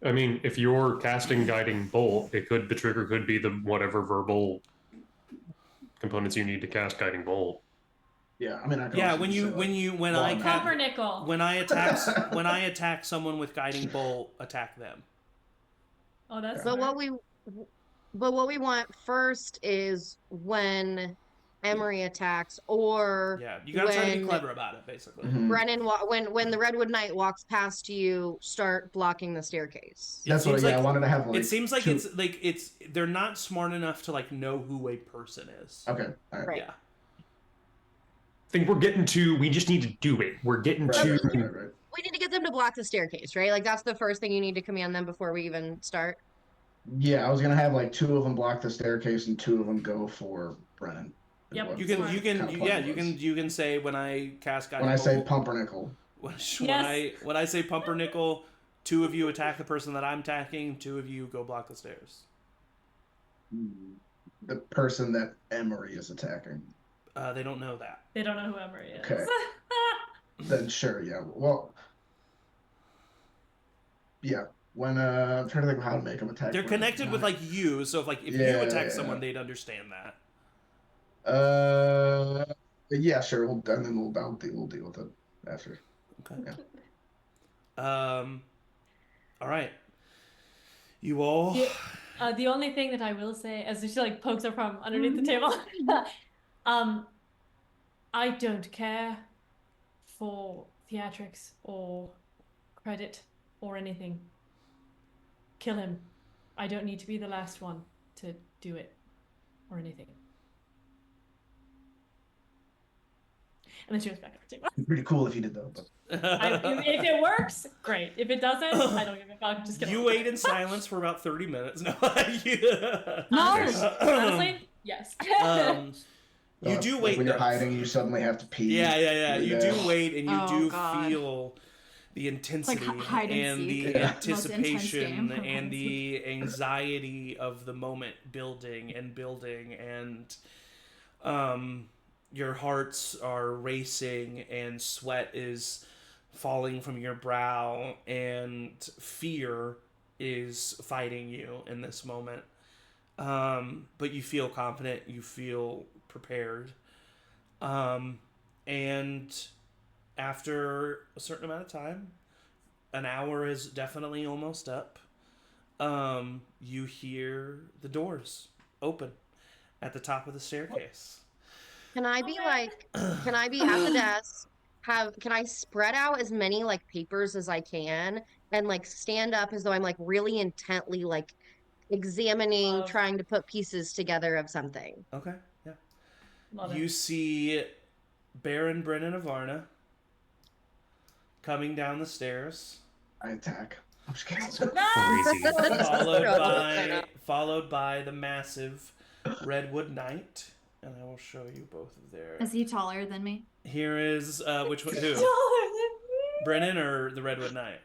I mean, if you're casting Guiding Bolt, the trigger could be the whatever verbal components you need to cast Guiding Bolt. Yeah, I mean, I can Yeah, also when just you say, when like, you when well, I I'm ca- Pumpernickel. when I attack someone with Guiding Bolt, attack them. Oh, that's But smart. what we want first is when Emory attacks, or Yeah, you gotta try to be when clever about it, basically. Mhm. Brennan when the Redwood Knight walks past you, start blocking the staircase. It That's what. seems Yeah, I like- wanted to have like. It seems like two... it's they're not smart enough to like know who a person is. Okay. All right. Right. Yeah. I think we just need to do it. We're getting Right, to. right. We need to get them to block the staircase, right? Like that's the first thing you need to command them before we even start. Yeah, I was gonna have like 2 of them block the staircase and 2 of them go for Brennan. is Yep. what You can my you kind can of you, plan yeah you was. can you can say when I cast Guiding When I say Bolt, pumpernickel. when I say Pumpernickel, 2 of you attack the person that I'm attacking, 2 of you go block the stairs. The person that Emory is attacking. They don't know that. They don't know who Emory is. Okay. Then sure, yeah. Well, yeah. When I'm trying to think of how to make them attack. They're Brennan. connected with like you, so if you attack someone, they'd understand that. Yeah, sure. And then we'll deal with it after. Okay. All right. You all. The only thing that I will say, as she like pokes her from underneath the table, I don't care for theatrics or credit or anything. Kill him. I don't need to be the last one to do it or anything. And then she goes back at the table. Pretty cool if you did though. But... If it works, great. If it doesn't, I don't give a fuck. Just kidding. You wait in silence for about 30 minutes. No. Honestly, yes. You do wait. When you're though. hiding, you suddenly have to pee. Yeah. You do wait, and you do God. feel the intensity Like hide and and seek. the Yeah. anticipation Most intense game. and the anxiety of the moment building, and your hearts are racing, and sweat is falling from your brow, and fear is fighting you in this moment. But you feel confident, you feel prepared. And after a certain amount of time, an hour is definitely almost up, you hear the doors open at the top of the staircase. Can I be can I be at the desk? Can I spread out as many like papers as I can and like stand up as though I'm like really intently like examining, trying to put pieces together of something? Okay, yeah. Love You it. see Baron Brennan of Avarna coming down the stairs, I attack. I'm just kidding. Crazy. followed by the massive Redwood Knight, and I will show you both of their. Is he taller than me? Here is which one? Who? Brennan or the Redwood Knight?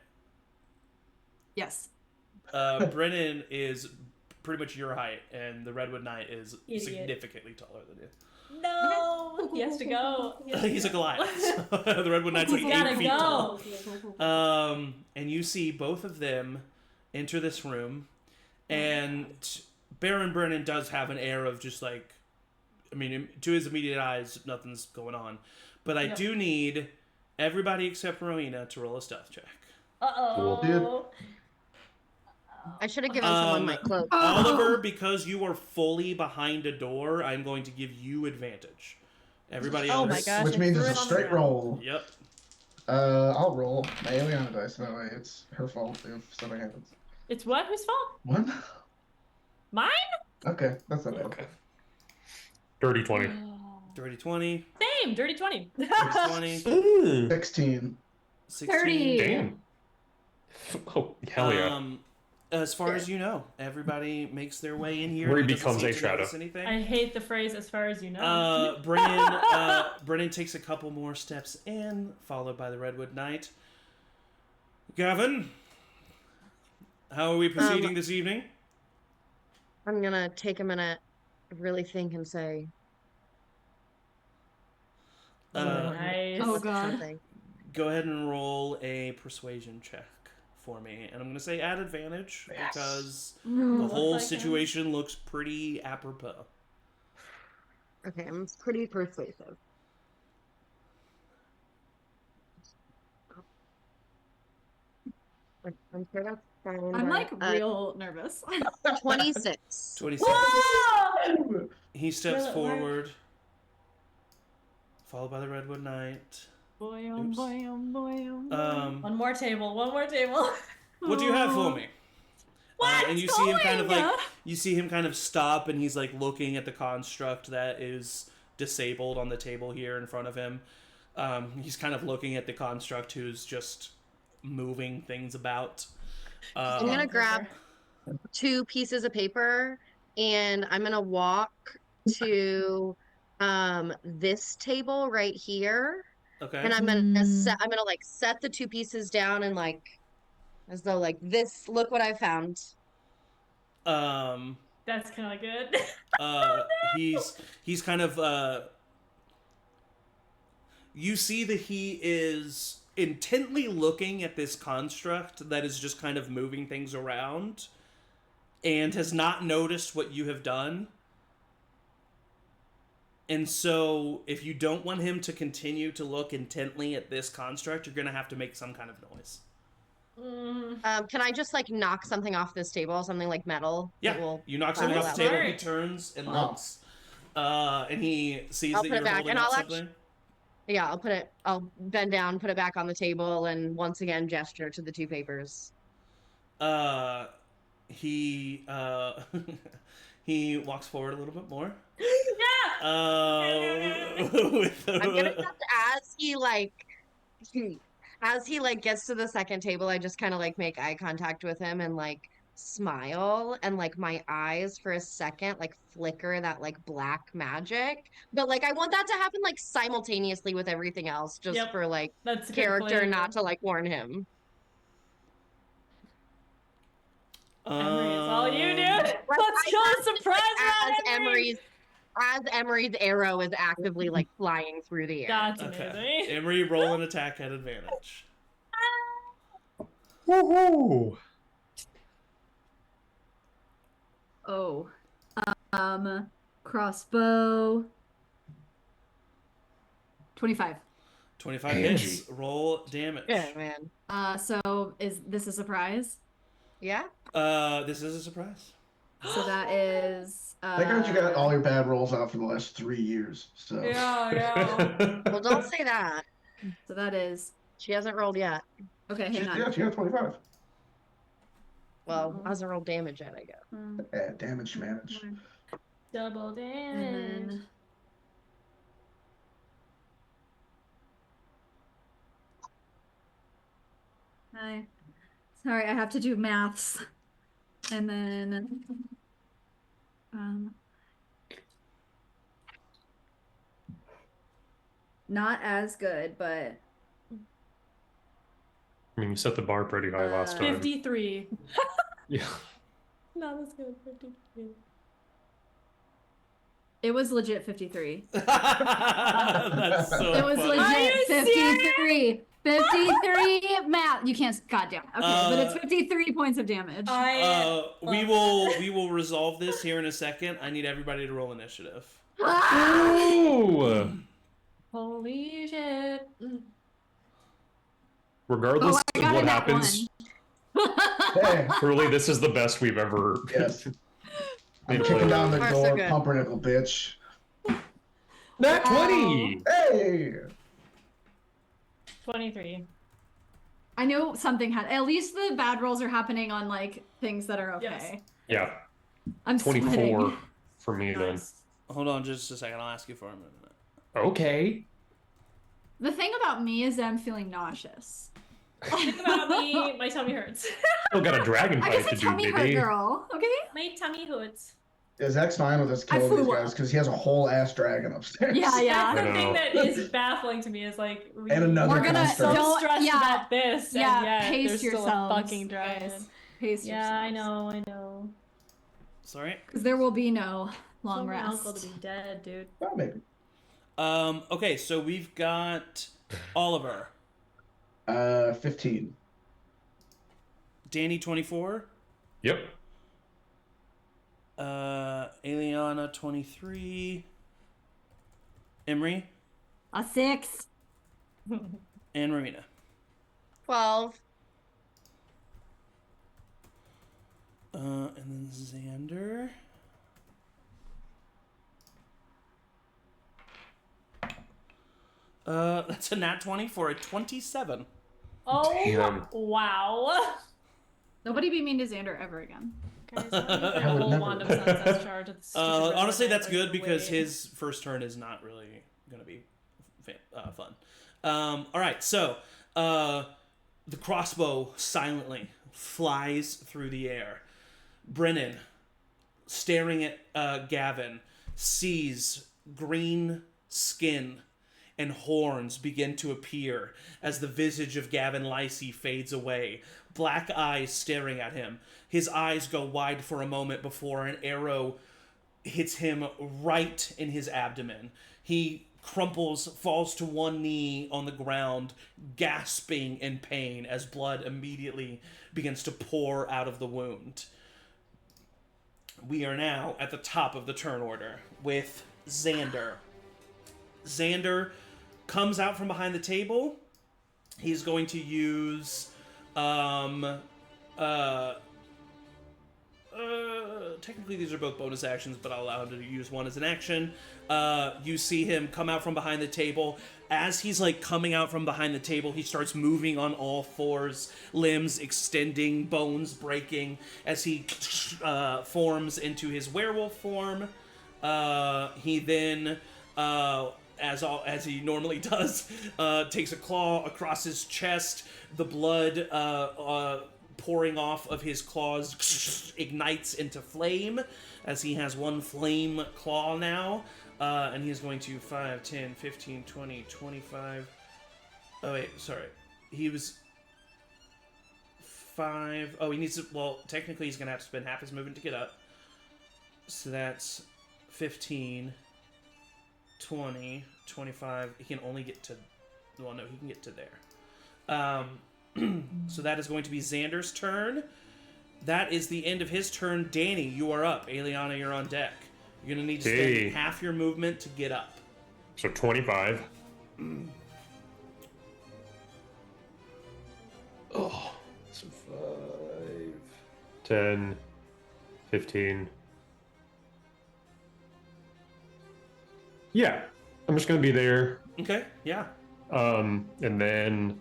Yes. Brennan is pretty much your height, and the Redwood Knight is Idiot. significantly taller than you. No, he has to go. He's a Goliath. The Redwood Knight's like He's 8 gotta feet tall. go. And you see both of them enter this room, and Baron Brennan does have an air of just like, I mean, to his immediate eyes, nothing's going on. But I do need everybody except Rowina to roll a stealth check. Uh-oh. I should have given someone my cloak. Oliver, because you are fully behind a door, I'm going to give you advantage. Everybody else. Oh my gosh. Which means it's a straight roll. Yep. I'll roll my Aeliana dice. That way it's her fault if something happens. It's what? Whose fault? What? Mine? Okay, that's not bad. Okay. Dirty 20. Dirty 20. Same. Dirty 20. 20. Ooh. 16. 16. 30. Damn. Oh, hell yeah. As far as you know, everybody makes their way in here. Where he and doesn't becomes seem a to shadow. notice anything. I hate the phrase "as far as you know." Brennan takes a couple more steps in, followed by the Redwood Knight. Gavin, how are we proceeding this evening? I'm gonna take a minute, really think, and say, Nice. Oh god. something. Go ahead and roll a persuasion check for me. And I'm going to say at advantage because the whole situation looks pretty apropos. Okay, I'm pretty persuasive. I'm sure that's fine. I'm like real nervous. 26. 26. Whoa! He steps Will it work? forward, followed by the Redwood Knight. Boy, oh Oops. boy, oh boy, oh boy. One more table. One more table. What do you have for me? What? And you see him kind of like stop, and he's like looking at the construct that is disabled on the table here in front of him. He's kind of looking at the construct who's just moving things about. I'm gonna grab 2 pieces of paper and I'm gonna walk to this table right here. Okay. And I'm gonna set the 2 pieces down and like as though like this, look what I found. That's kind of good. He's kind of you see that he is intently looking at this construct that is just kind of moving things around and has not noticed what you have done. And so if you don't want him to continue to look intently at this construct, you're going to have to make some kind of noise. Can I just like knock something off this table, something like metal? Yeah, you knock something off the table, he turns and looks. And he sees that you're holding up something. Yeah, I'll bend down, put it back on the table, and once again gesture to the 2 papers. He he walks forward a little bit more. Yeah! I'm gonna have to, as he gets to the second table, I just kind of like make eye contact with him and like smile, and like my eyes for a second like flicker that like black magic, but like I want that to happen like simultaneously with everything else, just for like That's a good character, flavor. not to like warn him. Emory, it's all you, dude. Let's kill a surprise round, As Emory's arrow is actively like flying through the air. That's amazing. Okay. Emory, roll an attack at advantage. Woohoo! Oh. Crossbow. 25. 25 hits. Roll damage. Yeah, man. So is this a surprise? Yeah. This is a surprise. So that is. I heard you got all your bad rolls out for the last 3 years. So Yeah. Well, don't say that. So that is. She hasn't rolled yet. Okay, hang on. yeah, she got 25. Well, hasn't rolled damage yet, I guess. Yeah, damage manage. Double And damage. then. Hi. Sorry, I have to do maths. And then. Not as good, but. I mean, you set the bar pretty high last time. 53. Yeah. No, that's good. 53. It was legit 53. That's so It was funny. legit 53. 53 math. You can't. Goddamn. Okay, but it's 53 points of damage. We will resolve this here in a second. I need everybody to roll initiative. Ooh! Holy shit. Regardless I of got what a nat happens, Hey, truly, this is the best we've ever. yes. I'm been kicking played. down the Far so door, good. pumpernickel bitch. Nat 20! Hey! 23. I know something had. At least the bad rolls are happening on like things that are okay. Yes. Yeah, I'm 24 sweating. for me Nice. Hold on just a second. I'll ask you for a minute. then. Okay. The thing about me is that I'm feeling nauseous. Think about me. My tummy hurts. Still got a dragon I fight guess to a do, tummy hurt baby. girl. Okay. My tummy hurts. Yeah, Zach's fine with us killing these guys because he has a whole ass dragon upstairs. That's the I thing know. that is baffling to me is like And another We're gonna construct. so don't- stressed yeah, about this, yeah, and yet pace there's still yourselves, a fucking dragon. guys. Pace Yeah, yourselves. I know. Sorry. Because there will be no long Tell my rest. uncle to be dead, dude. Well, maybe. Okay, so we've got Oliver. 15. Danny 24. Yep. Aeliana 23. Emory A 6. and Rowina. 12. And then Xander. That's a nat 20 for a 27. Oh, Damn. wow. Nobody be mean to Xander ever again. Guys, let me bring I a would whole never. wand of sunsets charge at the stupid Honestly, red that's light, good like, because wait. his first turn is not really going to be fun. All right, so the crossbow silently flies through the air. Brennan, staring at Gavin, sees green skin and horns begin to appear as the visage of Gavin Lacey fades away. Black eyes staring at him. His eyes go wide for a moment before an arrow hits him right in his abdomen. He crumples, falls to one knee on the ground, gasping in pain as blood immediately begins to pour out of the wound. We are now at the top of the turn order with Xander. Xander comes out from behind the table. He's going to use technically these are both bonus actions, but I'll allow him to use one as an action. You see him come out from behind the table. As he's like coming out from behind the table, he starts moving on all fours, limbs extending, bones breaking, as he forms into his werewolf form. He then, as he normally does, takes a claw across his chest. The blood pouring off of his claws ignites into flame, as he has one flame claw now. And he's going to 5, 10, 15, 20, 25. Oh, wait, sorry. He was 5. Oh, he needs to. Well, technically, he's going to have to spend half his movement to get up. So that's 15, 20, 25. He can only get to. Well, no, he can get to there. So that is going to be Xander's turn. That is the end of his turn. Danny, you are up. Aeliana, you're on deck. You're going to need to spend half your movement to get up. So 25. Oh, so 5, 10, 15. Yeah, I'm just going to be there. Okay, yeah. And then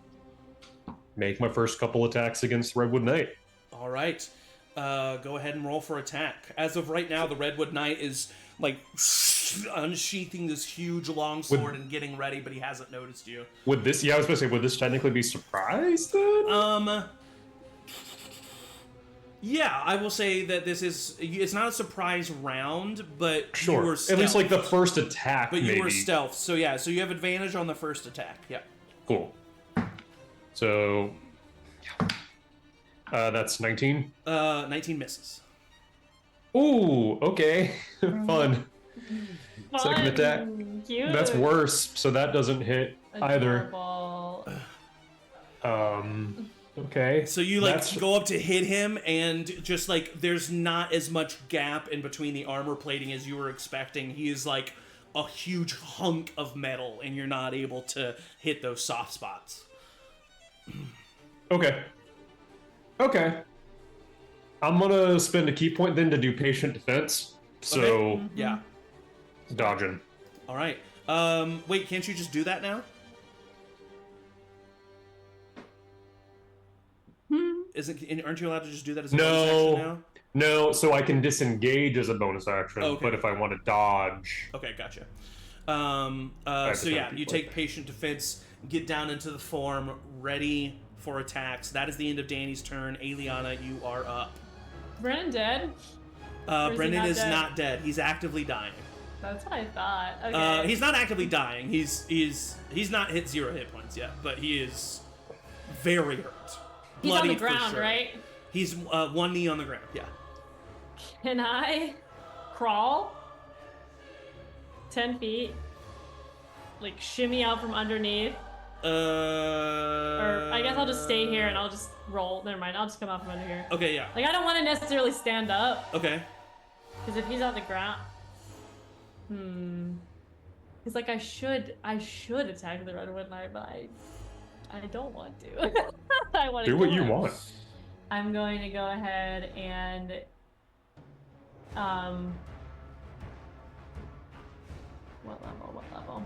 make my first couple attacks against Redwood Knight. All right. Go ahead and roll for attack. As of right now, the Redwood Knight is like unsheathing this huge long sword and getting ready, but he hasn't noticed you. Would this? Yeah, I was supposed to say, would this technically be surprise then? Yeah, I will say that this is. It's not a surprise round, but Sure. you were At least like the stealthed. first attack. But you maybe. were stealth, so yeah. So you have advantage on the first attack. Yeah. Cool. So that's 19. 19 misses. Ooh, okay. Fun. Second attack. Cute. That's worse, so that doesn't hit either. Adorable. Okay. So you like That's- go up to hit him, and just like there's not as much gap in between the armor plating as you were expecting. He is like a huge hunk of metal, and you're not able to hit those soft spots. Okay. Okay. I'm gonna spend a key point then to do patient defense. So Okay. Yeah. dodging. All right. Wait, can't you just do that now? Aren't you allowed to just do that as a bonus action now? No, so I can disengage as a bonus action, Okay. but if I want to dodge, Okay, gotcha. to So yeah, spend you people. take patient defense, get down into the form, ready for attacks. That is the end of Danny's turn. Aeliana, you are up. Brennan dead. Or is he Brendan not is dead? not dead. He's actively dying. That's what I thought. Okay. He's not actively dying. He's not hit 0 hit points yet, but he is very hurt. He's on the Bloodied for ground, sure. right? He's one knee on the ground. Yeah. Can I crawl 10 feet? Like shimmy out from underneath? Or I guess I'll just stay here and I'll just roll. Never mind. I'll just come out from under here. Okay, yeah. Like I don't want to necessarily stand up. Okay. Because if he's on the ground, Because like I should attack the red one knight, but I don't want to. I want to do what kill you him. want. I'm going to go ahead and what level?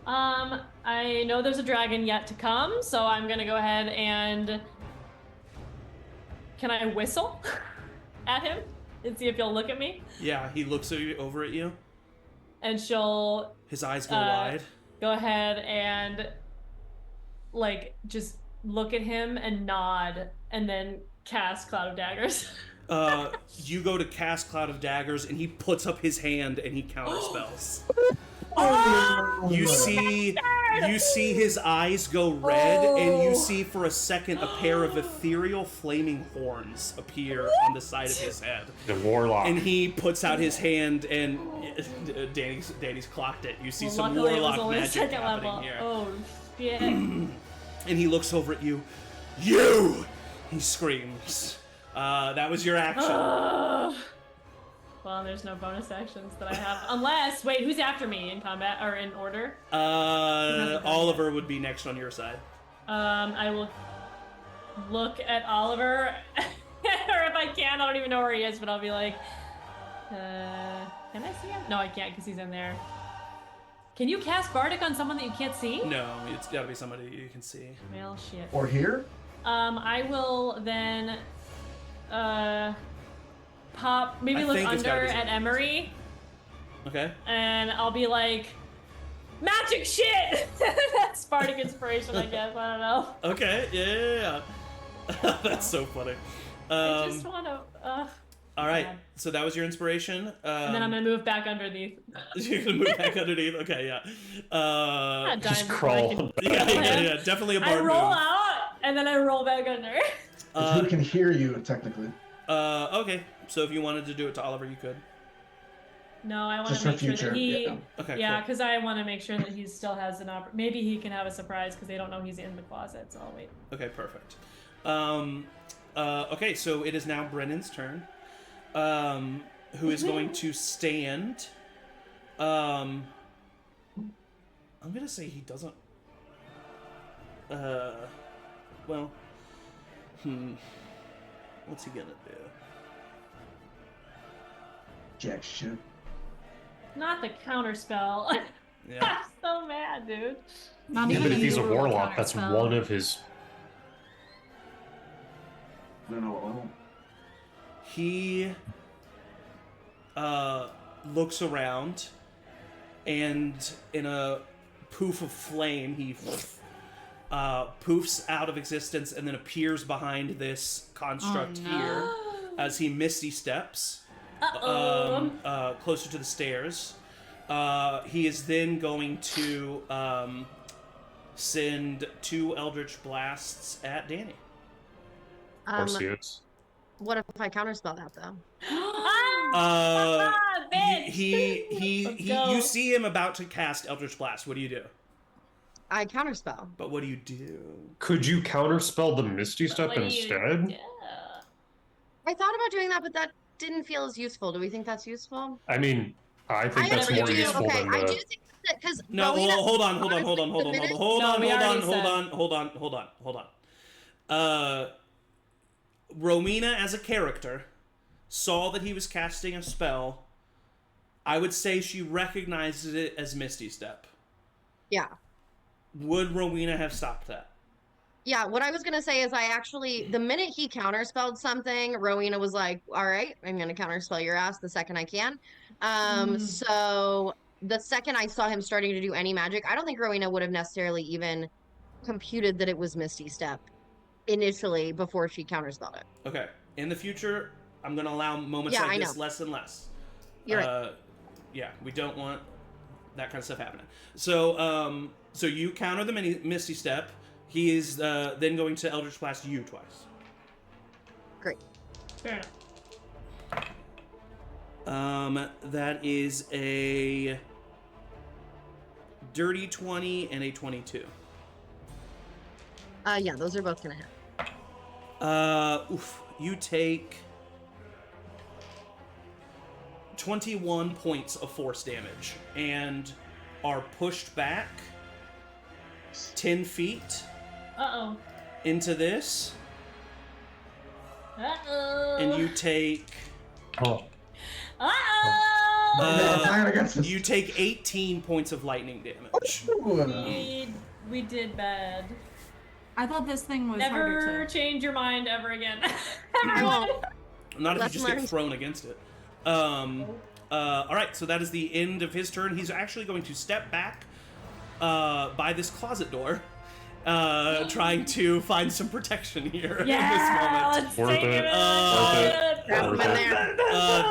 I know there's a dragon yet to come, so I'm gonna go ahead and can I whistle at him and see if he'll look at me? Yeah, he looks over at you. And she'll His eyes go wide. go ahead and like just look at him and nod and then cast Cloud of Daggers. You go to cast Cloud of Daggers and he puts up his hand and he counterspells. You see his eyes go red, and you see for a second a pair of ethereal flaming horns appear on the side of his head. The warlock. And he puts out his hand, and Danny's clocked it. You see Well, some luckily it was warlock only magic second happening level. here. Oh shit. And he looks over at you. You! He screams. That was your action. Well, there's no bonus actions that I have. Unless, wait, who's after me in combat or in order? Oliver would be next on your side. I will look at Oliver, or if I can, I don't even know where he is, but I'll be like, can I see him? No, I can't because he's in there. Can you cast Bardic on someone that you can't see? No, it's gotta be somebody you can see. Well, shit. Or here? I will then, pop, maybe I look think it's gotta under be at something. Emory, Okay. and I'll be like, magic shit! That's Bardic inspiration, I guess, I don't know. Okay, yeah. That's so funny. I just wanna, All right, God. so that was your inspiration. And then I'm gonna move back underneath. You're gonna move back underneath. Okay, yeah. Not dying Just before I crawl. can- Yeah. Definitely a I bard roll move. out, and then I roll back under. Who can hear you, technically? Okay. So if you wanted to do it to Oliver, you could. No, I want Just to for make sure future. that he. Yeah. Okay. Yeah, Cool. because I want to make sure that he still has an maybe he can have a surprise because they don't know he's in the closet. So I'll wait. Okay. Perfect. Okay. So it is now Brennan's turn. Who is going to stand? I'm gonna say he doesn't. Well. What's he gonna do? Jack shit. Not the counter spell. Yeah. I'm so mad, dude. Not Yeah, even but if he's a usual warlock, that's counterspell. one of his. I don't know what level. He looks around, and in a poof of flame, he poofs out of existence and then appears behind this construct here as he misty steps closer to the stairs. He is then going to send 2 Eldritch Blasts at Danny. Of course he is. What if I counterspell that though? Bitch! You see him about to cast Eldritch Blast. What do you do? I counterspell. But what do you do? Could you counterspell the Misty Step What do you instead? do? I thought about doing that, but that didn't feel as useful. Do we think that's useful? I mean, I think I that's never more do. useful Okay, than I do the. think that because No, hold on. Rowina, as a character, saw that he was casting a spell. I would say she recognized it as Misty Step. Yeah. Would Rowina have stopped that? Yeah, what I was gonna say is the minute he counterspelled something, Rowena was like, all right, I'm gonna counterspell your ass the second I can. So the second I saw him starting to do any magic, I don't think Rowena would have necessarily even computed that it was Misty Step initially before she counterspelled it. Okay. In the future, I'm going to allow moments Yeah, like I this know. less and less. You're right. Yeah, we don't want that kind of stuff happening. So, so you counter the Misty Step. He is then going to Eldritch Blast you twice. Great. Fair enough. That is a dirty 20 and a 22. Yeah, those are both gonna hit. You take 21 points of force damage and are pushed back 10 feet Uh-oh. into this, Uh-oh. and you take Oh, Uh-oh. you take 18 points of lightning damage. We did bad. I thought this thing was harder Never to... change your mind ever again. I won't. Not if you Lesson just get learned. thrown against it. Alright, so that is the end of his turn. He's actually going to step back by this closet door, trying to find some protection here in this moment. Let's Worth take it. it. Grab him in there.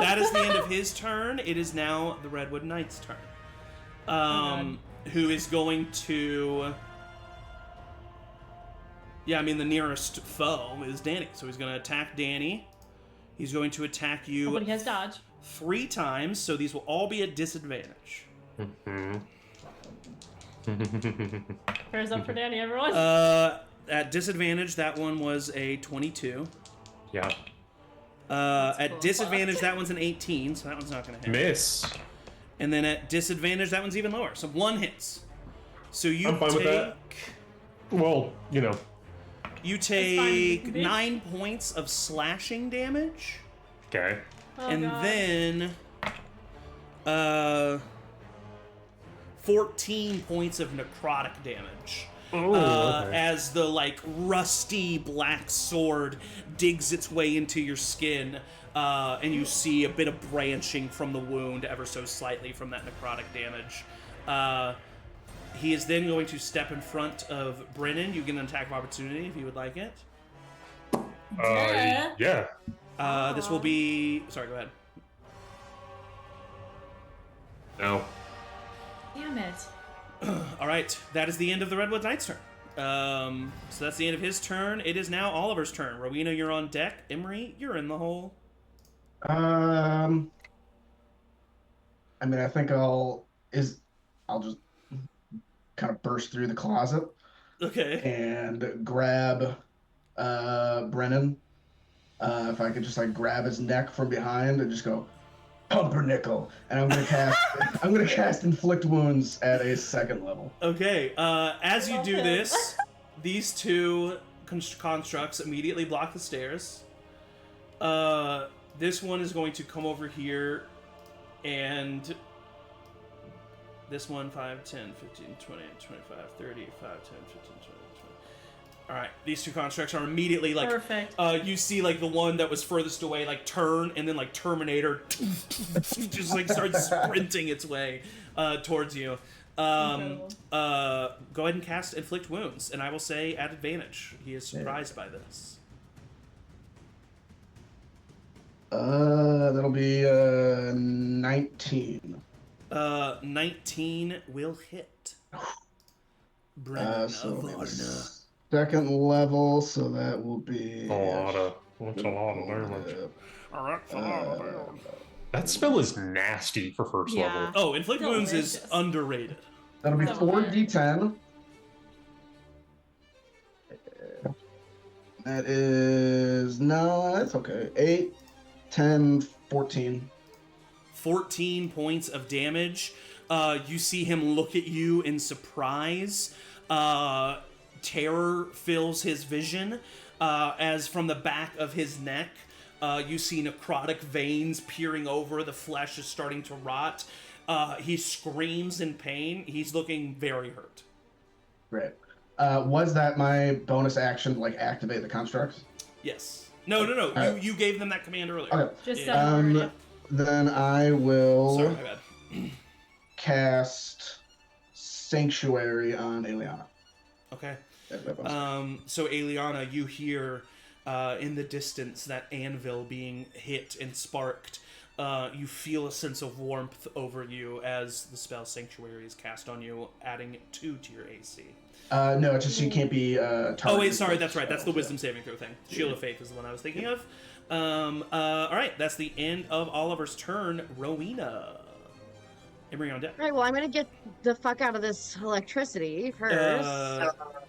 That is the end of his turn. It is now the Redwood Knight's turn. Who is going to... Yeah, I mean, the nearest foe is Danny. So he's going to attack Danny. He's going to attack you But he has dodge. 3 times, so these will all be at disadvantage. Prayers up for Danny, everyone. At disadvantage, that one was a 22. yeah. At cool. disadvantage, that one's an 18, so that one's not going to hit. Miss. And then at disadvantage, that one's even lower. So 1 hits. So you I'm fine with that. Well, you know. You fine. take 9 points of slashing damage, Okay. Oh, and God. then 14 points of necrotic damage. Ooh, okay. As the rusty black sword digs its way into your skin, and you see a bit of branching from the wound ever so slightly from that necrotic damage. He is then going to step in front of Brennan. You get an attack of opportunity if you would like it. Yeah. Yeah. This will be... Sorry, go ahead. No. Damn it. All right, that is the end of the Redwood Knight's turn. So that's the end of his turn. It is now Oliver's turn. Rowina, you're on deck. Emory, you're in the hole. I mean, I think I'll just kind of burst through the closet Okay. and grab Brennan. If I could just grab his neck from behind and just go, Pumpernickel, and I'm gonna cast Inflict Wounds at a 2nd level. Okay. As you love do it. this, these two constructs immediately block the stairs. This one is going to come over here, and this one 5, 10, 15, 20, 25, 30, 5, 10, 15, 20, 20. Alright, these two constructs are immediately Perfect. You see the one that was furthest away turn, and then Terminator just starts sprinting its way towards you. Incredible. Go ahead and cast Inflict Wounds, and I will say at advantage. He is surprised by this. That'll be 19. 19 will hit. Brennan So it'll be the Avarna. 2nd level, so that will be That's a lot of damage. That spell is nasty for 1st Yeah. level. Oh, Inflict Wounds is Delicious. underrated. That'll be So 4d10. That is that's okay. 8, 10, 14. 14 points of damage. You see him look at you in surprise. Terror fills his vision as from the back of his neck, you see necrotic veins peering over. The flesh is starting to rot. He screams in pain. He's looking very hurt. Great. Was that my bonus action to activate the constructs? Yes. No. You gave them that command earlier. Okay. Just Yeah. yeah. Then I will Sorry, my bad. cast Sanctuary on Aeliana. Okay. That's my bonus. So Aeliana, you hear in the distance, that anvil being hit and sparked. You feel a sense of warmth over you as the spell Sanctuary is cast on you, adding 2 to your AC. No, it's just you can't be targeted. Oh wait, sorry, that's right. Spells, That's the wisdom saving throw thing. Shield of Faith is the one I was thinking of. All right, that's the end of Oliver's turn. Rowina. Emory on deck. All right, well, I'm going to get the fuck out of this electricity first.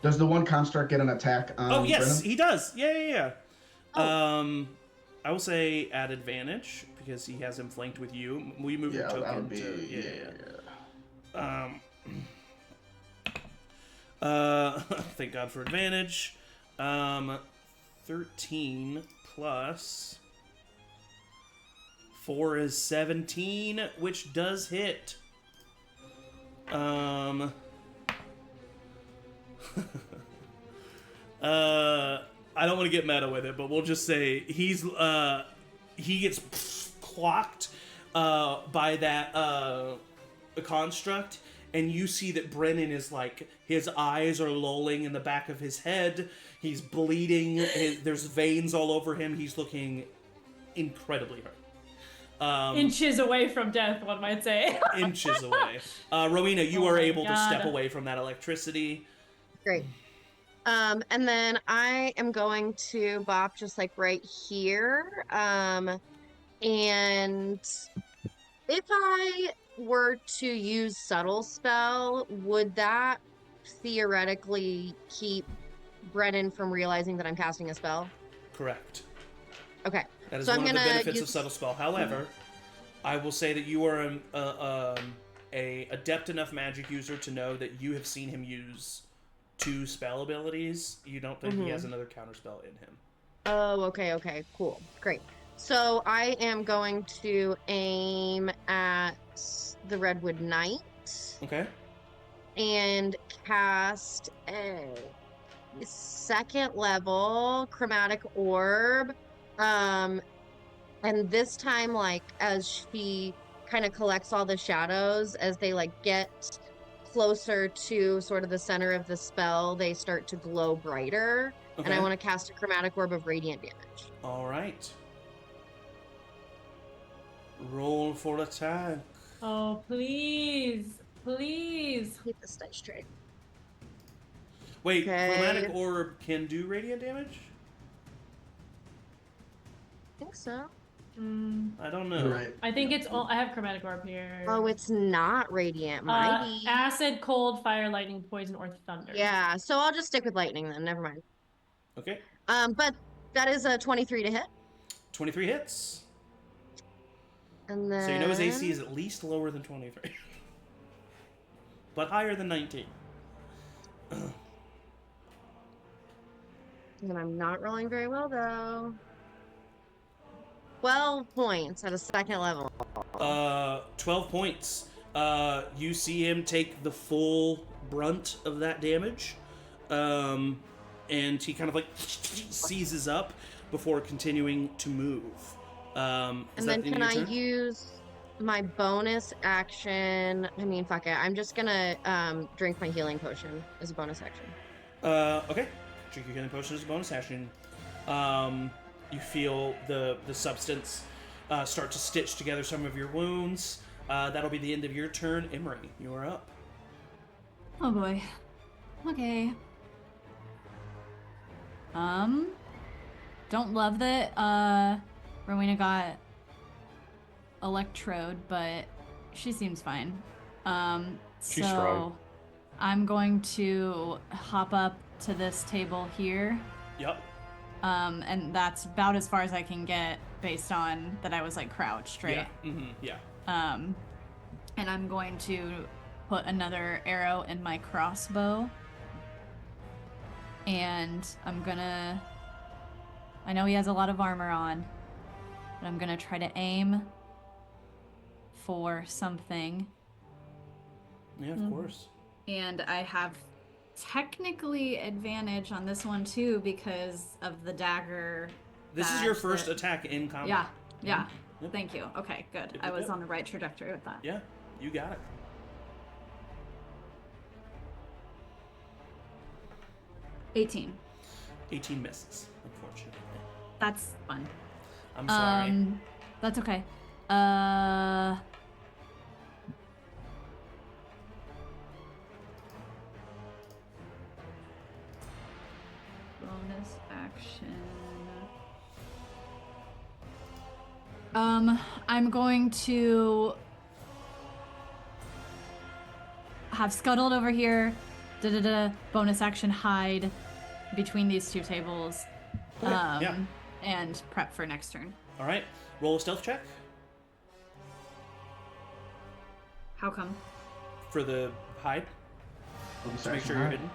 Does the one construct get an attack on Oh, yes, Brennan? he does. Yeah. Oh. I will say at advantage, because he has him flanked with you. We move your token that would be, thank God for advantage. 13 plus 4 is 17, which does hit. I don't want to get meta with it, but we'll just say he gets clocked by that construct, and you see that Brennan is like, his eyes are lolling in the back of his head. He's bleeding. There's veins all over him. He's looking incredibly hurt. Inches away from death, one might say. Inches away. Rowina, you are able to God. step away from that electricity. Great. And then I am going to bop just like right here. And if I were to use subtle spell, would that theoretically keep Brennan from realizing that I'm casting a spell? Correct. Okay. That is So one I'm of the gonna benefits of use- subtle spell. However, I will say that you are a adept enough magic user to know that you have seen him use 2 spell abilities. You don't think he has another counterspell in him. Oh, okay, cool, great. So I am going to aim at the Redwood Knight Okay. and cast a 2nd level chromatic orb. And this time, like, as she kind of collects all the shadows, as they like get closer to sort of the center of the spell, they start to glow brighter. Okay. And I want to cast a chromatic orb of radiant damage. All right. Roll for attack. Oh, please. Please. Keep this dice tray. Wait, Okay. chromatic orb can do radiant damage? I think so. I don't know. You're right. I think it's all. I have chromatic orb here. Oh, it's not radiant. Mighty. Acid, cold, fire, lightning, poison, or thunder. Yeah, so I'll just stick with lightning then. Never mind. Okay. But that is a 23 to hit. 23 hits. And then... So you know his AC is at least lower than 23. But higher than 19. And I'm not rolling very well, though. 12 points at a 2nd level. 12 points. You see him take the full brunt of that damage. And he kind of like seizes up before continuing to move. And then can I use my bonus action? I mean, fuck it. I'm just gonna drink my healing potion as a bonus action. Okay. Drink your healing potion as a bonus action. You feel the substance start to stitch together some of your wounds. That'll be the end of your turn. Emory, you are up. Oh boy. Okay. Don't love that Rowina got electrode, but she seems fine. She's so strong. I'm going to hop up to this table here. Yep. And that's about as far as I can get based on that I was like crouched, right? Yeah. Mm-hmm. Yeah. And I'm going to put another arrow in my crossbow. And I know he has a lot of armor on, but I'm gonna try to aim for something. Yeah, of course. And I have technically advantage on this one too because of the dagger. This is your first attack in combat. Yeah. Yep. Thank you. Okay, good. Yep, I was yep. on the right trajectory with that. Yeah, you got it. 18. 18 misses, unfortunately. That's fun. I'm sorry. That's okay. Bonus action. I'm going to have scuttled over here. Bonus action hide between these two tables. Yeah. And prep for next turn. All right. Roll a stealth check How come? for the hide. To make sure you're hidden.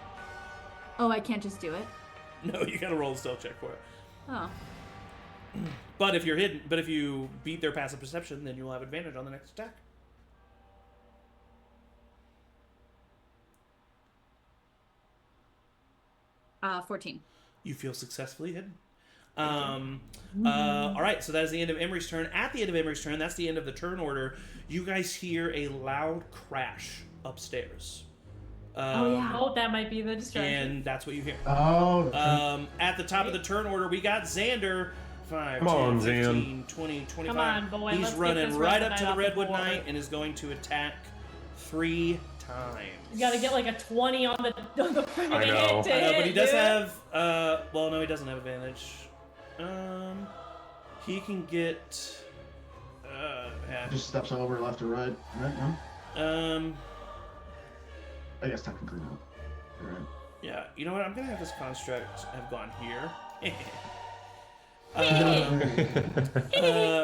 Oh, I can't just do it. No, you gotta roll a stealth check for it. Oh. But if you're hidden, but if you beat their passive perception, then you'll have advantage on the next attack. Uh, 14. You feel successfully hidden. All right, so that is the end of Emory's turn. At the end of Emory's turn, that's the end of the turn order. You guys hear a loud crash upstairs. Oh, that might be the distraction. And that's what you hear. Oh. At the top of the turn order, we got Xander. 5, Come 10, on, 15, 20, 25. Come on, boy, He's let's get running this right Redwood up to Knight the off the Redwood board. Knight and is going to attack 3 times. You gotta get like a 20 on the freaking I know. hit to I know, hit, but he does dude. have. Well, no, he doesn't have advantage. He can get. Yeah. Just steps over left or right. Right? No? I guess technically no. You're right. Yeah. You know what? I'm gonna have this construct have gone here.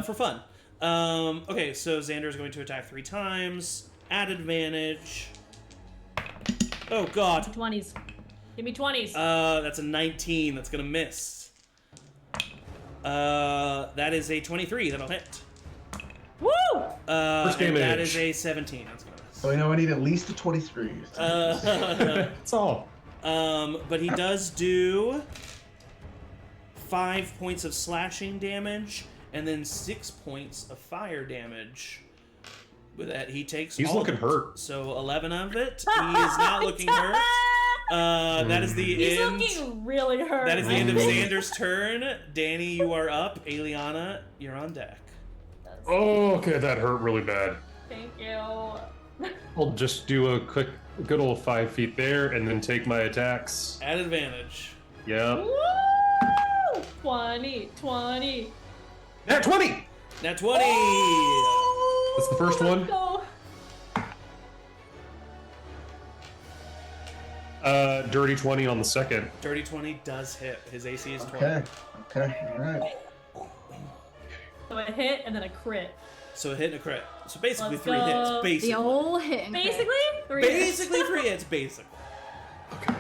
For fun. Okay, so Xander is going to attack 3 times at advantage. Oh God. 20s. Give me 20s. That's a 19. That's gonna miss. That is a 23. That'll hit. Woo! First And that damage. is a 17. That's gonna miss. So I need at least a 23. That's all. But he does do 5 points of slashing damage and then 6 points of fire damage. With that, he takes. He's all looking of it. hurt. So 11 of it. He is not looking hurt. That is the He's end. looking really hurt. That is the end of Xander's turn. Danny, you are up. Aeliana, you're on deck. Oh, okay, that hurt really bad. Thank you. I'll just do a quick, good old 5 feet there, and then take my attacks. At advantage. Yep. Woo! 20. Nat 20! Nat 20! That's the first one. Go. Dirty 20 on the second. Dirty 20 does hit. His AC is 20. Okay. All right. So a hit and then a crit. So a hit and a crit. So basically Let's 3 go. hits. Basically. The old hit. and crit. Basically, 3 Basically 3 hits, basically.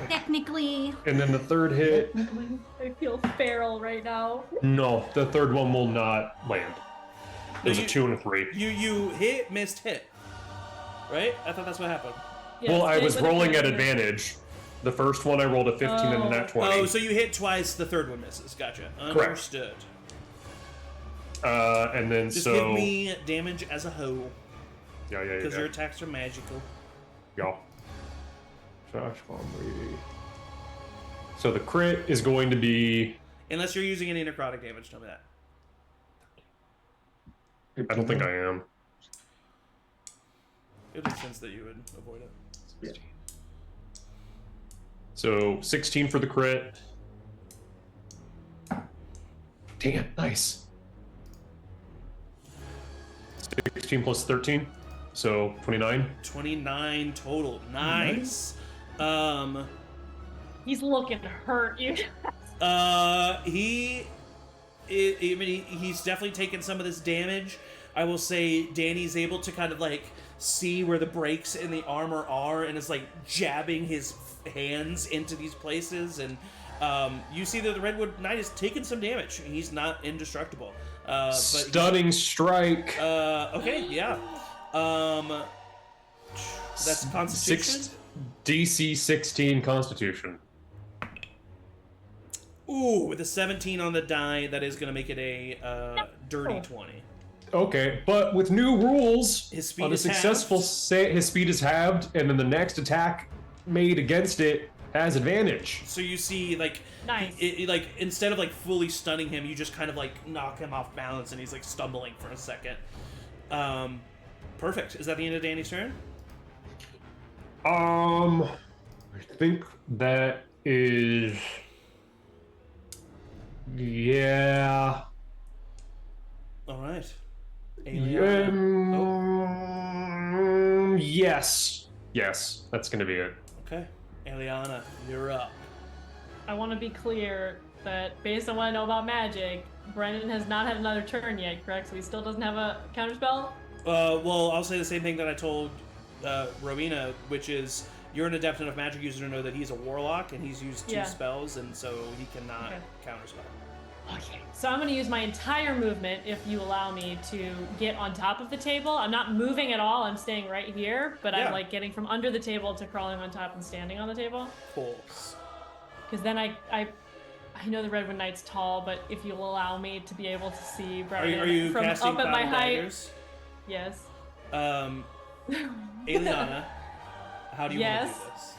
Technically. And then the third hit. I feel feral right now. No, the third one will not land. There's a 2 and a 3. You hit, missed, hit. Right? I thought that's what happened. Yes, Well, I hit was with a rolling at crit. advantage. The first one I rolled a 15 and a nat 20. Oh, so you hit twice, the third one misses. Gotcha. Understood. And then Just so. give me damage as a whole, Yeah. because your attacks are magical. Yeah. Josh Comrie. So the crit is going to be. Unless you're using any necrotic damage, tell me that. I don't think I am. It makes sense that you would avoid it. Yeah. So 16 for the crit. Damn, nice. 16 plus 13, so 29. 29 total. Nice. He's looking hurt. You. He's definitely taken some of this damage. I will say Danny's able to kind of like see where the breaks in the armor are and is like jabbing his hands into these places, and you see that the Redwood Knight has taken some damage. He's not indestructible. But Stunning strike. okay, yeah. That's Constitution. DC 16 Constitution. Ooh, with a 17 on the die, that is going to make it a dirty 20. Okay, but with new rules, His speed on a is successful halved. his speed is halved, and then the next attack made against it has advantage. So you see, like, Nice. like instead of like fully stunning him, you just kind of like knock him off balance, and he's like stumbling for a second. Perfect. Is that the end of Danny's turn? I think that is. Yeah. All right. Aeliana. Yes. Yes, that's gonna be it. Okay. Aeliana, you're up. I want to be clear that based on what I know about magic, Brennan has not had another turn yet, correct? So he still doesn't have a counterspell? Well, I'll say the same thing that I told Rowina, which is you're an adept enough magic user to know that he's a warlock and he's used 2 spells, and so he cannot counterspell. Okay. So I'm going to use my entire movement, if you allow me, to get on top of the table. I'm not moving at all. I'm staying right here, but I'm like getting from under the table to crawling on top and standing on the table. Cool. Because then I know the Redwood Knight's tall, but if you'll allow me to be able to see Brennan Are you from casting up at my battle height. daggers? Yes. Aeliana, how do you want to do this?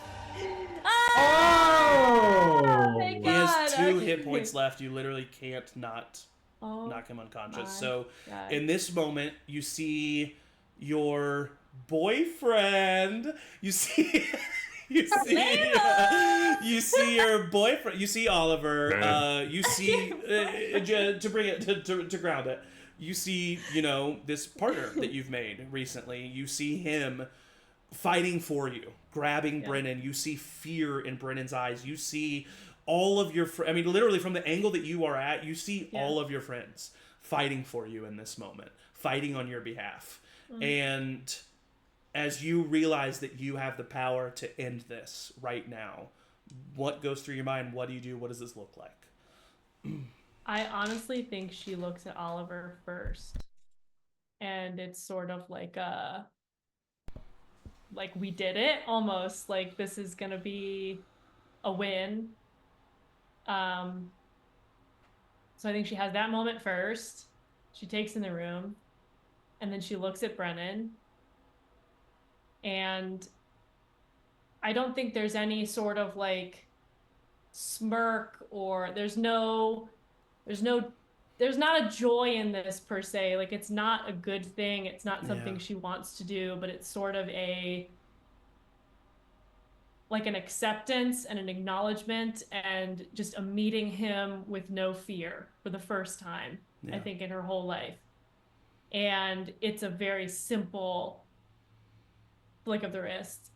Oh! Thank He has God. 2 Okay. hit points left. You literally can't not knock him unconscious. So in this moment, you see your boyfriend. You see. You see your boyfriend. You see Oliver. You see to bring it to ground it. You see, this partner that you've made recently. You see him fighting for you, grabbing Brennan. You see fear in Brennan's eyes. You see all of your literally from the angle that you are at, you see all of your friends fighting for you in this moment, fighting on your behalf. And as you realize that you have the power to end this right now, what goes through your mind? What do you do? What does this look like? I honestly think she looks at Oliver first. And it's sort of like we did it, almost. Like, this is gonna be a win. So I think she has that moment first. She takes in the room. And then she looks at Brennan. And I don't think there's any sort of like smirk, or there's not a joy in this per se. Like, it's not a good thing. It's not something she wants to do, but it's sort of an acceptance and an acknowledgement, and just a meeting him with no fear for the first time, I think, in her whole life. And it's a very simple flick of the wrist,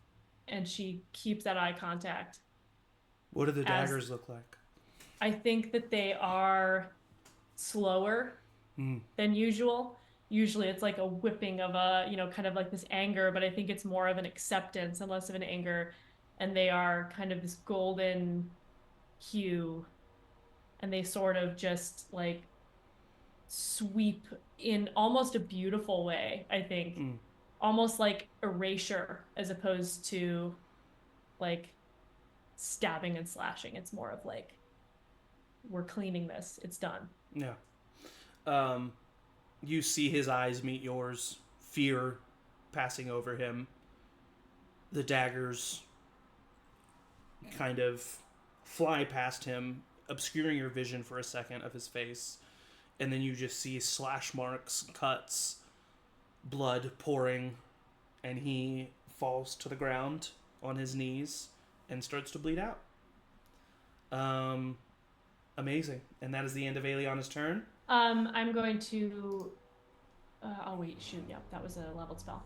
and she keeps that eye contact. What do the daggers look like? I think that they are slower than usual. Usually it's like a whipping of kind of like this anger, but I think it's more of an acceptance and less of an anger. And they are kind of this golden hue, and they sort of just like sweep in almost a beautiful way, I think. Almost like erasure, as opposed to like stabbing and slashing. It's more of like, we're cleaning this, it's done. You see his eyes meet yours, fear passing over him. The daggers kind of fly past him, obscuring your vision for a second of his face, and then you just see slash marks, cuts, blood pouring, and he falls to the ground on his knees and starts to bleed out. Amazing. And that is the end of Aeliana's turn. I'm going to oh wait, shoot, yep, that was a leveled spell.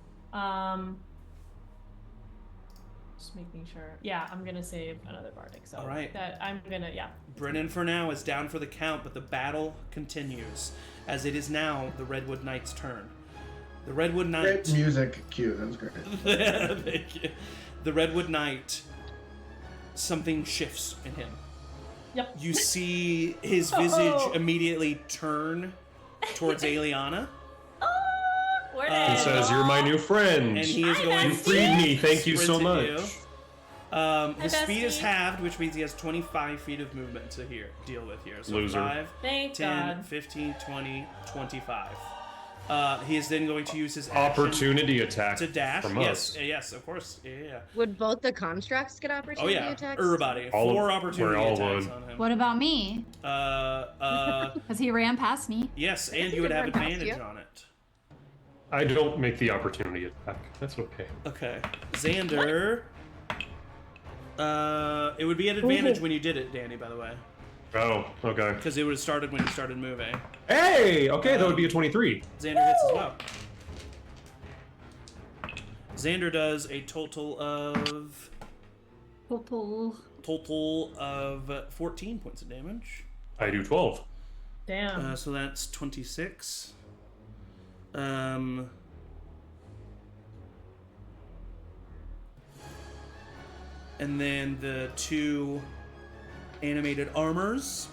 Just making sure. Yeah, I'm gonna save another bardic. So all right. That I'm gonna Brennan for now is down for the count, but the battle continues, as it is now the Redwood Knight's turn. The Redwood Knight. Great music cue. That was great. Thank you. The Redwood Knight. Something shifts in him. Yep. You see his visage immediately turn towards Aeliana. He says, "You're my new friend. And he is going. You freed me. Thank you so much." His speed is halved, which means he has 25 feet of movement to deal with here. So Loser. 5, Thank 10, God. 15, 20, 25. He is then going to use his action Opportunity attack to dash. from us. Yes, of course. Yeah. Would both the constructs get Oh opportunity yeah, attacks? everybody. All- 4 we're opportunity all attacks would. on him. What about me? Yes, Because he ran past me. and you would have run past advantage you. on it. I don't make the opportunity attack. That's okay. Okay, Xander. It would be at advantage when you did it, Danny. By the way, Oh, okay. because it would have started when you started moving. Hey, okay, that would be a 23. Xander hits as well. Xander does a total of 14 points of damage. I do 12. Damn. So that's 26. And then the 2 animated armors.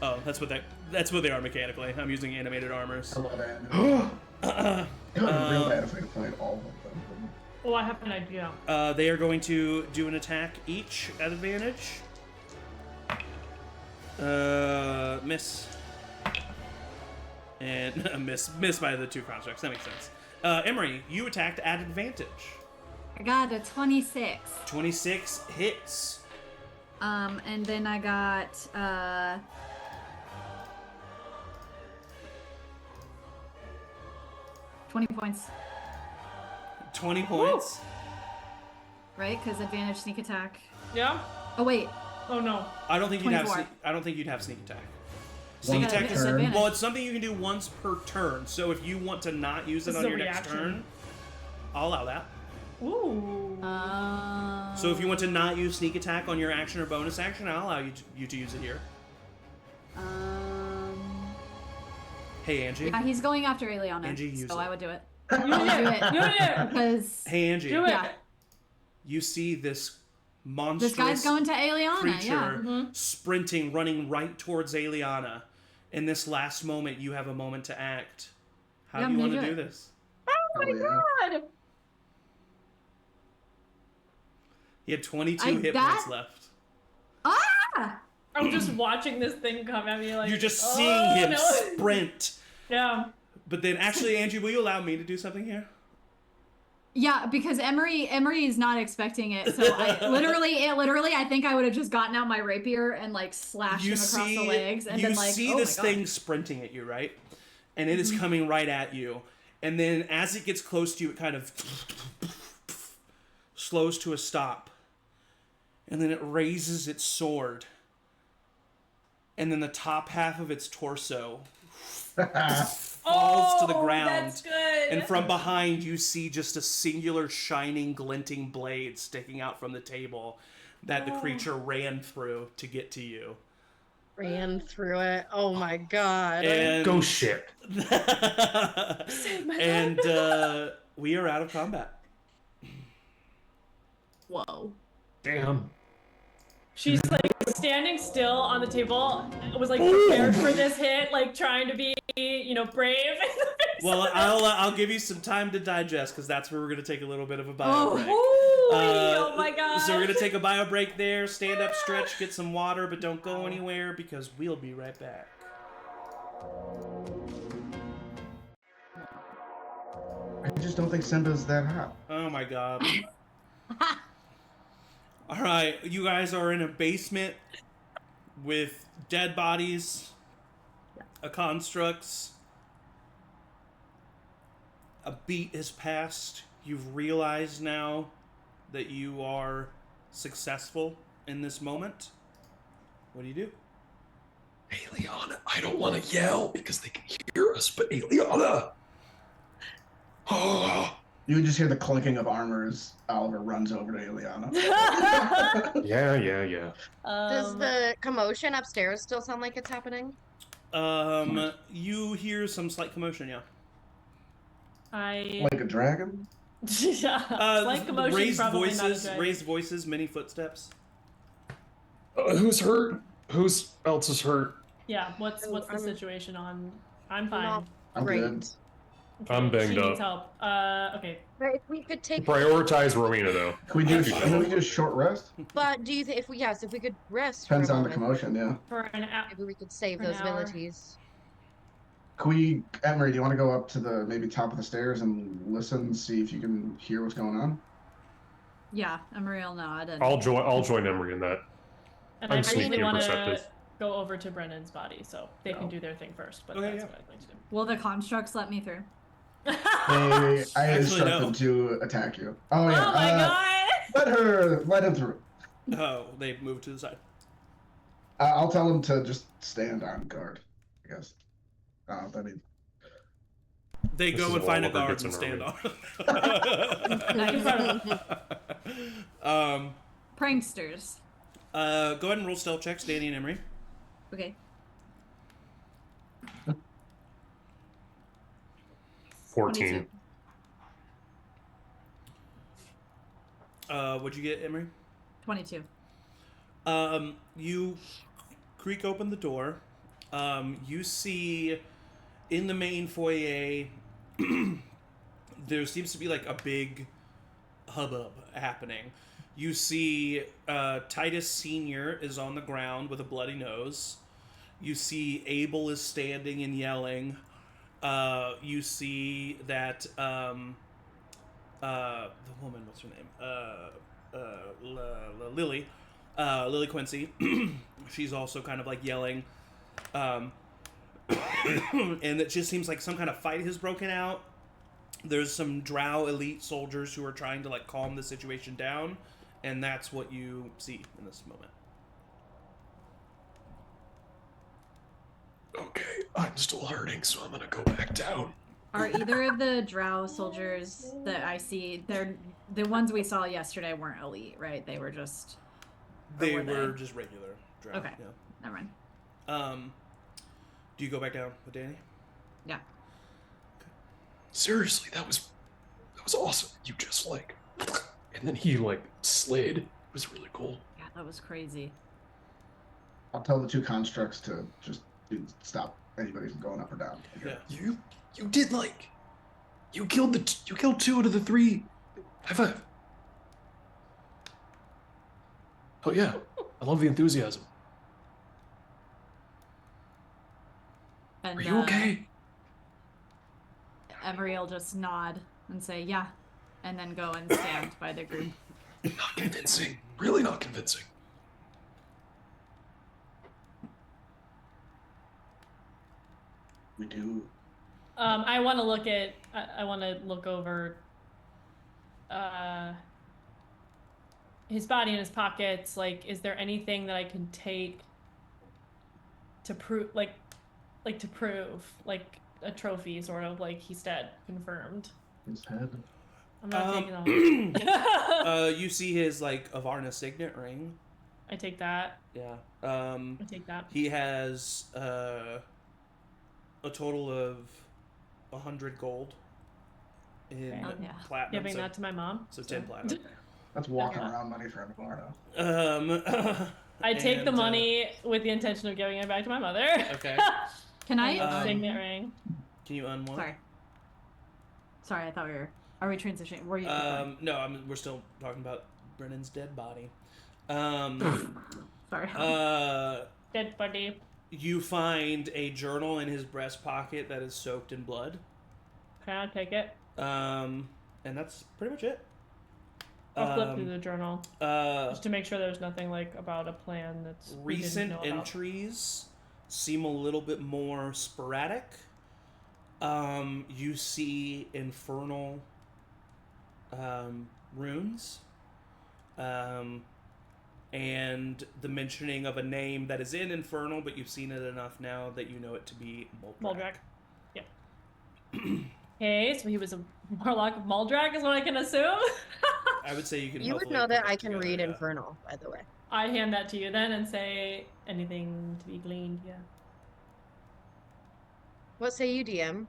Oh, that's what they are mechanically. I'm using animated armors. I love that. It would be real bad if we had played all of them. Oh, I have an idea. They are going to do an attack each at advantage. Miss. And miss by the 2 constructs. That makes sense. Emory, you attacked at advantage. I got a 26. 26 hits. And then I got 20 points, 20 points. right? Because advantage sneak attack. Yeah? Oh wait, Oh no. I don't think you'd have. 24. I don't think you'd have sneak attack. One Sneak attack per is turn. well. It's something you can do once per turn. So if you want to not use it This on is a your next reaction. turn, I'll allow that. Ooh. So if you want to not use sneak attack on your action or bonus action, I'll allow you to use it here. Hey Angie. Yeah, he's going after Aeliana, Angie, use so it. I would do it. You did it. You did it. Because Hey Angie. Do it. yeah, You see this monstrous this guy's going to Aeliana. creature Yeah. sprinting, running right towards Aeliana. In this last moment, you have a moment to act. How Yeah, do you I'm want to gonna do do it. this? Oh my god. He had 22 I- hit that- points left. Ah! I'm just watching this thing come at me like. You're just oh, seeing him no. sprint. Yeah. But then, actually, Angie, will you allow me to do something here? Yeah, because Emory is not expecting it. So I literally, I think I would have just gotten out my rapier and like slashed him across the legs and you been like, see oh this my God. thing sprinting at you, right? And it is coming right at you. And then as it gets close to you, it kind of slows to a stop. And then it raises its sword. And then the top half of its torso falls to the ground. That's good. And from behind, you see just a singular shining, glinting blade sticking out from the table that the creature ran through to get to you. Ran through it. Oh my god. And Go ship. and we are out of combat. Whoa. Damn. She's like standing still on the table, was like prepared for this hit, like trying to be, brave. Well, I'll give you some time to digest because that's where we're gonna take a little bit of a bio break. Oh my god. So we're gonna take a bio break there, stand up, stretch, get some water, but don't go anywhere because we'll be right back. I just don't think Simba's that hot. Oh my god. All right, you guys are in a basement with dead bodies, constructs. A beat has passed. You've realized now that you are successful in this moment. What do you do? Aeliana, I don't want to yell because they can hear us, but Aeliana. Oh. You would just hear the clinking of armor as Oliver runs over to Aeliana. Yeah. Does the commotion upstairs still sound like it's happening? You hear some slight commotion, yeah. Like a dragon? Slight commotion, raised probably voices, not a raised voices, many footsteps. Who's hurt? Who's else is hurt? Yeah, what's the I'm- situation on? I'm fine. Not I'm great. good. Okay, I'm banged she up. needs help. Okay. But if we could take, Prioritize Rowina though. Can we do a short rest? but do you think if we could rest Depends for a on the moment, commotion, yeah. For an hour. maybe we could save For an those hour. abilities. Emory, do you want to go up to the maybe top of the stairs and listen, see if you can hear what's going on? Yeah, Emory will nod. And I'll join Emory in that. And I'm I sneaky briefly and want to perceptive. go over to Brennan's body, so they can Oh. do their thing first. But Okay, that's yeah. what I'd like to do. will the constructs let me through? I instruct no. them to attack you. Oh yeah. Oh my god! Let him through. Oh, they moved to the side. I'll tell him to just stand on guard, I guess. I mean, They This go is and find a Oliver guard gets and stand Nice. on. Pranksters. Go ahead and roll stealth checks, Danny and Emory. Okay. 14. 22. What'd you get, Emory? 22. You creak open the door. You see in the main foyer there seems to be like a big hubbub happening. You see Titus Sr. is on the ground with a bloody nose. You see Abel is standing and yelling. You see that the woman, what's her name? Lily Quincy. She's also kind of like yelling. And it just seems like some kind of fight has broken out. There's some Drow elite soldiers who are trying to like calm the situation down, and that's what you see in this moment. Okay, I'm still hurting, so I'm gonna go back down. Are either of the Drow soldiers that I see, they're the ones we saw yesterday weren't elite, right? They were just. They were were they? just regular Drow. Okay. Yeah. Never mind. Do you go back down with Danny? Yeah. Seriously, that was awesome. You just like, and then he like slid. It was really cool. Yeah, that was crazy. I'll tell the two constructs to just stop anybody from going up or down. Yeah. You did like, you killed 2 out of the 3. High five. Oh yeah, I love the enthusiasm. And, Are you okay? Emory will just nod and say, yeah, and then go and stand by the group. Not convincing. Really not convincing. We do. I want to look at. I want to look over. His body in his pockets. Like, is there anything that I can take to prove, like to prove, like a trophy, sort of, like he's dead, confirmed. His head. I'm not taking that. You see his like Avarna signet ring. I take that. Yeah. I take that. He has a total of 100 gold in Okay. Oh, yeah. platinum. Giving that to my mom. So 10 platinum. That's walking Okay. around money for Avarna. I take the and, money with the intention of giving it back to my mother. Okay. Can I? Signet ring. Can you unwind? Sorry, I thought we were. Are we transitioning? Were you? No, we're still talking about Brennan's dead body. Sorry. Dead body. You find a journal in his breast pocket that is soaked in blood. Can I take it? And that's pretty much it. I'll flip through the journal just to make sure there's nothing like about a plan that's we didn't Recent know about. entries seem a little bit more sporadic. You see infernal runes, and the mentioning of a name that is in infernal, but you've seen it enough now that you know it to be Muldrak. Muldrak. Yep. Okay, so he was a warlock of Muldrak, is what I can assume. I would say you can. You would hopefully know put that it I can together, read yeah. Infernal, by the way. I hand that to you then and say anything to be gleaned. Yeah. What say you, DM?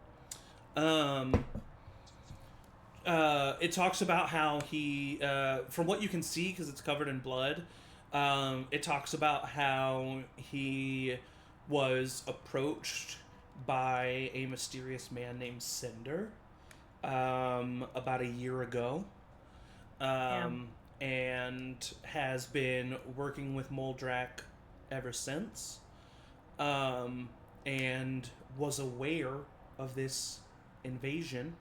It talks about how he, from what you can see, because it's covered in blood, it talks about how he was approached by a mysterious man named Cinder, about a year ago, and has been working with Muldrak ever since. and was aware of this invasion,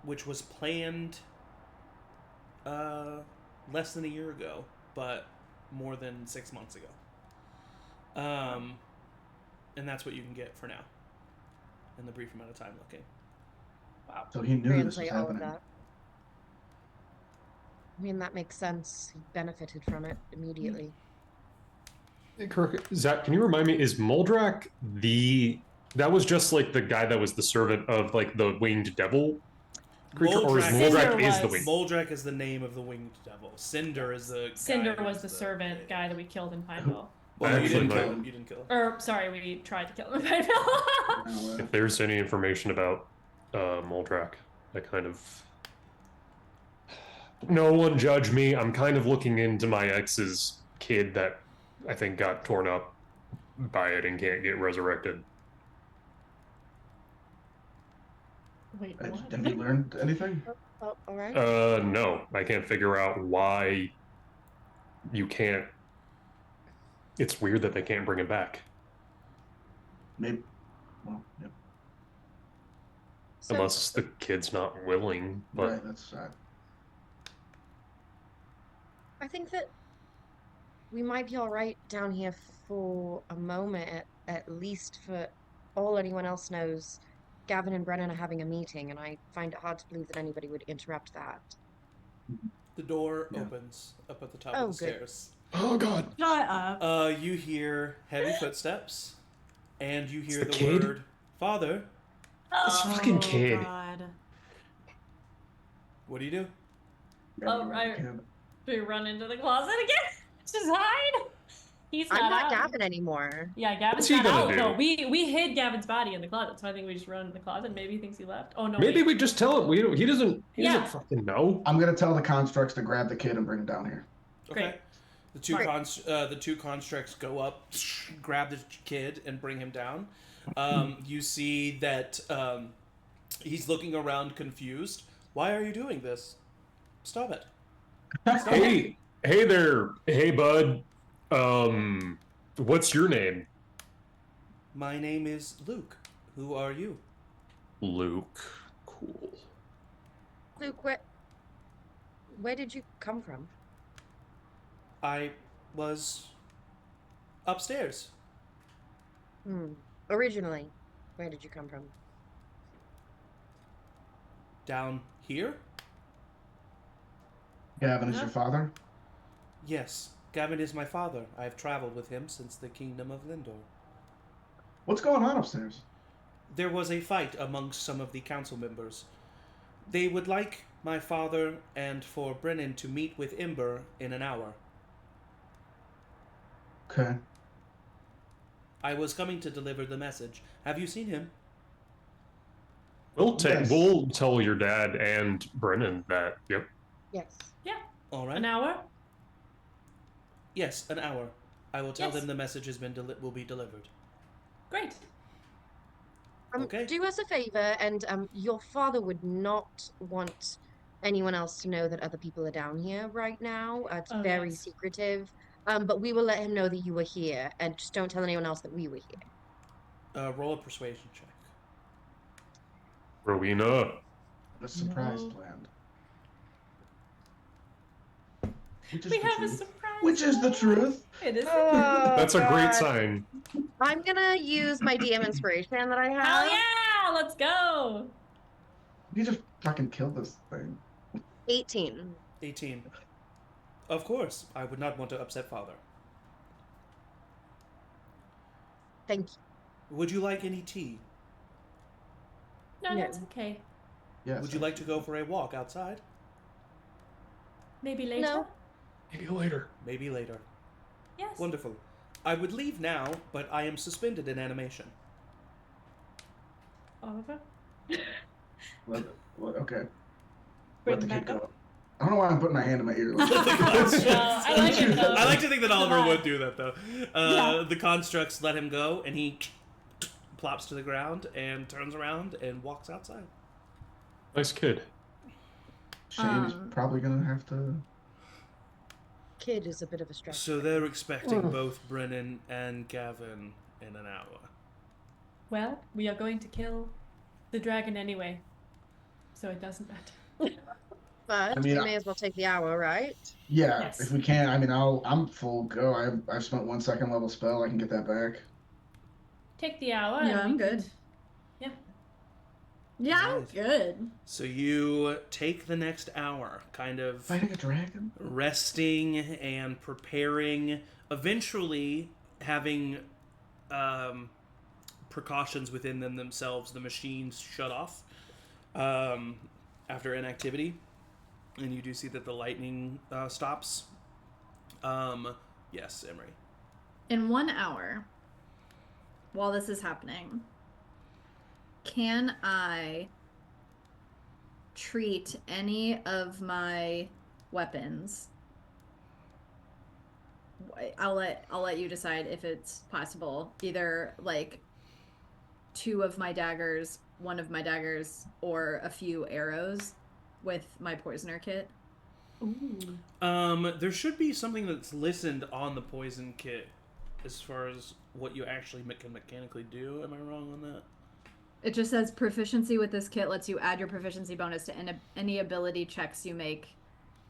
which was planned less than a year ago, but more than 6 months ago. And that's what you can get for now, in the brief amount of time looking. Wow. So he knew this was Translate all of happening. that. I mean, that makes sense. He benefited from it immediately. Kirk, Zach, can you remind me, is Moldrak that was just like the guy that was the servant of like the winged devil creature, or is Moldrak is the winged? Moldrak is the name of the winged devil. Cinder is the Cinder guy was the servant guy that we killed in Pineville. Well, you didn't Actually, kill him. You didn't kill him. Or sorry, we tried to kill him in Pineville. If there's any information about Moldrak, I kind of... No one judge me. I'm kind of looking into my ex's kid that I think got torn up by it and can't get resurrected. Wait, what? Have you learned anything? Oh, all right. No. I can't figure out why you can't... It's weird that they can't bring it back. Maybe. Well, yep. So, Unless the kid's not willing, but... Right, that's sad. I think that we might be all right down here for a moment, at least for all anyone else knows. Gavin and Brennan are having a meeting, and I find it hard to believe that anybody would interrupt that. The door Yeah. opens up at the top Oh, of the good. stairs. Oh, God. Shut up. You hear heavy footsteps, and you hear the the kid? word "Father." This fucking kid. God. What do you do? Oh, right. Do we run into the closet again? Just hide? He's not I'm not out. Gavin anymore. Yeah, Gavin's What's he not gonna out. do? No, we hid Gavin's body in the closet, so I think we just run in the closet. Maybe he thinks he left. Oh no. Maybe wait. we just tell him. He doesn't Yeah. fucking know. I'm gonna tell the constructs to grab the kid and bring him down here. Okay. Great. The two constructs go up, grab the kid, and bring him down. You see that he's looking around confused. Why are you doing this? Stop it. Hey there. Hey, bud. What's your name? My name is Luke. Who are you? Luke. Cool. Luke, where did you come from? I was upstairs. Originally, where did you come from? Down here? Gavin is your father? Yes. Gavin is my father. I have traveled with him since the kingdom of Lindor. What's going on upstairs? There was a fight amongst some of the council members. They would like my father and for Brennan to meet with Ember in an hour. Okay. I was coming to deliver the message. Have you seen him? Yes. We'll tell your dad and Brennan that. Yep. Yes. Yeah. All right. An hour? Yes, an hour. I will tell Yes. them the message has been will be delivered. Great. Okay. Do us a favor, and your father would not want anyone else to know that other people are down here right now. It's Oh, very yes. secretive. But we will let him know that you were here, and just don't tell anyone else that we were here. Roll a persuasion check. Rowina. A surprise No. planned. Which is We the have a truth. surprise. Which is the truth. It is. That's a great God. sign. I'm gonna use my DM inspiration that I have. Hell yeah! Let's go. You just fucking killed this thing. 18. 18. Of course, I would not want to upset father. Thank you. Would you like any tea? No, No. that's okay. Yes. Would you like to go for a walk outside? Maybe later. No. Maybe later. Maybe later. Yes. Wonderful. I would leave now, but I am suspended in animation. Oliver. Okay. Bring Let the him kid back up. go. I don't know why I'm putting my hand in my ear. No, I like it though. I like to think that Oliver would do that, though. Yeah. The constructs let him go, and he plops to the ground and turns around and walks outside. Nice kid. Shane is probably gonna have to kid is a bit of a stretch. So they're expecting both Brennan and Gavin in an hour. Well, we are going to kill the dragon anyway, so it doesn't matter. But we may as well take the hour, right? Yeah, Yes. if we can. I mean, I'm full go. I've spent 1 second level spell. I can get that back. Take the hour. Yeah, and I'm we good. could- Yeah. Yeah, I'm Nice. good. So you take the next hour, kind of Fighting a dragon? resting and preparing, eventually having precautions within them themselves. The machines shut off after inactivity, and you do see that the lightning stops. Yes, Emory. In 1 hour, while this is happening, can I treat any of my weapons? I'll let you decide if it's possible. Either like 2 of my daggers, 1 of my daggers, or a few arrows with my poisoner kit. Ooh. There should be something that's listened on the poison kit as far as what you actually can mechanically do. Am I wrong on that? It just says proficiency with this kit lets you add your proficiency bonus to any ability checks you make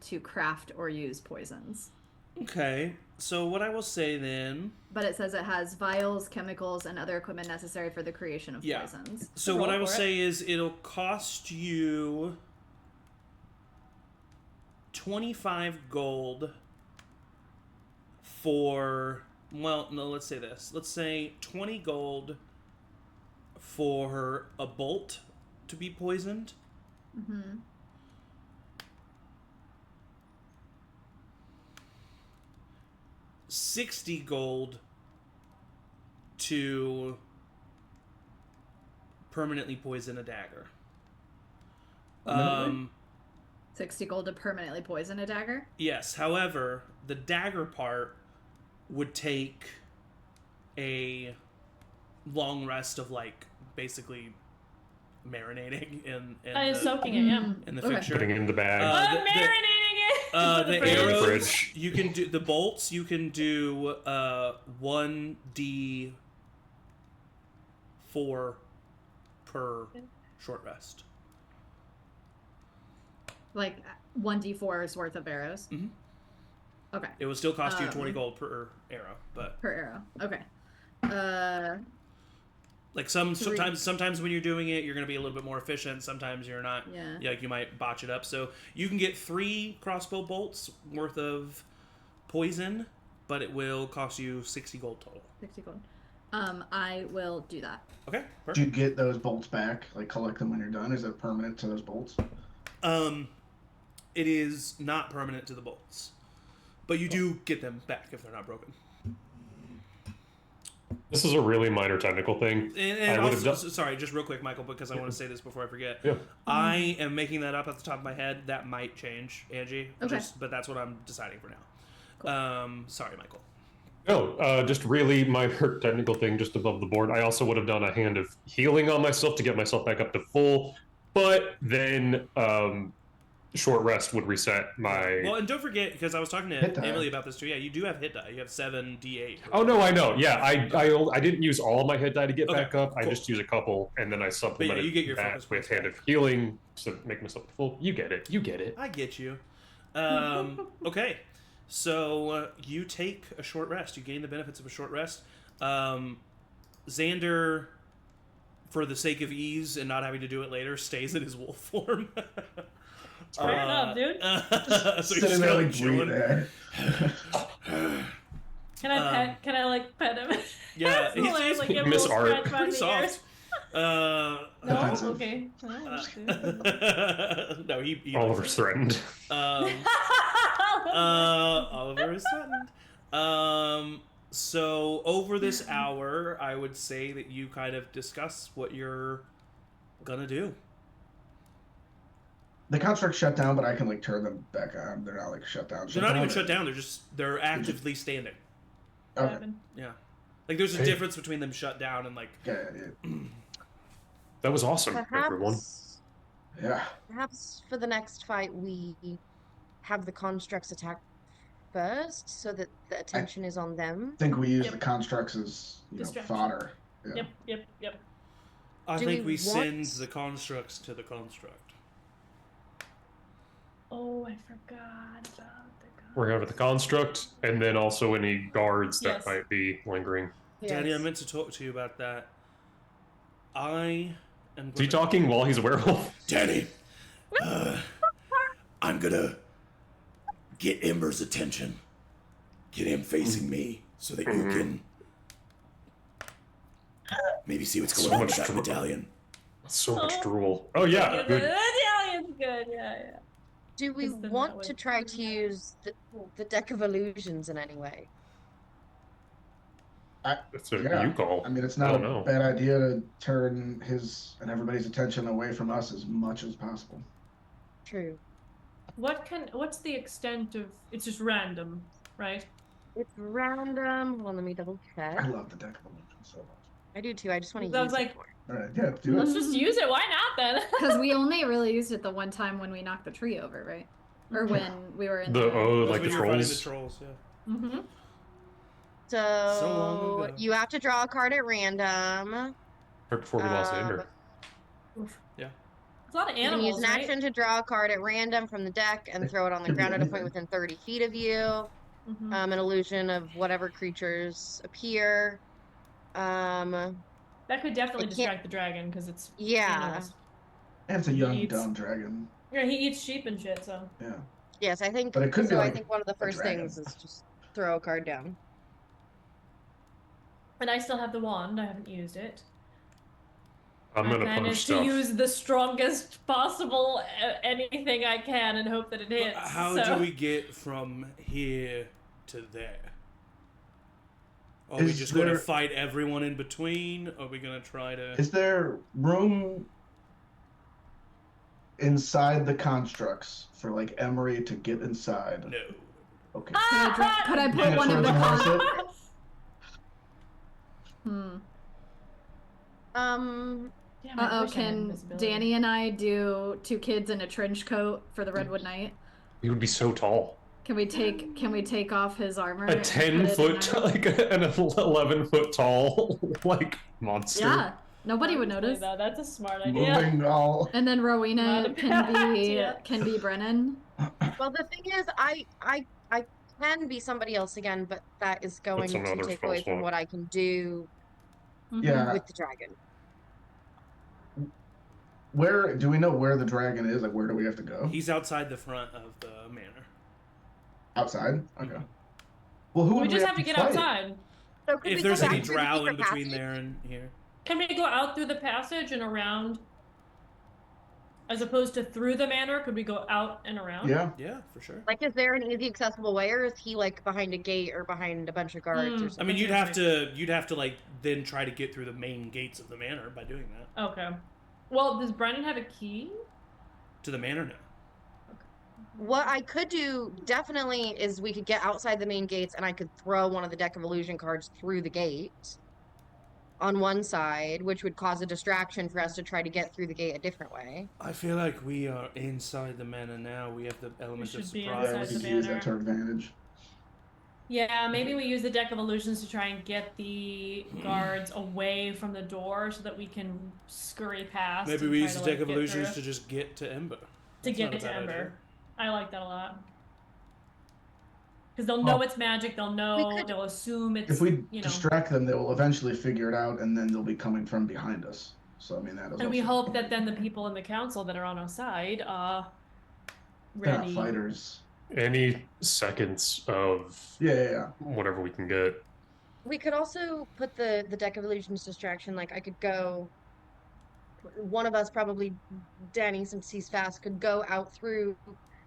to craft or use poisons. Okay, so what I will say then... But it says it has vials, chemicals, and other equipment necessary for the creation of poisons. So Roll what I will for it. say is it'll cost you 25 gold for... Well, no, let's say this. Let's say 20 gold for a bolt to be poisoned. Mm-hmm. 60 gold to permanently poison a dagger. 60 gold to permanently poison a dagger? Yes, however, the dagger part would take a long rest of, like, basically marinating in Soaking it, yeah. in the Okay. fixture. Putting it in the bag. I'm the- marinating it! The Fridge. arrows, Fridge. you can do the bolts. You can do 1d4 per short rest. Like 1d4's worth of arrows? Mm-hmm. Okay. It would still cost you 20 gold per arrow, but Per arrow. Okay. like sometimes when you're doing it, you're going to be a little bit more efficient. Sometimes you're not. Yeah. Like you might botch it up. So you can get 3 crossbow bolts worth of poison, but it will cost you 60 gold total. 60 gold. I will do that. Okay, Do you perfect. get those bolts back? Like, collect them when you're done? Is it permanent to those bolts? It is not permanent to the bolts, but you do get them back if they're not broken. This is a really minor technical thing. And I would have also, done. sorry, just real quick, Michael, because I want to say this before I forget. Yeah. I am making that up at the top of my head. That might change, Angie. Okay. But that's what I'm deciding for now. Sorry, Michael. No, just really minor technical thing just above the board. I also would have done a hand of healing on myself to get myself back up to full, but then short rest would reset my... Well, and don't forget, because I was talking to Hit die. Emily about this too. Yeah, you do have hit die. You have 7d8. Oh, no, I know. Yeah, I didn't use all of my hit die to get Okay, back up. I cool. just use a couple, and then I supplemented you get your focus that with points hand back. of healing to make myself full. You get it. You get it. I get you. Okay, so you take a short rest. You gain the benefits of a short rest. Xander, for the sake of ease and not having to do it later, stays in his wolf form. Fair enough, dude. So he's Sitting just there, kind like, of chilling. breathing. Can I like pet him? Yeah, So, he's like, give him a Miss little Art. scratch behind pretty the soft. ears? No, No? Offensive. Okay. no, he Oliver's threatened. Oliver is threatened. So over this hour, I would say that you kind of discuss what you're gonna do. The construct shut down, but I can, like, turn them back on. They're not, like, shut down. They're not even shut down. They're actively standing. Okay. Yeah, like there's a Hey. difference between them shut down and like. Okay, That was awesome, everyone. yeah. Perhaps for the next fight we have the constructs attack first so that the attention is on them? I think we use Yep. the constructs as Distraction. fodder. Yeah. Yep. I Do think we we send want- the constructs to the construct. Oh, I forgot about the We're having the construct, and then also any guards that Yes. might be lingering. Daddy, I Yes. meant to talk to you about that. I am. Is he talking while he's a werewolf? Daddy, I'm gonna get Ember's attention. Get him facing me so that you can maybe see what's So going on much with that trouble. medallion. So much drool. Oh yeah, The good. medallion's good, yeah. Do we Because then want that to would- try to use the deck of illusions in any way? That's what Yeah. you call. I mean, it's I not don't a know. bad idea to turn his and everybody's attention away from us as much as possible. True. What's the extent of it's just random, right? It's random. Hold on, let me double check. I love the deck of illusions so much. I do too. I just want to I use was it like- more. All right, yeah, do Let's it. just use it. Why not then? Because we only really used it the one time when we knocked the tree over, right? Or when we were in The oh, That's like when the you were fighting trolls. the trolls, yeah. Mm-hmm. long So ago. you have to draw a card at random. Right before we lost Amber. It's a lot of You can use animals, an right? action to draw a card at random from the deck and throw it on the Could be ground at a anything. point within 30 feet of you. Mhm. An illusion of whatever creatures appear. That could definitely I can't- distract the dragon because it's Yeah. animals. And it's a young, Eats. dumb dragon. Yeah, he eats sheep and shit. So Yeah. Yes, I think. But it could be so. I like think one of the a first dragon. things is just throw a card down. and I still have the wand. I haven't used it. I'm My gonna plan punch is stuff. to use the strongest possible anything I can and hope that it But hits. how so. do we get from here to there? Are we Is just going to there- fight everyone in between? Are we going to try to... Is there room inside the constructs for like Emory to get inside? No. Okay. Could I put Yeah, one of the Trojan horse Hmm. Damn, I Uh-oh, wish I had can invisibility. Danny and I do 2 kids in a trench coat for the Redwood Night? He would be so tall. Can we take off his armor? A and 10 put it in foot, our- like an 11-foot tall, like monster. Yeah, nobody would Honestly, notice. though, that's a smart idea. Moving all. And then Rowena Not a can bad be idea. Brennan. Well, the thing is, I can be somebody else again, but that is going That's to another take spell away from slot. what I can do Mhm. Yeah. with the dragon. Where do we know where the dragon is? Like, where do we have to go? He's outside the front of the manor. Outside. Okay. Well, who We would just have to to get fight? outside. So could If we there's go any back through the drow in secret between passage? there and here. Can we go out through the passage and around? As opposed to through the manor, could we go out and around? Yeah. Yeah, for sure. Like, is there an easy accessible way, or is he like behind a gate or behind a bunch of guards or Mm. I something? mean, you'd have to like then try to get through the main gates of the manor by doing that. Okay. Well, does Brennan have a key? To the manor now. What I could do definitely is we could get outside the main gates, and I could throw one of the deck of illusion cards through the gate on one side, which would cause a distraction for us to try to get through the gate a different way. I feel like we are inside the manor now. We have the element of should be surprise. Yeah, we Inside could the use manor. that to our advantage. Yeah, maybe we use the deck of illusions to try and get the guards away from the door so that we can scurry past. Maybe and we try use to, the like, deck of get illusions through. to just get to Ember. To That's get not a it to bad Ember. idea. I like that a lot. Because they'll know it's magic. They'll know. could- They'll assume it's. If we you know. distract them, they will eventually figure it out, and then they'll be coming from behind us. So I mean, that is. And we also- hope that then the people in the council that are on our side are they're not ready. fighters. Any seconds of Yeah. whatever we can get. We could also put the deck of illusions distraction. Like, I could go. One of us, probably Danny, since he's fast, could go out through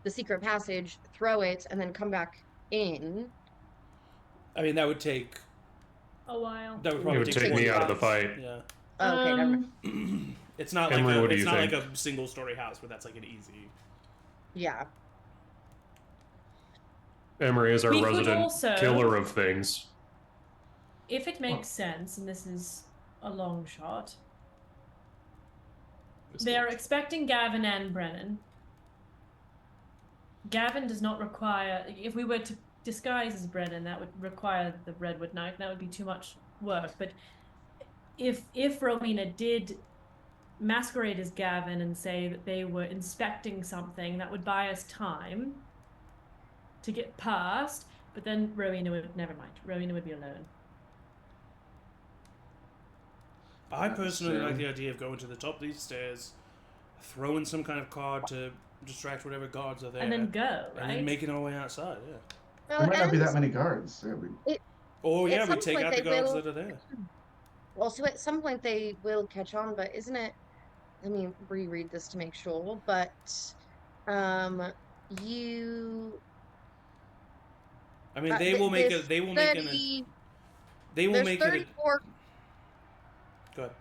the secret passage, throw it, and then come back in. I mean, that would take. A while. That would It probably would take me 20 out of the rounds. fight. Yeah. Oh, okay, never mind. It's not Emily, like what do it's you not think? like a single story house where that's like an easy. Yeah. Emory is our We could resident also- killer of things. If it makes sense, and this is a long shot, they are expecting Gavin and Brennan. Gavin does not require. If we were to disguise as Brennan, that would require the redwood knife. That would be too much work. But if Rowena did masquerade as Gavin and say that they were inspecting something, that would buy us time to get past. But then Rowena would, never mind. Rowena would be alone. I personally like the idea of going to the top of these stairs, throwing some kind of card to distract whatever guards are there, And then go, right? and then making our way outside. Yeah. Well, There might not be and that many guards. Yeah, Or At yeah, we some take point out the they guards will- that are there. also at some point they will catch on, but isn't it? Let me reread this to make sure. But you. I mean, they will make it. They will make it. They will There's make 34. it. Go ahead.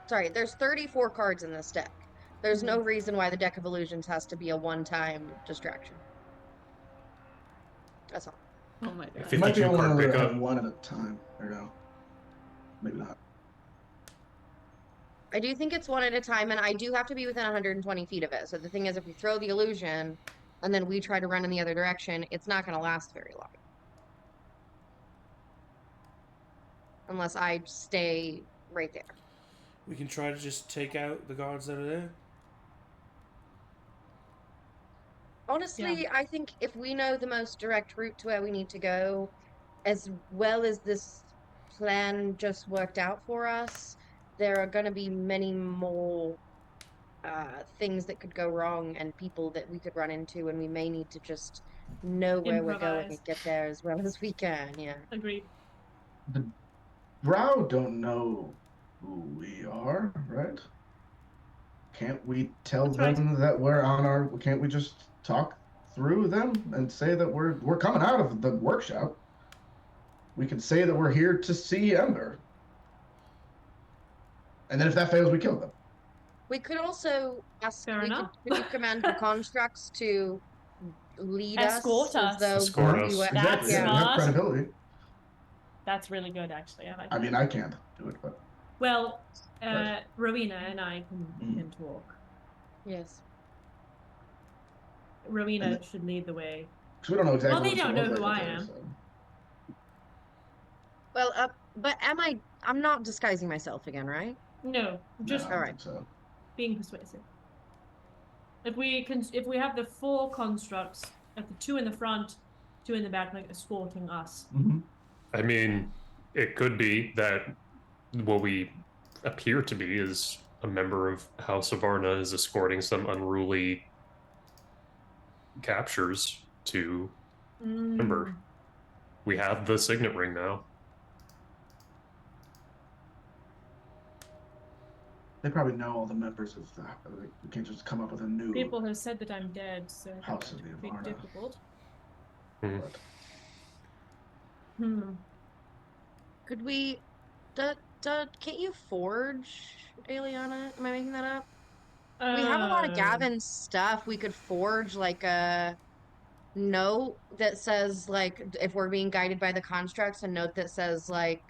Sorry, there's 34 cards in this deck. There's no reason why the deck of illusions has to be a one-time distraction. That's all. Oh my god. it might be 52 only card allowed to pickup. have one at a time. Or no, maybe not. I do think it's one at a time, and I do have to be within 120 feet of it. So the thing is, if we throw the illusion, and then we try to run in the other direction, it's not going to last very long. Unless I stay right there. We can try to just take out the guards that are there. Honestly, I think if we know the most direct route to where we need to go, as well as this plan just worked out for us, there are going to be many more things that could go wrong and people that we could run into, and we may need to just know where we're going Improvise. and get there as well as we can. Yeah. Agreed. The Drow don't know who we are, right? Can't we tell That's them that we're on our? Can't we just talk through them and say that we're coming out of the workshop? We can say that we're here to see Ember, and then if that fails, we kill them. We could also ask. Fair we enough. could command the constructs to lead Escort us, us. as though Escort we us. were. That's Exactly. Yeah, we have smart. credibility. That's really good, actually. I like I that. mean, I can't do it, but Well, Right. Rowena and I can talk. Yes. Rowena And should lead the way. because we don't know exactly. Well, they what it's don't gonna know look who like I out there, am. so. Well, but I'm not disguising myself again, right? No, just No, I don't Alright. think so. being persuasive. If we have the 4 constructs, like the 2 in the front, 2 in the back, like escorting us. Mm-hmm. I mean, it could be that what we appear to be is a member of House Avarna is escorting some unruly captures to Ember. We have the signet ring now. They probably know all the members of the. Like, we can't just come up with a new. People have said that I'm dead, so House of the it'd be Avarna. difficult. Hmm. But Could we? Can't you forge, Aeliana? Am I making that up? We have a lot of Gavin's stuff. We could forge like a note that says like if we're being guided by the constructs, a note that says like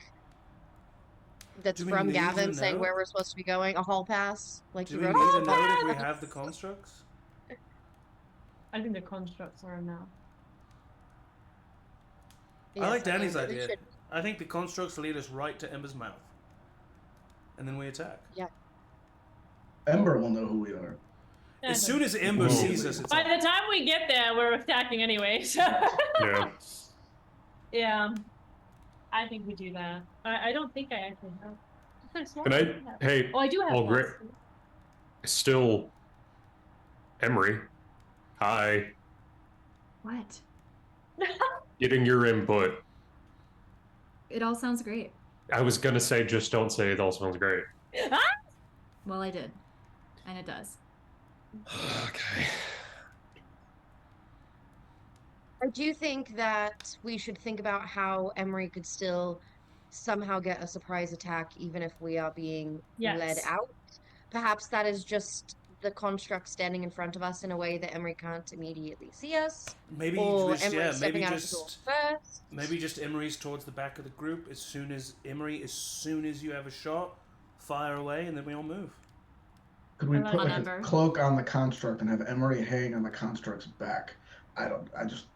that's Do we from need a Gavin saying note? where we're supposed to be going. A hall pass, like Do you we wrote. need it. to know if we have the constructs? I think the constructs are enough. I like Yes, mean, Danny's we idea. should- I think the constructs lead us right to Ember's mouth, and then we attack. Ember will know who we are. As soon as Ember Ooh. sees us, it's By on. the time we get there, we're attacking anyway. So Yeah. yeah, I think we do that. I don't think I actually have. I swear And I I, don't have. hey, Oh, I do have. well, one. great. Still, Emory, hi, What? getting your input. It all sounds great. I was gonna say, just don't say it all sounds great. Well, I did. And it does. Okay. I do think that we should think about how Emory could still somehow get a surprise attack, even if we are being led Yes. out. Perhaps that is just the construct standing in front of us in a way that Emory can't immediately see us, Maybe or just Emory yeah, stepping maybe out of the door just first. maybe just Emery's towards the back of the group. As soon as you have a shot, fire away, and then we all move. Could we I like put like Ember. a cloak on the construct and have Emory hang on the construct's back? I just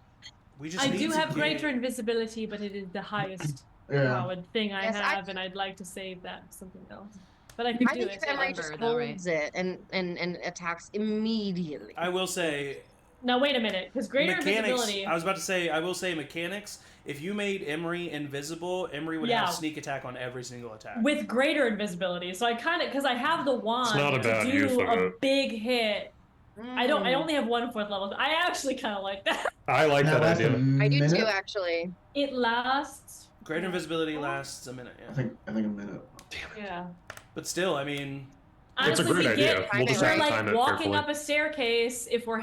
We just I need do to have get- greater invisibility, but it is the highest powered thing I Yes, have, and I'd like to save that for something else. But I could I do think it. if Emory just holds it and attacks immediately. I will say. Now wait a minute, because greater Mechanics. invisibility. I was about to say. I will say mechanics. If you made Emory invisible, Emory would have sneak attack on every single attack. With greater invisibility, so I kind of because I have the wand not a bad to use do of a it. big hit. I only have 1 4th level. I actually kind of like that. I like that idea. I do too, actually. It lasts. Greater invisibility lasts a minute. Yeah. I think a minute. Yeah. But still, I mean, It's a Honestly, great we idea. get- We'll just we're have to like time it walking carefully. up a staircase. If we're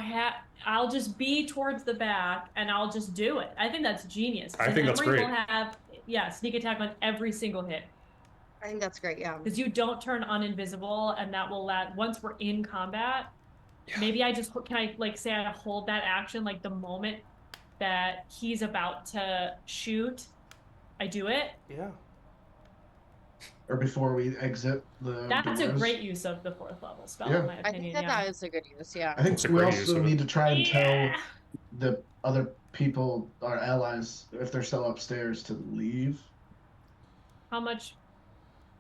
I'll just be towards the back and I'll just do it. I think that's genius. I think that's Emory great. will have sneak attack on every single hit. I think that's great, yeah. Because you don't turn uninvisible, and that will let once we're in combat. Maybe I just can I like say I hold that action like the moment that he's about to shoot, I do it. Yeah. Or before we exit the. That's a doors. great use of the 4th level spell, Yeah. in my I think opinion. that is a good use, yeah. I think It's a we great use also of it. need to try and Yeah. tell the other people, our allies, if they're still upstairs, to leave. How much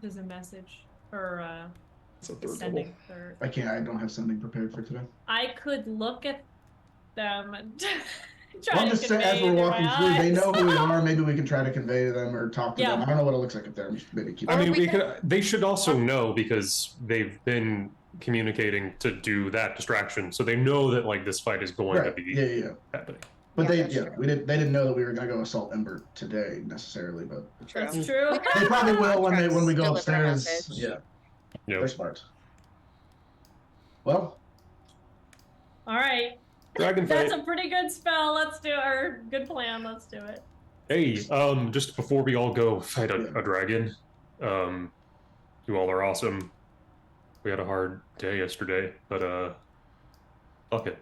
does a message or It's a third sending? level. Or I don't have something prepared for today. I could look at them and Well, try I'm to just saying, convey as we're through walking my through, they eyes. know who we are. Maybe we can try to convey to them or talk to Yeah. them. I don't know what it looks like up there. Maybe keep. I mean, we we could- could. They should also know because they've been communicating to do that distraction, so they know that like this fight is going to Right. be Yeah. happening. But Yeah, that's true. they didn't know that we were gonna go assault Ember today necessarily. But True. That's true. they probably will when we go Deliver a upstairs. message. Yeah, Yep. they're smart. Well, All right. Dragon That's fight. a pretty good spell. Let's do it. Or good plan. Let's do it. Hey, just before we all go fight a dragon, you all are awesome. We had a hard day yesterday, but fuck it.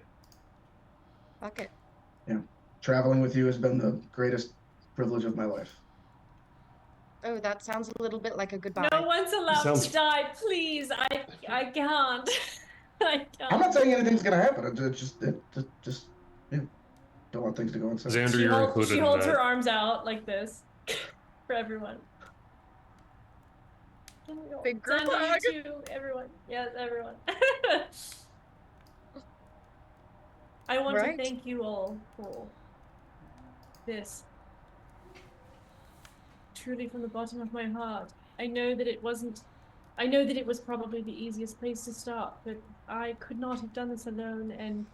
Fuck it. traveling with you has been the greatest privilege of my life. Oh, that sounds a little bit like a goodbye. No one's allowed Sounds- to die, please. I can't. I can't. I'm not saying anything's gonna happen. It's just yeah. Don't want things to go inside. Xander, you're included She in holds that. her arms out like this for everyone. Big group Xander, hug. you too. Everyone. Yes, everyone. I want Right. to thank you all for this. Truly from the bottom of my heart. I know that it was probably the easiest place to start, but I could not have done this alone, and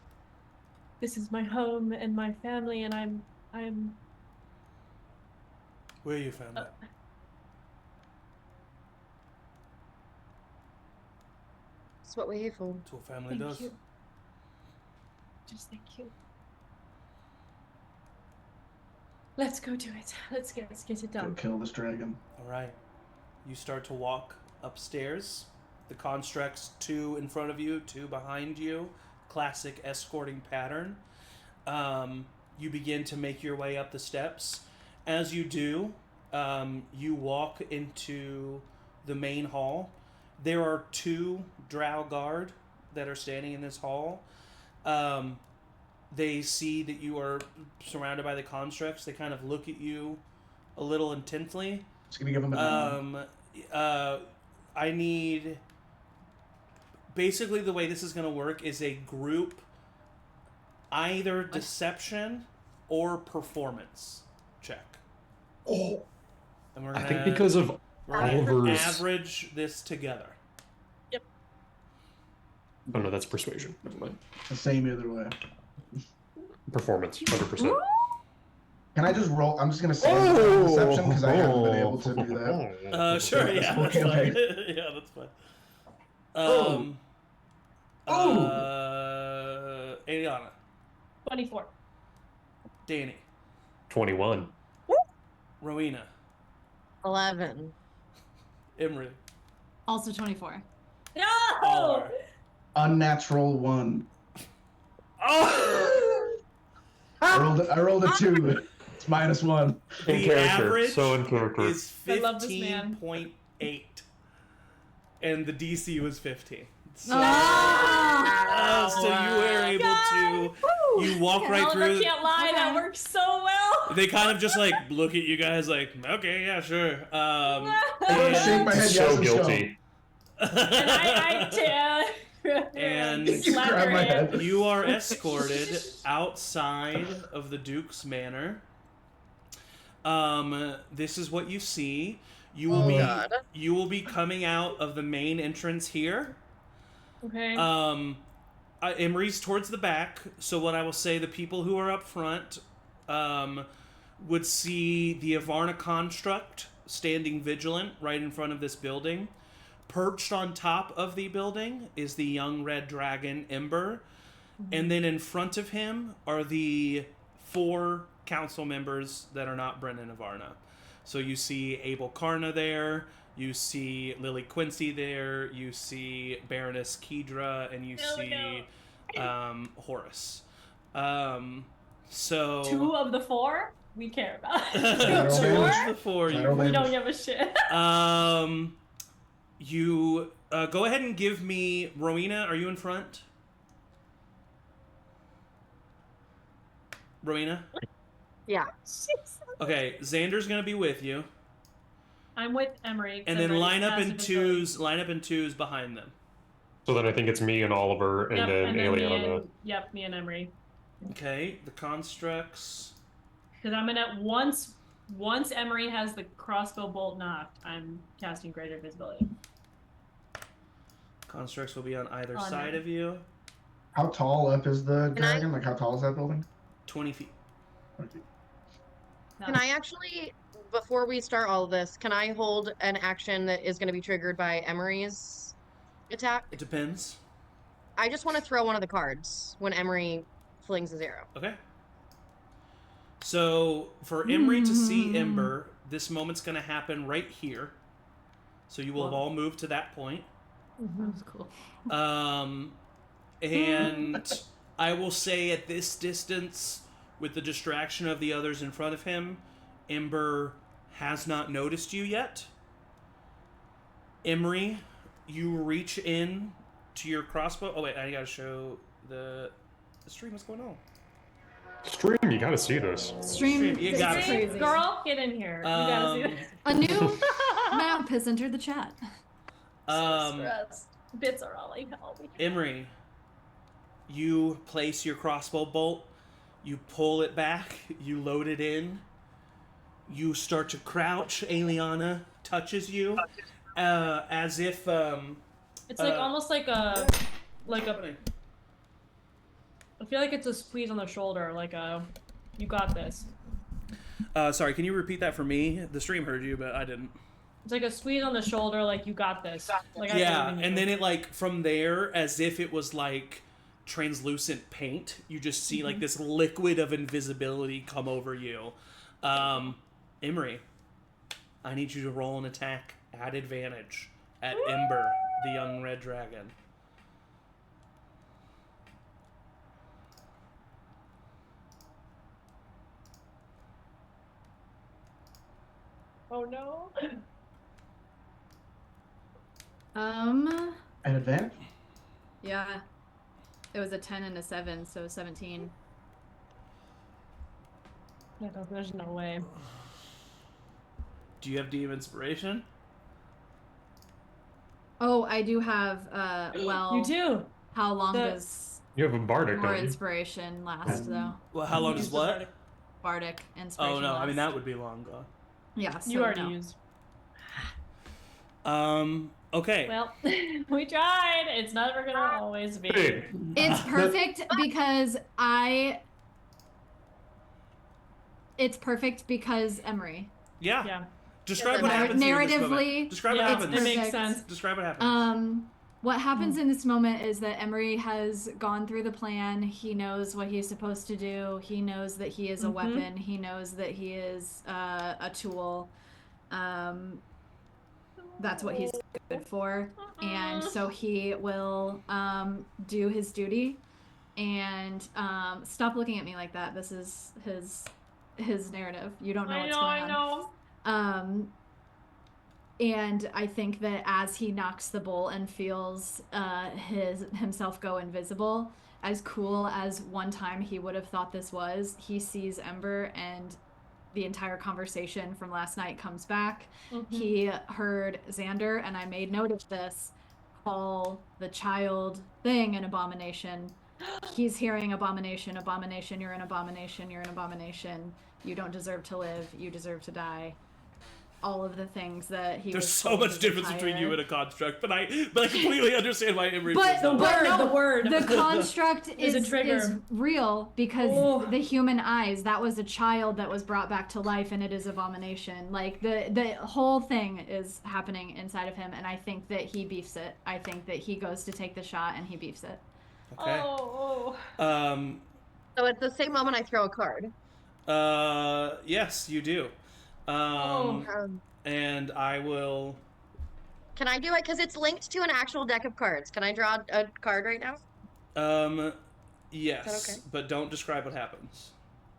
this is my home and my family, and I'm Where are you family? That's what we're here for. That's what family thank does. you. Just thank you. Let's go do it. Let's get it Go done. kill this dragon. All right. You start to walk upstairs. The constructs, 2 in front of you, 2 behind you. Classic escorting pattern. You begin to make your way up the steps. As you do, you walk into the main hall. There are 2 drow guard that are standing in this hall. They see that you are surrounded by the constructs. They kind of look at you a little intently. Just gonna give him a I need... Basically, the way this is going to work is a group, either deception or performance check. Oh. And we're I gonna, think because of we're gonna Oliver's. average this together. Oh no, that's persuasion. Never mind. the same either way. Performance, 100%. Can I just roll? I'm just gonna say deception because I haven't been able to do that. Sure, yeah, that's Okay, fine. okay. Yeah, that's fine. Aeliana, 24. Danny, 21. Rowina, 11. Emory, Also 24. No! Oliver. Unnatural 1. Oh! I rolled a 2. It's -1. In The character. average So in character. is I love this man. 15.8. And the DC was 15. So, Ah! So you were able to. You walk right Oliver through. can't lie. That works so well. They kind of just like look at you guys like, okay, yeah, sure. I shake my head. So Yes, let's go. guilty. And slap grab her my hand. head. you are escorted outside of the Duke's manor. This is what you see. You will God. you will be coming out of the main entrance here. Okay. Emory's towards the back, so what I will say, the people who are up front would see the Avarna construct standing vigilant right in front of this building. Perched on top of the building is the young red dragon Ember, and then in front of him are the 4 council members that are not Brennan Avarna. So you see Abel Karna there, you see Lily Quincy there, you see Baroness Kedra, and you see Horace. So 2 of the 4 we care about. 2 Collateral of damage. the 4 the 4 Collateral you we damage. don't give a shit. You go ahead and give me Rowina. Are you in front? Rowina? Yeah. Okay, Xander's gonna be with you. I'm with Emory. And then line up in twos behind them. So then I think it's me and Oliver, and then Aeliana. Me and Emory. Okay, the constructs. Because I'm gonna once Emory has the crossbow bolt knocked, I'm casting greater visibility. Constructs will be on either side of you. How tall up is the dragon? Like, how tall is that building? 20 feet. Can I actually, before we start all of this, can I hold an action that is going to be triggered by Emory's attack? It depends. I just want to throw one of the cards when Emory flings his arrow. Okay. So for Emory to see Ember, this moment's going to happen right here. So you will have all moved to that point. That was cool. And I will say at this distance, with the distraction of the others in front of him, Ember has not noticed you yet. Emory, you reach in to your crossbow. Oh wait, I gotta show the stream. What's going on? Stream, you gotta see this. Stream, You is got it. crazy. Girl, get in here. You gotta see this. A new map has entered the chat. Stressed. Bits are all like hell. Emory, you place your crossbow bolt. You pull it back, you load it in, you start to crouch, Aeliana touches you, as if, It's like almost like a, I feel like it's a squeeze on the shoulder, like a, you got this. Sorry, can you repeat that for me? The stream heard you, but I didn't. It's like a squeeze on the shoulder, like you got this. Like Yeah, and then it like, from there, as if it was like, translucent paint, you just see like this liquid of invisibility come over you. Emory, I need you to roll an attack at advantage at Ember, the young red dragon. Oh no. An advantage? Yeah. It was a 10 and a 7, so 17. Yeah, there's no way. Do you have DM inspiration? Oh, I do have, well... You do! How long does You have a bardic, more don't you? inspiration last, though? Well, how long does what? Bardic inspiration Oh no, last. I mean that would be long gone. Yeah, so You already no. used. Okay. Well, we tried. It's never gonna always be. Hey, It's perfect because It's perfect because Emory. Yeah. Yeah. Describe what happens here in this moment. Narratively, Describe what Yeah, happens. it makes Perfect. sense. Describe what happens. What happens in this moment is that Emory has gone through the plan. He knows what he's supposed to do. He knows that he is a weapon. He knows that he is a tool. That's what he's good for. And so he will do his duty. And stop looking at me like that. This is his narrative. You don't know what's going on. I know. And I think that as he knocks the bolt and feels himself go invisible, as cool as one time he would have thought this was, he sees Ember and the entire conversation from last night comes back. Mm-hmm. He heard Xander, and I made note of this, call the child thing an abomination. He's hearing abomination, abomination, you're an abomination, you're an abomination, you don't deserve to live, you deserve to die. All of the things that he There's was so told much his difference between you and a construct, but I completely understand why Emory feels the that way. word. The construct is a trigger. is real because the human eyes, that was a child that was brought back to life, and it is abomination. Like the whole thing is happening inside of him, and I think that he beefs it. I think that he goes to take the shot and he beefs it. Okay. So at the same moment I throw a card. Yes, you do. And I will. Can I do it? Because it's linked to an actual deck of cards. Can I draw a card right now? Yes, okay? but don't describe what happens.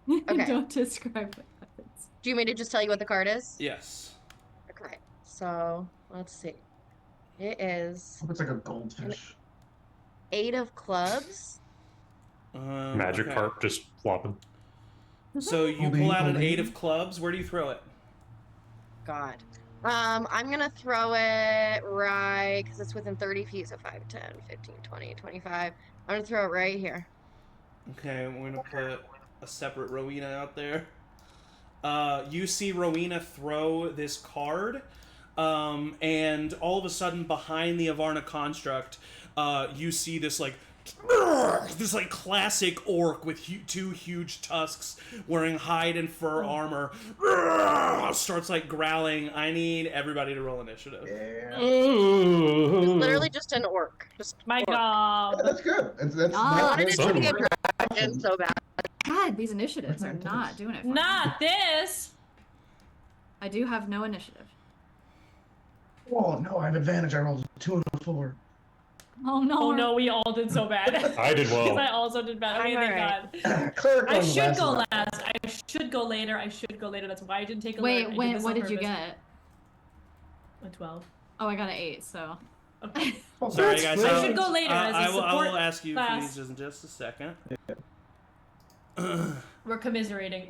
Okay. Don't describe what happens. Do you want me to just tell you what the card is? Yes. Okay. So let's see. It is Looks like a goldfish. 8 of clubs. Magikarp just flopping. So you pull out an 8 of clubs. Where do you throw it? God. I'm gonna throw it right, because it's within 30 feet, so 5, 10, 15, 20, 25. I'm gonna throw it right here. Okay, we're gonna put a separate Rowina out there. You see Rowina throw this card, and all of a sudden behind the Avarna construct, you see this like classic orc with two huge tusks wearing hide and fur armor starts like growling. I need everybody to roll initiative. Yeah. It's literally just an orc. Just My orc. God. Yeah, that's good. That's I wanted it to be a Somewhere. dragon so bad. God, these initiatives are not doing it for me. Not this. I do have no initiative. Oh no, I have advantage. I rolled a 2 and a 4. Oh no. Oh no, we all did so bad. I did well. Because I also did bad. Okay, I'm thank God. Cleric I on the should go one. last. I should go later. I should go later. That's why I didn't take a Wait, I when, this what on did you purpose. get? A 12. Oh, I got an 8, so. Okay. Oh, Sorry, that's guys. good. I should go later as a I will support ask you class. for these in just a second. We're commiserating.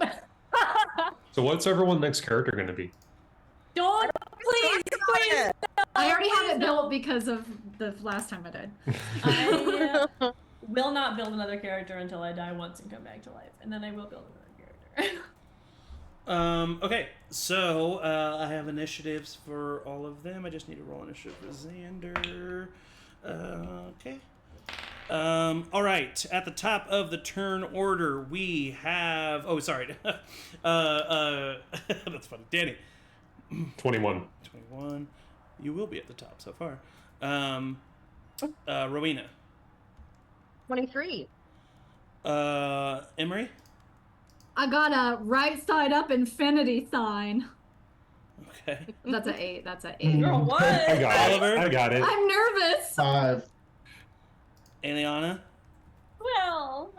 So what's everyone's next character going to be? Don't, please. I already have it built because of the last time I died. I will not build another character until I die once and come back to life, and then I will build another character. Okay, so I have initiatives for all of them. I just need to roll initiative for Xander. Okay. All right. At the top of the turn order, we have. Oh, sorry. That's funny. Danny. 21. 21. You will be at the top so far. Rowina. 23. Emory. I got a right side up infinity sign. Okay. That's an 8. That's an 8. Girl, what? I got Oliver? it. I got it. I'm nervous. 5. Aeliana. Well.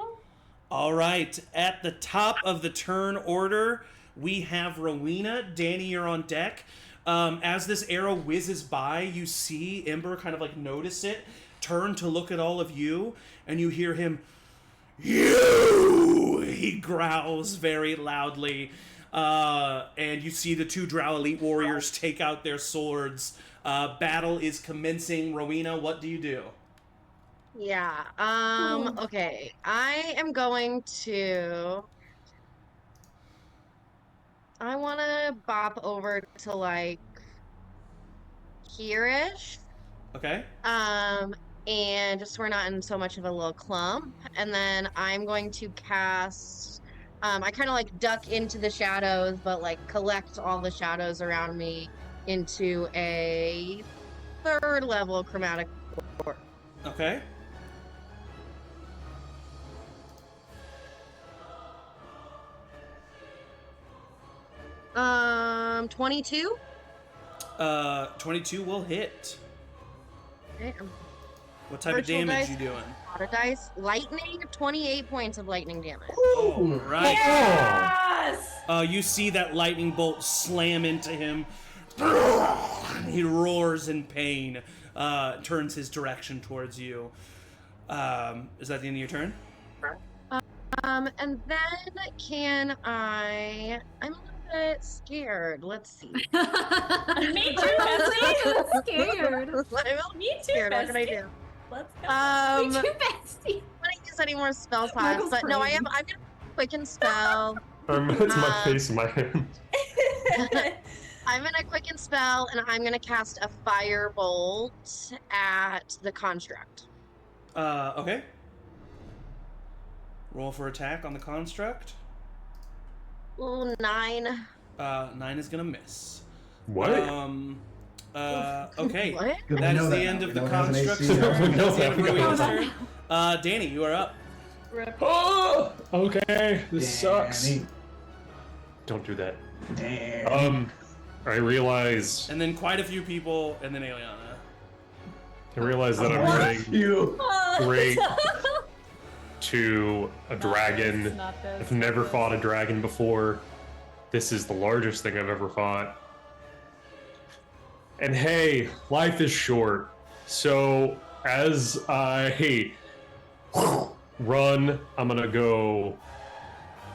All right. At the top of the turn order, we have Rowina. Danny, you're on deck. As this arrow whizzes by, you see Ember kind of like notice it, turn to look at all of you, and you hear him, "You!" He growls very loudly. And you see the 2 Drow Elite Warriors take out their swords. Battle is commencing. Rowina, what do you do? Yeah. Okay. I am going to. I want to bop over to like here-ish. Okay. And just so we're not in so much of a little clump. And then I'm going to cast. I kind of like duck into the shadows, but like collect all the shadows around me into a 3rd level chromatic orb. Okay. Um, 22. 22 will hit. Okay. What type of Virtual damage dice. you doing? Auto dice. Lightning. 28 points of lightning damage. All right. Yes! You see that lightning bolt slam into him. He roars in pain, turns his direction towards you. Is that the end of your turn? And then I'm a little bit scared. Let's see. Me too, Bessie. Scared. I'm a little Me too, scared. What can I bestie. do? Let's go. Me too, bestie. I don't use any more spell slots, Michael's but no, praying. I'm gonna quicken spell. It's my face in my hand. I'm gonna quicken spell, and I'm gonna cast a firebolt at the construct. Okay. Roll for attack on the construct. Ooh, 9. 9 is gonna miss. What? Okay. What? Good to That know is the that end now. of We the don't have an construct's AC. turn. We know That's the end of that. We Rowina's know turn. Danny, you are up. Rip. Oh, okay. This sucks. Danny. Don't do that. Damn. I realize And then quite a few people, and then Aeliana. that I'm running You. straight to a dragon. Not this. I've never fought a dragon before. This is the largest thing I've ever fought. And hey, life is short. So as I run, I'm gonna go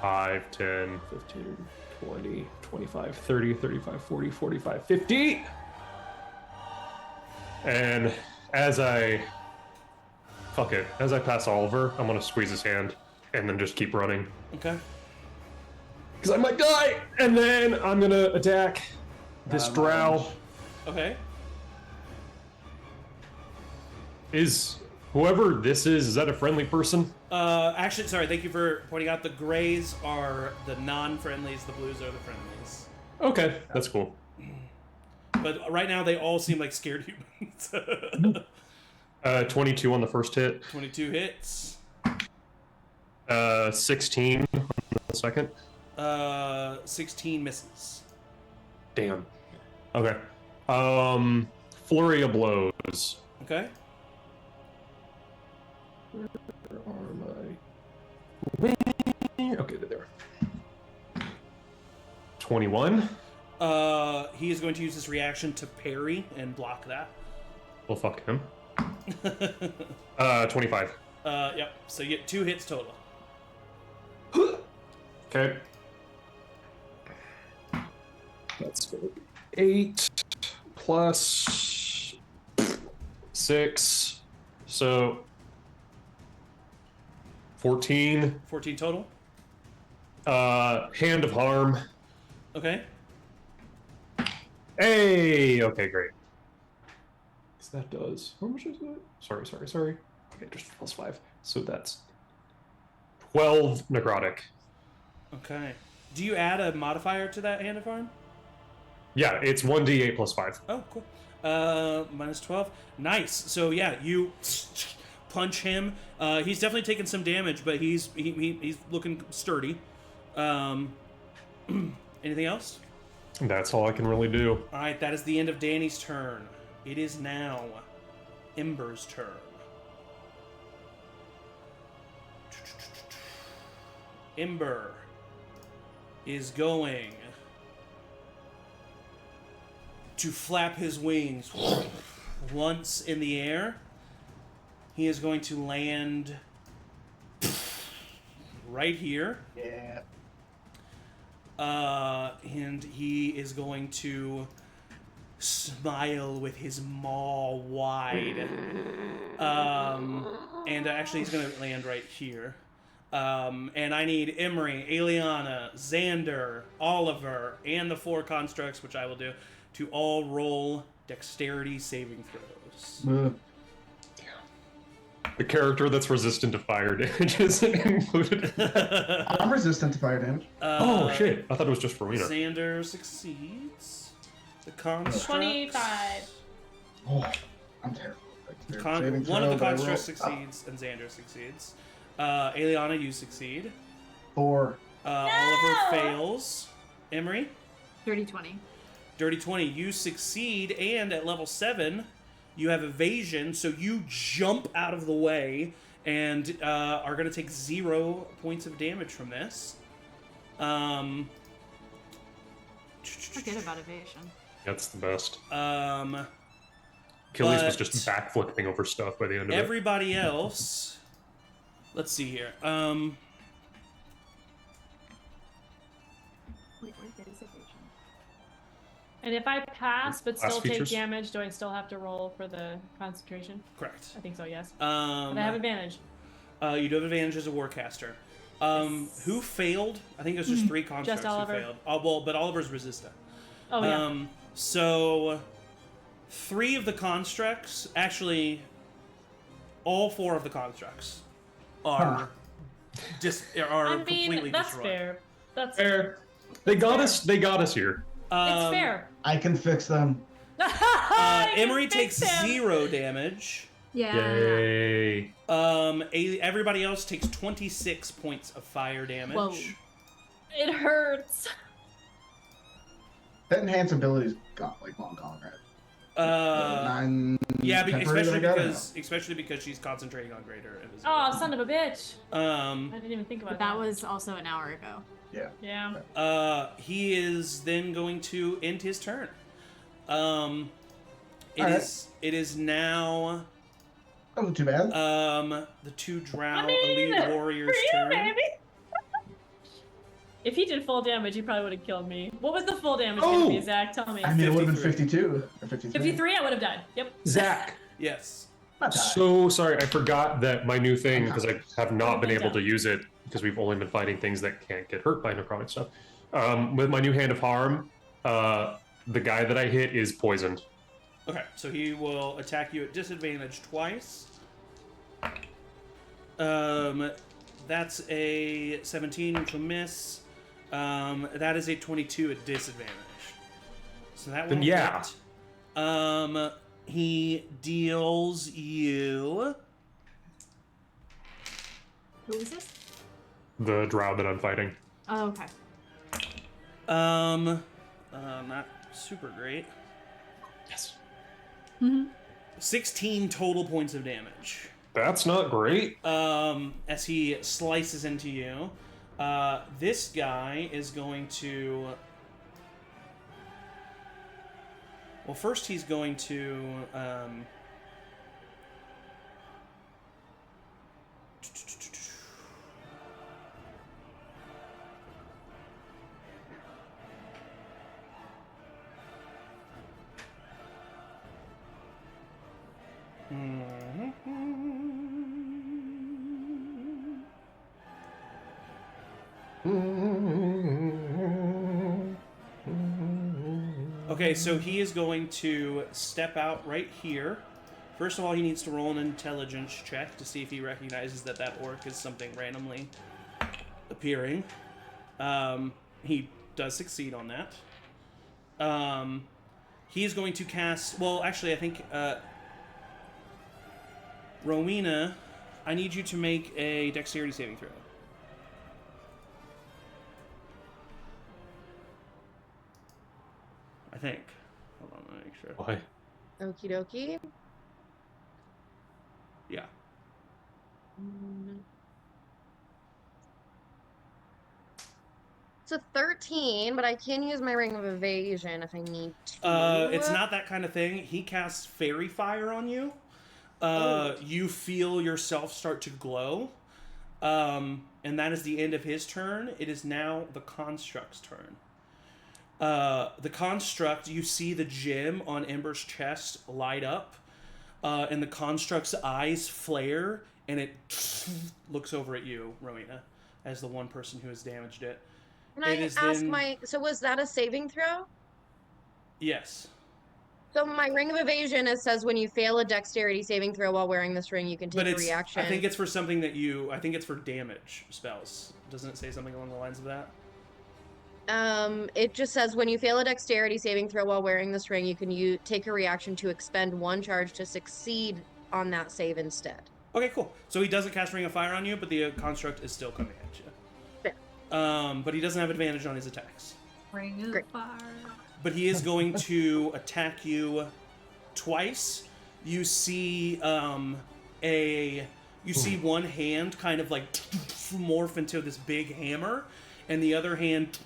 5, 10, 15, 20, 25, 30, 35, 40, 45, 50. And as I pass Oliver, I'm gonna squeeze his hand and then just keep running. Okay. Because I might die! And then I'm gonna attack this drow. Okay. Is whoever this is that a friendly person? Actually, sorry, thank you for pointing out the grays are the non-friendlies, the blues are the friendlies. Okay, that's cool. But right now they all seem like scared humans. 22 on the first hit. 22 hits. 16 on the second. 16 misses. Damn. Okay. Flurry of blows. Okay. Where are my... Okay, they're there. 21. He is going to use his reaction to parry and block that. Well, fuck him. 25. Yep. So you get 2 hits total. Okay. That's gonna be 8 plus 6. So 14. 14 total. Hand of harm. Okay. Hey! Okay, great. So that does... How much is that? Sorry. Okay, just plus 5. So that's 12 necrotic. Okay. Do you add a modifier to that hand of harm? Yeah, it's 1d8 plus 5. Oh, cool. Minus 12. Nice. So yeah, you punch him. He's definitely taken some damage, but he's looking sturdy. Anything else? That's all I can really do. All right, that is the end of Danny's turn. It is now Ember's turn. Ember is going to flap his wings once in the air. He is going to land right here. Yeah. And he is going to smile with his maw wide. And actually he's going to land right here. And I need Emory, Aeliana, Xander, Oliver, and the 4 constructs, which I will do, to all roll dexterity saving throws. The character that's resistant to fire damage isn't included. I'm resistant to fire damage. Oh shit! I thought it was just Rowina. Xander succeeds. The constructs. 25. Oh, I'm terrible. One of the constructs succeeds, and Xander succeeds. Aeliana, you succeed. 4. Oliver fails. Emory? Dirty 20. Dirty 20. You succeed, and at level 7, you have evasion, so you jump out of the way and are going to take 0 points of damage from this. Forget about evasion. That's the best. Um, Achilles was but- just backflipping over stuff by the end of it. everybody else. Let's see here. Wait, where's the disadvantage? And if I pass but Class still features? take damage, do I still have to roll for the concentration? Correct. I think so, yes. But I have advantage. You do have advantage as a warcaster. Who failed? I think it was just 3 constructs who Oliver. failed. Oh, well, but Oliver's resistant. Oh, yeah. So 3 of the constructs, actually, all 4 of the constructs are I mean, completely that's destroyed. fair. That's Fair. They got us. They got us here. It's fair. I can fix them. Emory takes fix him. 0 damage. Yeah. Yay! Everybody else takes 26 points of fire damage. Whoa. It hurts. That enhanced ability's got like long gone, right? 9 Yeah, temporary that I got, or no? especially because she's concentrating on greater invisibility. Oh, son of a bitch. I didn't even think about But that was also an hour ago. Yeah. Yeah. He is then going to end his turn. It Alright. is now That wasn't too bad. the 2 Drow elite warriors' for you, turn. baby. If he did full damage, he probably would have killed me. What was the full damage going to be, Zach? Tell me. I mean, it would have been 53. 52 or 53. 53, I would have died. Yep. Zach. Yes. Not bad. So sorry, I forgot that my new thing, because I have not been able to Yeah. use it because we've only been fighting things that can't get hurt by necrotic stuff. With my new Hand of Harm, the guy that I hit is poisoned. Okay, so he will attack you at disadvantage twice. That's a 17, which will miss. That is a 22 at disadvantage. So that Then will yeah. hit. He deals you. Who is this? The drow that I'm fighting. Oh, okay. Not super great. Yes. 16 total points of damage. That's not great. As he slices into you. This guy is going to... Well, first he's going to... Okay, so he is going to step out right here. First of all, he needs to roll an intelligence check to see if he recognizes that that orc is something randomly appearing. He does succeed on that. He is going to cast... Well, actually, I think... Rowina, I need you to make a dexterity saving throw. I think. Hold on, let me make sure. Why? Okie dokie. Yeah. It's a 13, but I can use my ring of evasion if I need to. It's not that kind of thing. He casts fairy fire on you. You feel yourself start to glow. And that is the end of his turn. It is now the construct's turn. The construct, you see the gem on Ember's chest light up, and the construct's eyes flare, and it looks over at you, Rowina, as the one person who has damaged it. Can I ask so was that a saving throw? Yes. So my ring of evasion, it says when you fail a dexterity saving throw while wearing this ring, you can take a reaction. I think it's for something that I think it's for damage spells. Doesn't it say something along the lines of that? It just says when you fail a dexterity saving throw while wearing this ring, you can take a reaction to expend 1 charge to succeed on that save instead. Okay, cool. So he doesn't cast Ring of Fire on you, but the construct is still coming at you. Fair. But he doesn't have advantage on his attacks. Ring of Great. fire. But he is going to attack you twice. You see you see one hand kind of like morph into this big hammer, and the other hand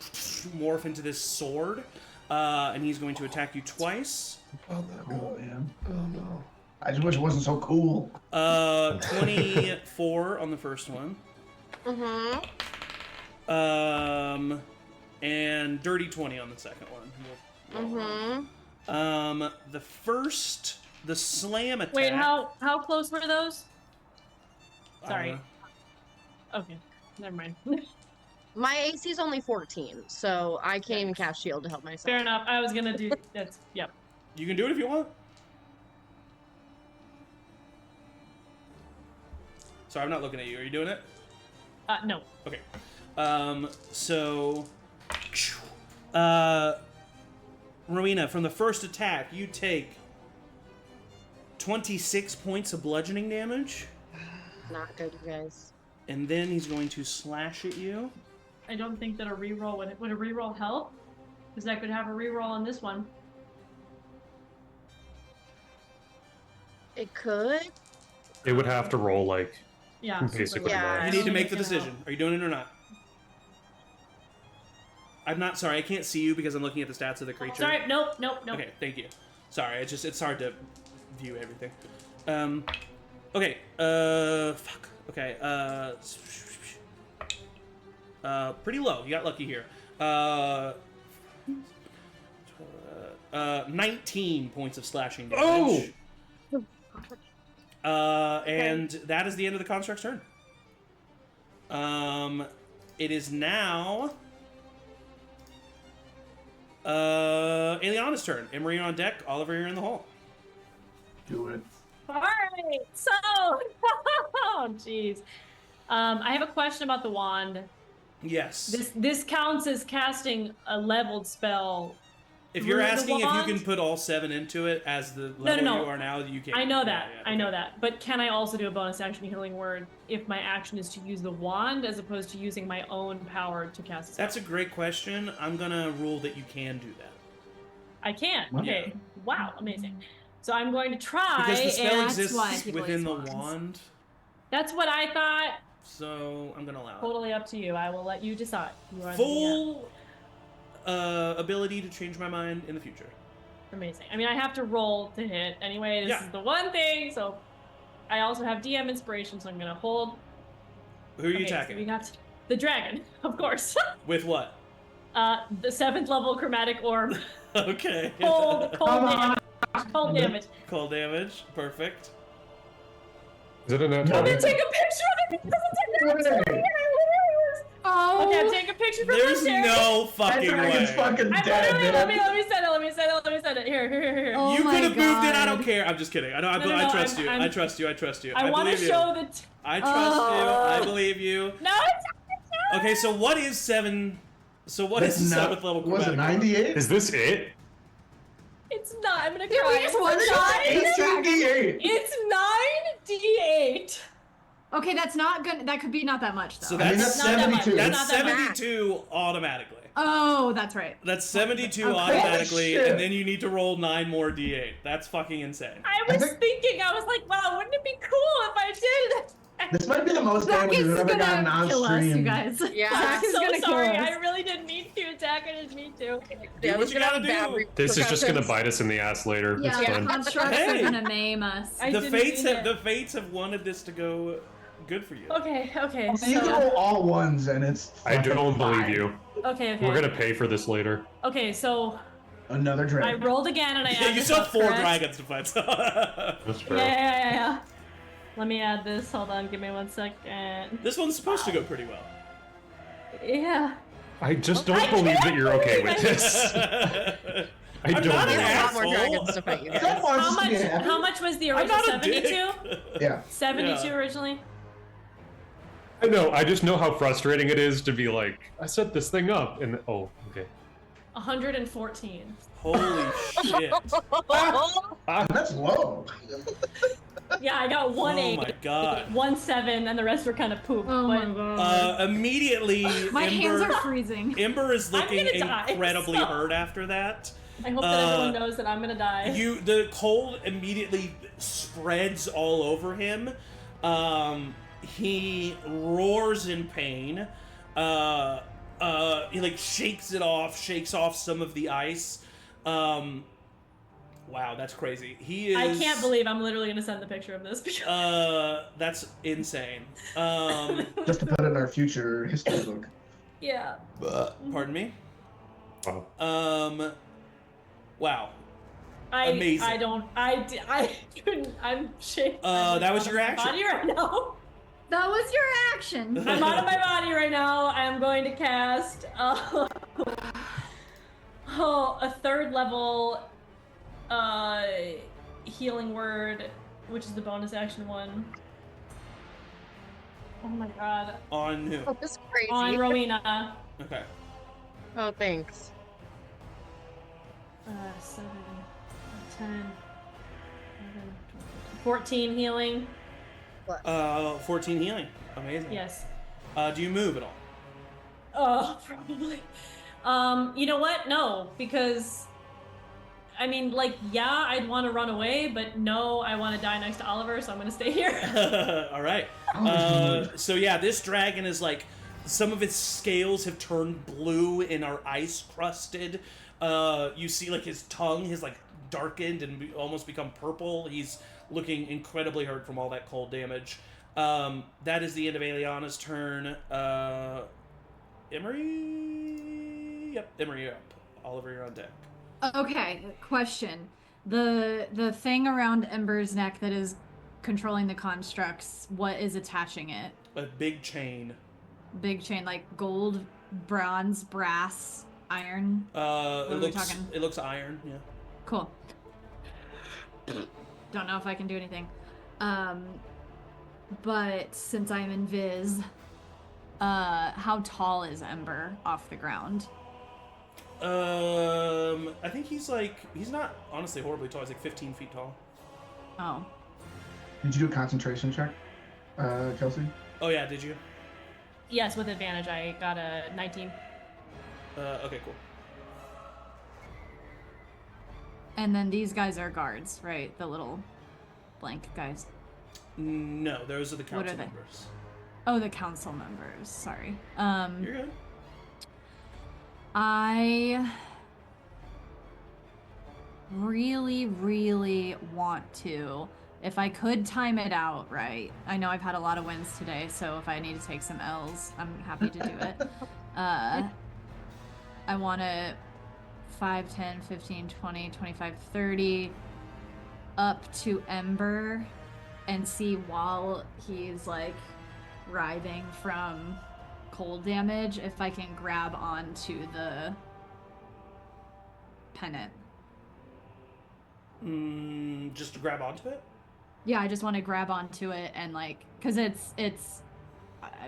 morph into this sword. And he's going to attack you twice. Oh, man. Oh, no. I just wish it wasn't so cool. 24 on the first one. And dirty 20 on the second one. The slam attack. Wait, how close were those? Sorry. Okay, never mind. My AC is only 14, so I can't even cast shield to help myself. Fair enough. I was gonna do that's yep. You can do it if you want. Sorry, I'm not looking at you. Are you doing it? No. Okay. Rowina, from the first attack, you take 26 points of bludgeoning damage. Not good, you guys. And then he's going to slash at you. I don't think that a reroll would a reroll help? Because I could have a reroll on this one. It could. It would have to roll like Yeah. basically. Yeah. You need to make the decision. Are you doing it or not? I'm not sorry. I can't see you because I'm looking at the stats of the creature. Sorry. Nope. Okay, thank you. Sorry, it's hard to view everything. Okay. Fuck. Okay. Pretty low. You got lucky here. 19 points of slashing damage. And that is the end of the construct's turn. It is now Aeliana's turn. Emory, you're on deck. Oliver, you're in the hole. Do it. All right. So, oh jeez. I have a question about the wand. Yes. This counts as casting a leveled spell. If you're through the asking if you wand? can put all 7 into it as the level No. you are now, you can. I know that. Yeah, I know that. But can I also do a bonus action healing word if my action is to use the wand as opposed to using my own power to cast a spell? That's a great question. I'm gonna rule that you can do that. I can. Okay. Wow. Amazing. So I'm going to try. Because the spell and exists people within use the wands. wand, That's what I thought. so I'm gonna allow it. Totally up to you. I will let you decide. You are the DM. Full ability to change my mind in the future. Amazing. I mean, I have to roll to hit anyway. This Yeah. is the one thing. So I also have DM inspiration, so I'm gonna hold. Who are you Okay, so attacking? we got the dragon, of course. With what? The 7th level chromatic orb. Okay. Cold damage. Cold damage. Cold damage. Perfect. Is it a net I'm 20? gonna take a picture of it because it's in there. Oh. Okay, I'm taking a picture from There's there. no That fucking dragon's way. fucking I dead, literally, man. let me set it. Here. Oh You my could have moved it. I don't God. care. I'm just kidding. I know. I No, trust you. I'm- I trust you. I trust you. I want to believe you. show that. I trust you. I believe you. No, it's not. Okay, so what is 7? So what is the 7th level? Was it chromatic orb? 98? Is this it? It's not. I'm gonna Yeah, cry. we just one shot. It's 18d8. 9d8. Okay, that's not good. That could be not that much though. So I mean, that's that's not that much. 72. That's Not that much. 72 automatically. Oh, that's right. That's 72 Okay. automatically, Holy shit. and then you need to roll 9 more d8. That's fucking insane. I was thinking. I was like, wow, wouldn't it be cool if I did? This might be the most Zach damage is we've ever gotten gonna on kill us, you stream. guys. Yeah. Zach I'm is so gonna sorry. kill us. I really didn't mean to attack. I didn't mean to. Do what you gotta do. This is just gonna bite us in the ass later. Yeah, It's the fine. constructs Hey. are gonna maim us. I The didn't fates mean have it. wanted this to go good for you. Okay. So you can So roll all ones and it's I don't believe fine. you. okay. We're gonna pay for this later. Okay, so Another I dragon. rolled again and I Yeah, added you this still have up, 4 correct? dragons to fight. So. That's fair. Yeah. Let me add this. Hold on. Give me 1 second. This one's supposed to go pretty well. Yeah. I just I don't believe that you're okay can't with this. I don't not We an believe have a lot more asshole. dragons to fight, you guys. That wants How to be much? happy. How much was the I'm original? not a dick. 72. Yeah. 72 Yeah. originally. I know. I just know how frustrating it is to be like, I set this thing up, and oh, okay. 114. Holy shit. That's low. Yeah, I got 1 Oh 8, my god. 1 7, and the rest were kind of poop. Oh but my god. Immediately, My hands Ember, are freezing. Ember is I'm looking gonna die, incredibly so- hurt after that. I hope that everyone knows that I'm gonna die. The cold immediately spreads all over him. He roars in pain. he like shakes off some of the ice. Wow, that's crazy. He is. I can't believe I'm literally gonna send the picture of this. That's insane. Just to put it in our future history book. Yeah. Pardon me. Wow. Wow. Amazing. Amazing. I couldn't. I'm shaking. That was your action. Body right now. That was your action. I'm out of my body right now. I am going to cast a 3rd level healing word, which is the bonus action one. Oh my god. On who? Oh, this is crazy. On Rowina. Okay. Oh, thanks. 7, 10, 11, 14 healing. 14 healing. Amazing. Yes. Do you move at all? Oh, probably. You know what? No, because I mean, like, yeah, I'd want to run away, but no, I want to die next to Oliver, so I'm gonna stay here. All right. So yeah, this dragon is like, some of its scales have turned blue and are ice crusted. You see like his tongue has like darkened and almost become purple. He's looking incredibly hurt from all that cold damage. That is the end of Aeliana's turn. Emory? Yep, Emory, you're up. Oliver, you're on deck. Okay, question. The thing around Ember's neck that is controlling the constructs, what is attaching it? A big chain. Big chain, like gold, bronze, brass, iron? It looks iron, yeah. Cool. Don't know if I can do anything. But since I'm invis, how tall is Ember off the ground? I think he's not honestly horribly tall. He's like 15 feet tall. Oh. Did you do a concentration check, Kelsey? Oh yeah, did you? Yes, with advantage. I got a 19. Okay, cool. And then these guys are guards, right? The little blank guys. No, those are the council are they? members. Oh, the council members. Sorry. You're good. I really, really want to. If I could time it out right. I know I've had a lot of wins today, so if I need to take some L's, I'm happy to do it. I want to 5, 10, 15, 20, 25, 30 up to Ember and see while he's like writhing from cold damage if I can grab onto the pennant. Just to grab onto it? Yeah, I just want to grab onto it and like, cause it's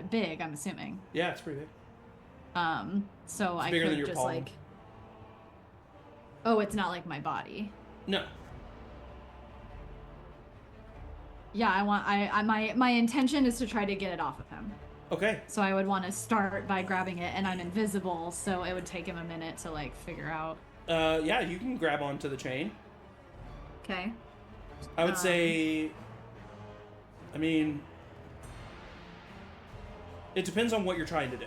big, I'm assuming. Yeah, it's pretty big. So It's I bigger than could your just palm. like. Oh, it's not like my body. No. Yeah, my intention is to try to get it off of him. Okay. So I would want to start by grabbing it, and I'm invisible, so it would take him a minute to like figure out. Yeah, you can grab onto the chain. Okay. I would say, I mean, it depends on what you're trying to do.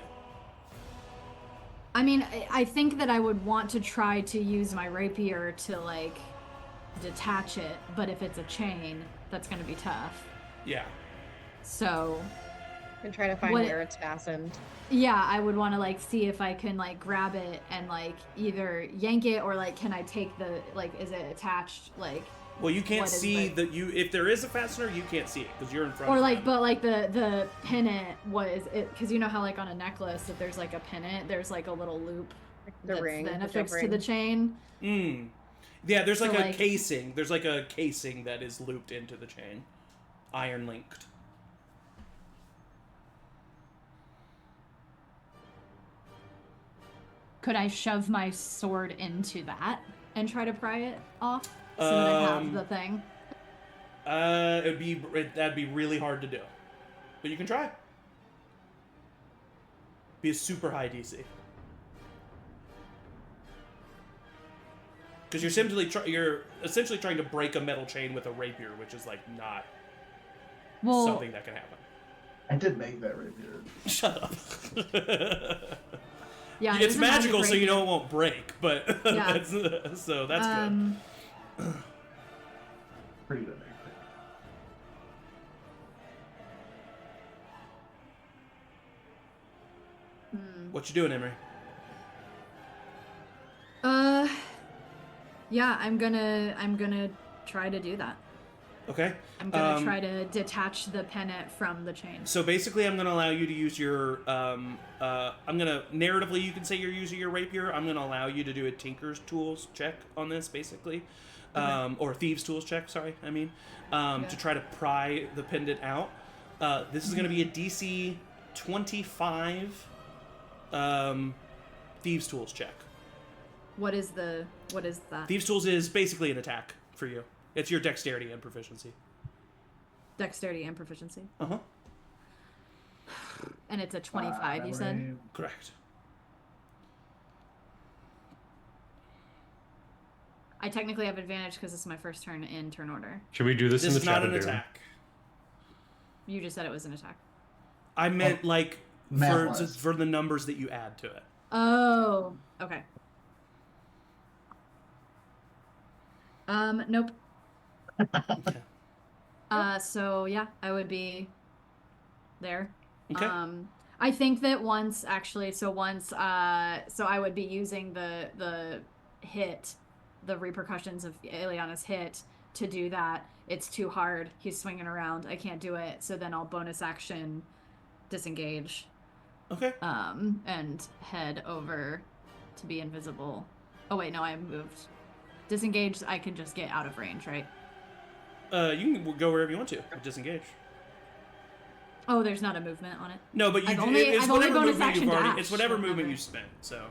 I mean, I think that I would want to try to use my rapier to like detach it, but if it's a chain, that's going to be tough. Yeah. So. And try to find where it's fastened. Yeah, I would want to like see if I can like grab it and like either yank it or like can I take the like is it attached like. Well, you can't see if there is a fastener, you can't see it because you're in front. Or of like, them. but like the pennant was it because you know how like on a necklace if there's like a pennant, there's like a little loop The ring, then the affixed to ring. the chain. Yeah, there's like So, a like- casing. There's like a casing that is looped into the chain, iron linked. Could I shove my sword into that and try to pry it off so that I have the thing? That'd be really hard to do, but you can try. Be a super high DC. Because you're essentially trying to break a metal chain with a rapier, which is like not something that can happen. I did make that rapier. Shut up. Yeah, It's a magic magical, so you rapier. know it won't break, but Yeah. that's good. Pretty good. What you doing, Emory? Yeah, I'm gonna try to do that. Okay. I'm gonna try to detach the pennant from the chain. So basically, I'm going to allow you to use your. I'm going to narratively, you can say you're using your rapier. I'm going to allow you to do a Tinker's Tools check on this, basically, or Thieves' Tools check. Sorry, I mean, to try to pry the pendant out. This is going to be a DC 25 Thieves' Tools check. What is that? Thieves' Tools is basically an attack for you. It's your dexterity and proficiency. Dexterity and proficiency. Uh-huh. And it's a 25, you said? Correct. I technically have advantage because this is my first turn in turn order. Should we do this in the This is not chat? an attack. You just said it was an attack. I meant math-wise. for the numbers that you add to it. Oh, okay. Nope. Okay. So yeah, I would be there. Okay. I think that once so I would be using the hit, the repercussions of Aeliana's hit to do that. It's too hard. He's swinging around. I can't do it. So then I'll bonus action disengage. Okay. And head over to be invisible. Oh wait, no, I moved. Disengaged, I can just get out of range, right? You can go wherever you want to. Disengage. Oh, there's not a movement on it. No, but I've only it's bonus whatever movement action you've already. dash, It's whatever so movement never. you spent. So.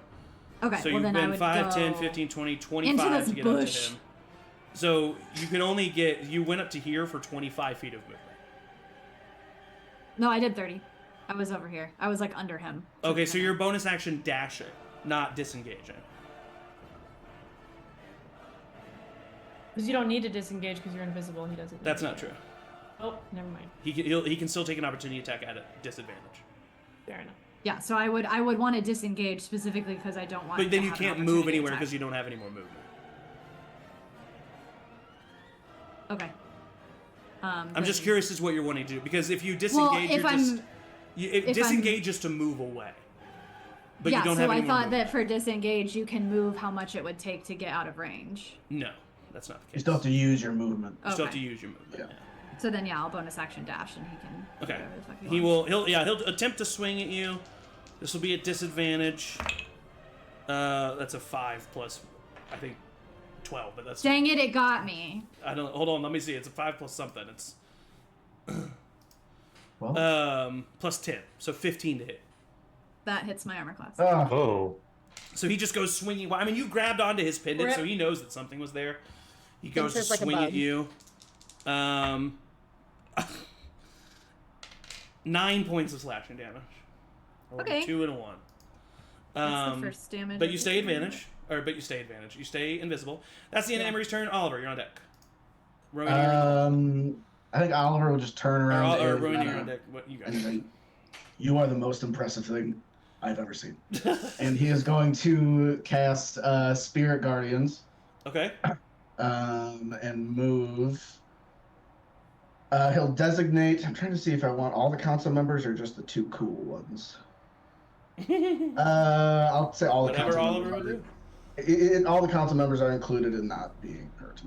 Okay, So well you've then I been would 5, go 10, 15, 20, into 25 this to get up to bush. him. So you can only get. You went up to here for 25 feet of movement. No, I did 30. I was over here. I was like under him. Okay, so your bonus action dashing, not disengaging. Because you don't need to disengage because you're invisible. He doesn't. That's not true. Oh, never mind. He can still take an opportunity attack at a disadvantage. Fair enough. Yeah, so I would want to disengage specifically because I don't want. But then to you have an can't move opportunity anywhere attack. because you don't have any more movement. Okay. I'm just curious as to what you're wanting to do because if you disengage, if you're just if disengage is to move away. But yeah, you don't so have I any more thought movement. that for disengage, you can move how much it would take to get out of range. No, that's not the case. You still have to use your movement. You still have to Okay. use your movement. Yeah. Yeah. So then, yeah, I'll bonus action dash, and he can. do Okay. whatever the fuck He wants. will. He'll attempt to swing at you. This will be at disadvantage. That's a 5 plus, I think, 12. But that's. Dang it! It got me. I don't. Hold on. Let me see. It's a 5 plus something. It's. Well, Plus 10, so 15 to hit. That hits my armor class. Oh. So he just goes swinging. Well, I mean, you grabbed onto his pendant, so he knows that something was there. He goes to there's like a swing at bug. you. 9 points of slashing damage. Or Okay. 2 and a 1. That's the first damage. But I you did. stay advantage. You stay invisible. That's the end of Yeah. Emery's turn. Oliver, you're on deck. Rowina, I think Oliver will just turn around. or to Rowina, Aeliana you're on deck. What you guys? and say, "You are the most impressive thing I've ever seen." And he is going to cast Spirit Guardians Okay. and move. He'll designate. I'm trying to see if I want all the council members or just the 2 cool ones. I'll say all the Whatever council Oliver members. would are- do. all the council members are included in not being hurt.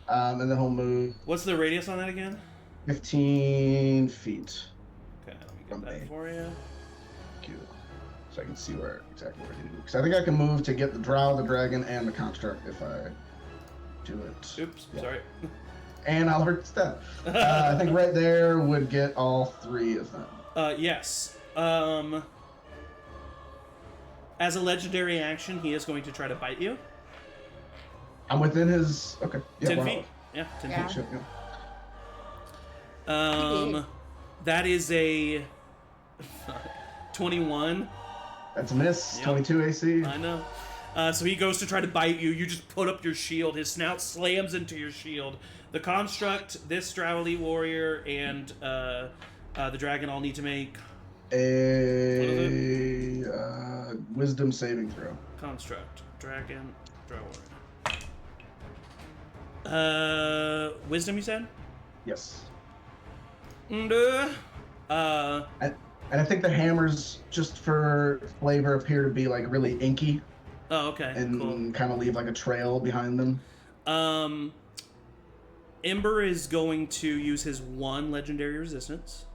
And then he'll move What's the radius on that again? 15 feet. Okay, let me From get that me. for you. Cute. So I can see exactly where he moves. Because I think I can move to get the drow, the dragon, and the construct if I do it. Oops, Yeah. sorry. And Oliver instead. I think right there would get all 3 of them. Yes. As a legendary action, he is going to try to bite you. I'm within his. Okay. Yeah, 10 wow. feet. Yeah, 10 Yeah. feet. Shit, yeah. That is a 21. That's a miss. Yep. 22 AC. I know. So he goes to try to bite you. You just put up your shield. His snout slams into your shield. The construct, this Drow Elite Warrior, and the dragon all need to make A wisdom saving throw. Construct. Dragon. Draw wisdom, you said? Yes. And I think the hammers, just for flavor, appear to be like really inky oh, okay. and Cool. kind of leave like a trail behind them. Ember is going to use his one legendary resistance.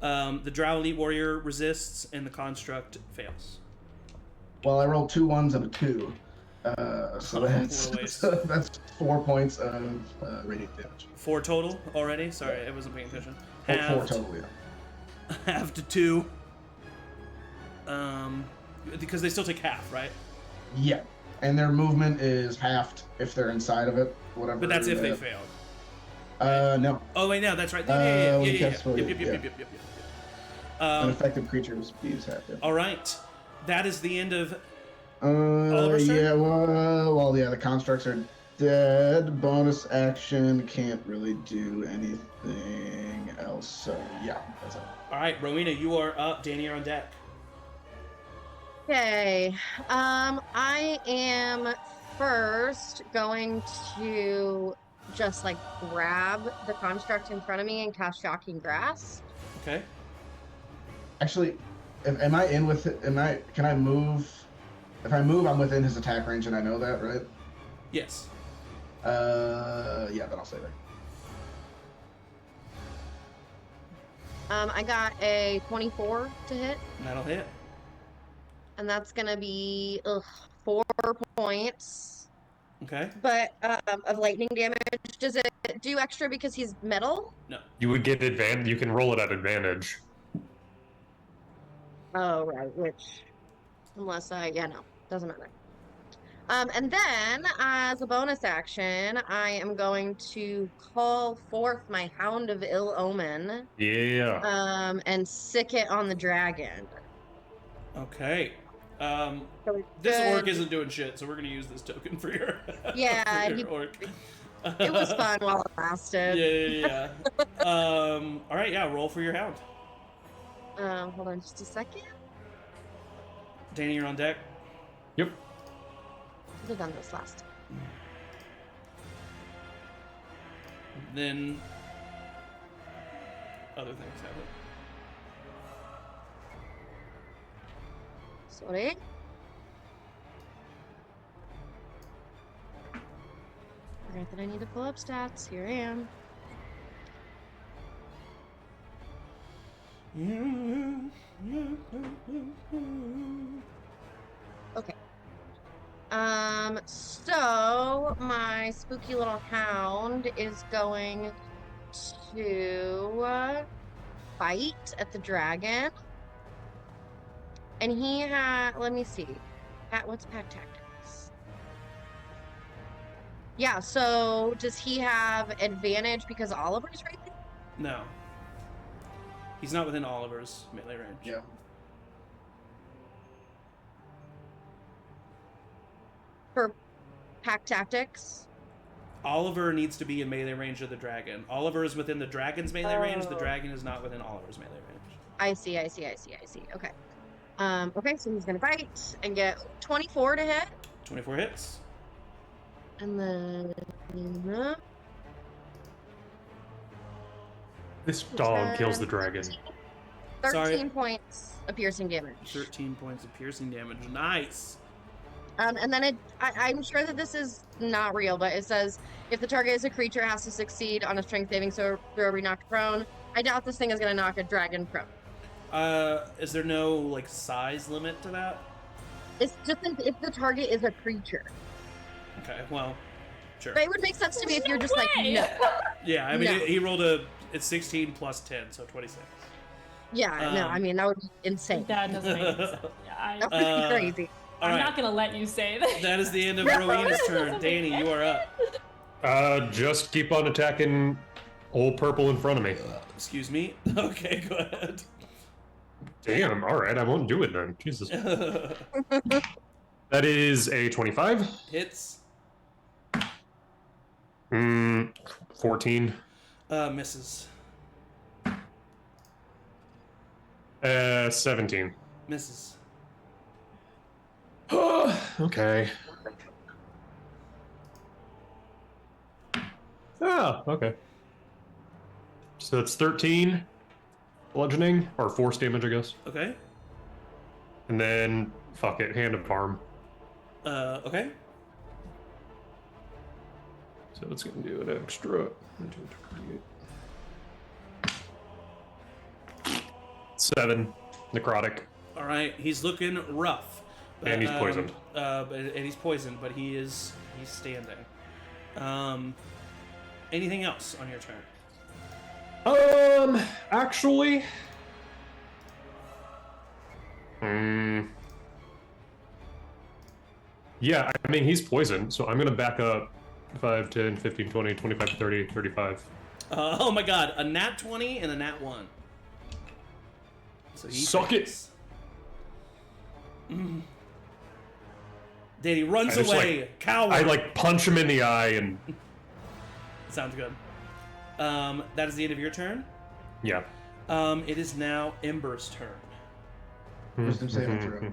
The Drow Elite Warrior resists, and the Construct fails. Well, I rolled 2 1s and a 2. So that's 4 points of radiant damage. 4 total already? Sorry, I wasn't paying attention. 4 Halved. total, yeah. Half to 2. Because they still take half, right? Yeah. And their movement is halved if they're inside of it, whatever. But that's if they failed. No. Oh, wait, no, that's right. Yeah. Yep. An Yep. effective creature is half. Yeah. All right. That is the end of Oliver's turn? Yeah, well, the constructs are dead. Bonus action, can't really do anything else. So, yeah, that's it. All right, Rowina, you are up. Danny, you're on deck. Okay. I am first going to just like grab the construct in front of me and cast Shocking Grasp. Okay. Actually, am I in with it? Can I move? If I move, I'm within his attack range, and I know that, right? Yes. Yeah, then I'll stay there. I got a 24 to hit, That'll hit. and that's gonna be 4 points. Okay. But of lightning damage. Does it do extra because he's metal? No. You would get advantage. You can roll it at advantage. Oh, right. Which, unless no, doesn't matter. And then, as a bonus action, I am going to call forth my Hound of Ill Omen. Yeah. And sick it on the dragon. Okay. So This orc isn't doing shit, so we're gonna use this token for your Yeah, for your orc. It was fun while it lasted. Yeah. All right, yeah. Roll for your hound. Hold on just a second. Danny, you're on deck. Yep. Could have done this last time. Then other things happen. Sorry. Forgot that I need to pull up stats. Here I am. Okay. So my spooky little hound is going to bite at the dragon. And he had, let me see. What's pack tactics? Yeah, so does he have advantage because Oliver's right there? No. He's not within Oliver's melee range. Yeah. For pack tactics? Oliver needs to be in melee range of the dragon. Oliver is within the dragon's melee range. The dragon is not within Oliver's melee range. I see. Okay. Okay, so he's gonna bite and get 24 to hit. 24 hits. And then This dog kills the dragon. 13 points of piercing damage. 13 points of piercing damage. Nice. And then I'm sure that this is not real, but it says if the target is a creature, it has to succeed on a strength saving throw or be knocked prone. I doubt this thing is gonna knock a dragon prone. Is there no like size limit to that? It's just if the target is a creature. Okay, well, sure. But it would make sense to me if you're just like, no. Yeah, I mean, No. he rolled it's 16 plus 10, so 26. Yeah, no, I mean, that would be insane. That doesn't make sense. That would be crazy. I'm not gonna let you say that. That is the end of Rowina's turn. Danny, you are up. Just keep on attacking old purple in front of me. Excuse me. Okay, go ahead. Damn, alright, I won't do it then. Jesus. That is a 25. Hits. 14. Misses. 17. Misses. Okay. Oh, okay. So that's 13 bludgeoning, or force damage, I guess. Okay. And then, fuck it, hand of harm. Okay. So it's gonna do an extra. 7 necrotic. All right. He's looking rough. And he's poisoned. And he's poisoned, but he's standing. Anything else on your turn? Actually. Yeah, I mean, he's poisoned, so I'm gonna back up 5, 10, 15, 20, 25, 30, 35. Oh my god, a nat 20 and a nat 1. So he Suck fails. Danny runs I just, away, coward. I punch him in the eye and. Sounds good. That is the end of your turn. Yeah. It is now Ember's turn. Wisdom saving throw.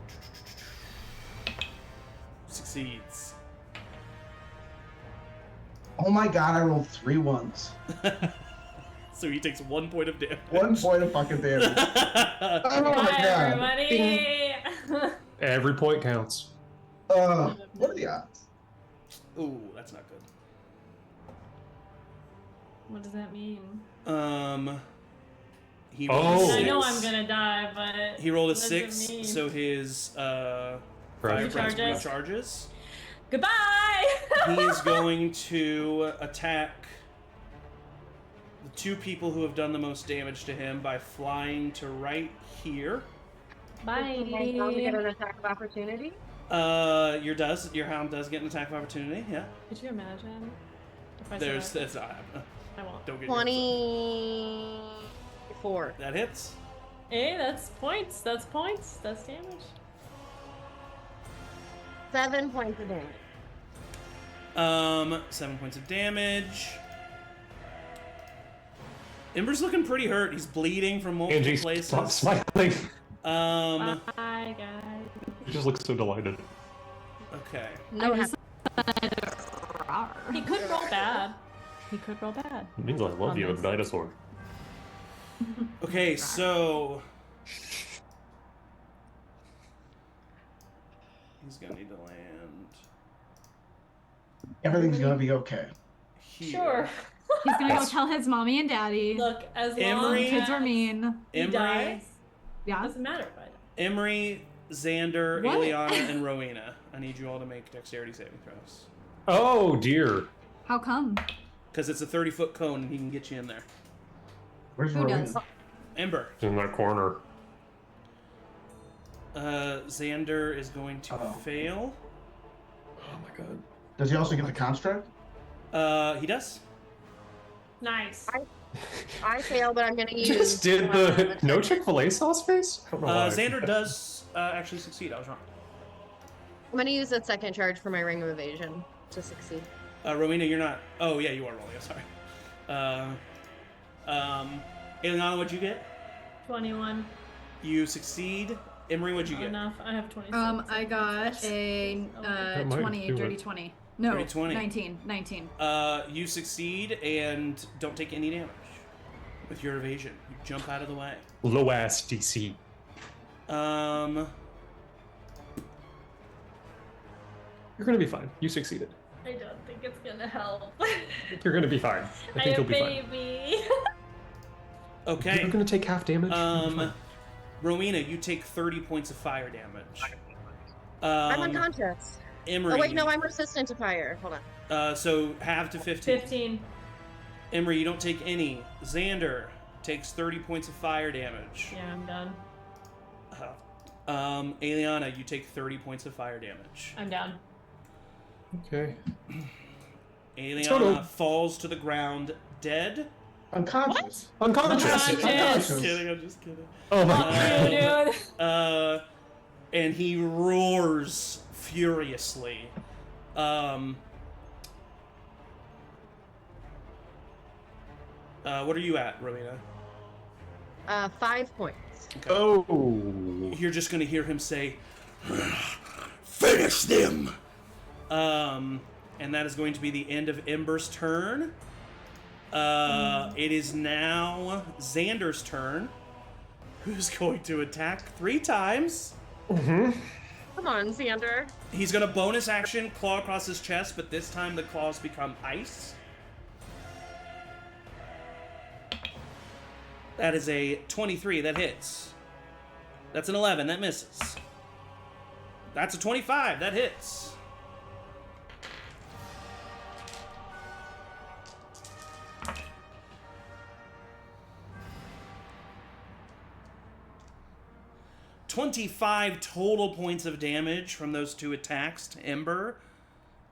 Succeeds. Oh my god, I rolled 3 ones. So he takes 1 point of damage. 1 point of fucking damage. Oh my Bye, god. everybody. Every point counts. What are the odds? Ooh, that's not good. What does that mean? He Oh. rolled a 6. I know I'm gonna die, but He rolled a what does it 6, mean? so his fire Right. breath Recharges. recharges. Goodbye. He is going to attack the 2 people who have done the most damage to him by flying to right here. Bye. I'll get an attack of opportunity. Your hound does get an attack of opportunity. Yeah. Could you imagine? If I That's survived? not happening. I won't. Don't get your hopes 24. up. That hits. Hey, that's points. That's points. That's damage. 7 points of damage. 7 points of damage. Ember's looking pretty hurt. He's bleeding from multiple Angie, places. stop smiling. Bye, guys. He just looks so delighted. Okay. No, He could roll bad. He could roll bad. It means I love you, a dinosaur. Okay, so he's gonna need to land Everything's gonna be okay. here. Sure. He's gonna go tell his mommy and daddy. Look, as long Emory- as Kids were mean. he Emory, dies, Yeah. doesn't matter if I die. Emory, Xander, What? Aeliana, and Rowina. I need you all to make dexterity saving throws. Oh dear. How come? Because it's a 30-foot cone and he can get you in there. Where's Who Rowena? does? Ember. He's in that corner. Xander is going to Uh-oh. fail. Oh my god. Does he also get the construct? He does. Nice. I fail, but I'm gonna use. Just did the no Chick-fil-A sauce face? I don't know why. Xander does actually succeed. I was wrong. I'm gonna use that second charge for my ring of evasion to succeed. Rowena, you're not. Oh yeah, you are rolling. I'm sorry. Aeliana, what'd you get? 21. You succeed. Emory, what'd you get? Enough. I have 26. I got a That might 20, do dirty it. 20. No, Dirty 20. 19. You succeed and don't take any damage with your evasion. You jump out of the way. Low ass DC. You're gonna be fine. You succeeded. I don't think it's gonna help. You're gonna be fine. I think you'll be fine. baby. Okay. You're gonna take half damage. You'll be fine. Rowena, you take 30 points of fire damage. I'm unconscious. Emory. Oh wait, no, I'm resistant to fire. Hold on. So half to 15. 15. Emory, you don't take any. Xander takes 30 points of fire damage. Yeah, I'm done. Aeliana, you take 30 points of fire damage. I'm down. Okay. Aeliana Total. falls to the ground dead. Unconscious. Unconscious. Unconscious. I'm kidding, I'm just kidding. Oh my Fuck you, god. dude. And he roars furiously. What are you at, Rowena? 5 points. Okay. Oh. You're just gonna hear him say, "Finish them." And that is going to be the end of Ember's turn. It is now Xander's turn, who's going to attack 3 times. Mm-hmm. Come on, Xander. He's going to bonus action claw across his chest, but this time the claws become ice. That is a 23. That hits. That's an 11. That misses. That's a 25. That hits. $25 total points of damage from those 2 attacks to Ember.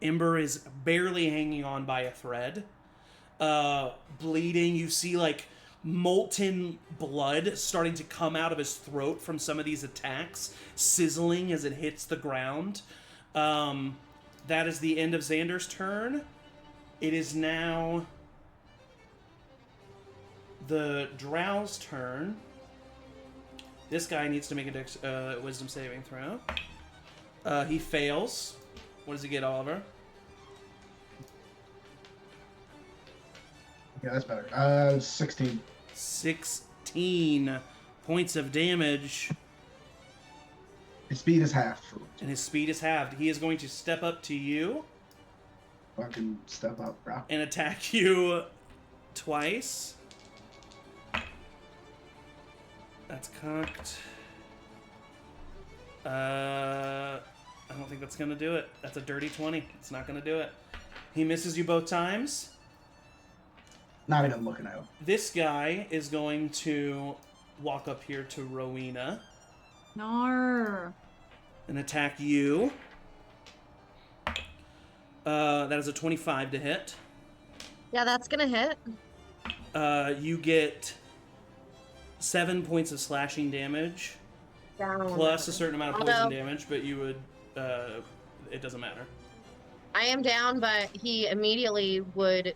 Ember is barely hanging on by a thread. Bleeding. You see, like, molten blood starting to come out of his throat from some of these attacks, sizzling as it hits the ground. That is the end of Xander's turn. It is now the Drow's turn. This guy needs to make a wisdom saving throw. He fails. What does he get, Oliver? Yeah, that's better. 16. 16 points of damage. His speed is half. And his speed is halved. He is going to step up to you Fucking step up, bro. and attack you twice. That's cocked. I don't think that's going to do it. That's a dirty 20. It's not going to do it. He misses you both times. Not even looking at him. This guy is going to walk up here to Rowina Nar. and attack you. That is a 25 to hit. Yeah, that's gonna hit. You get 7 points of slashing damage, Down. plus a certain amount of poison Although- damage, but you would... it doesn't matter. I am down, but he immediately would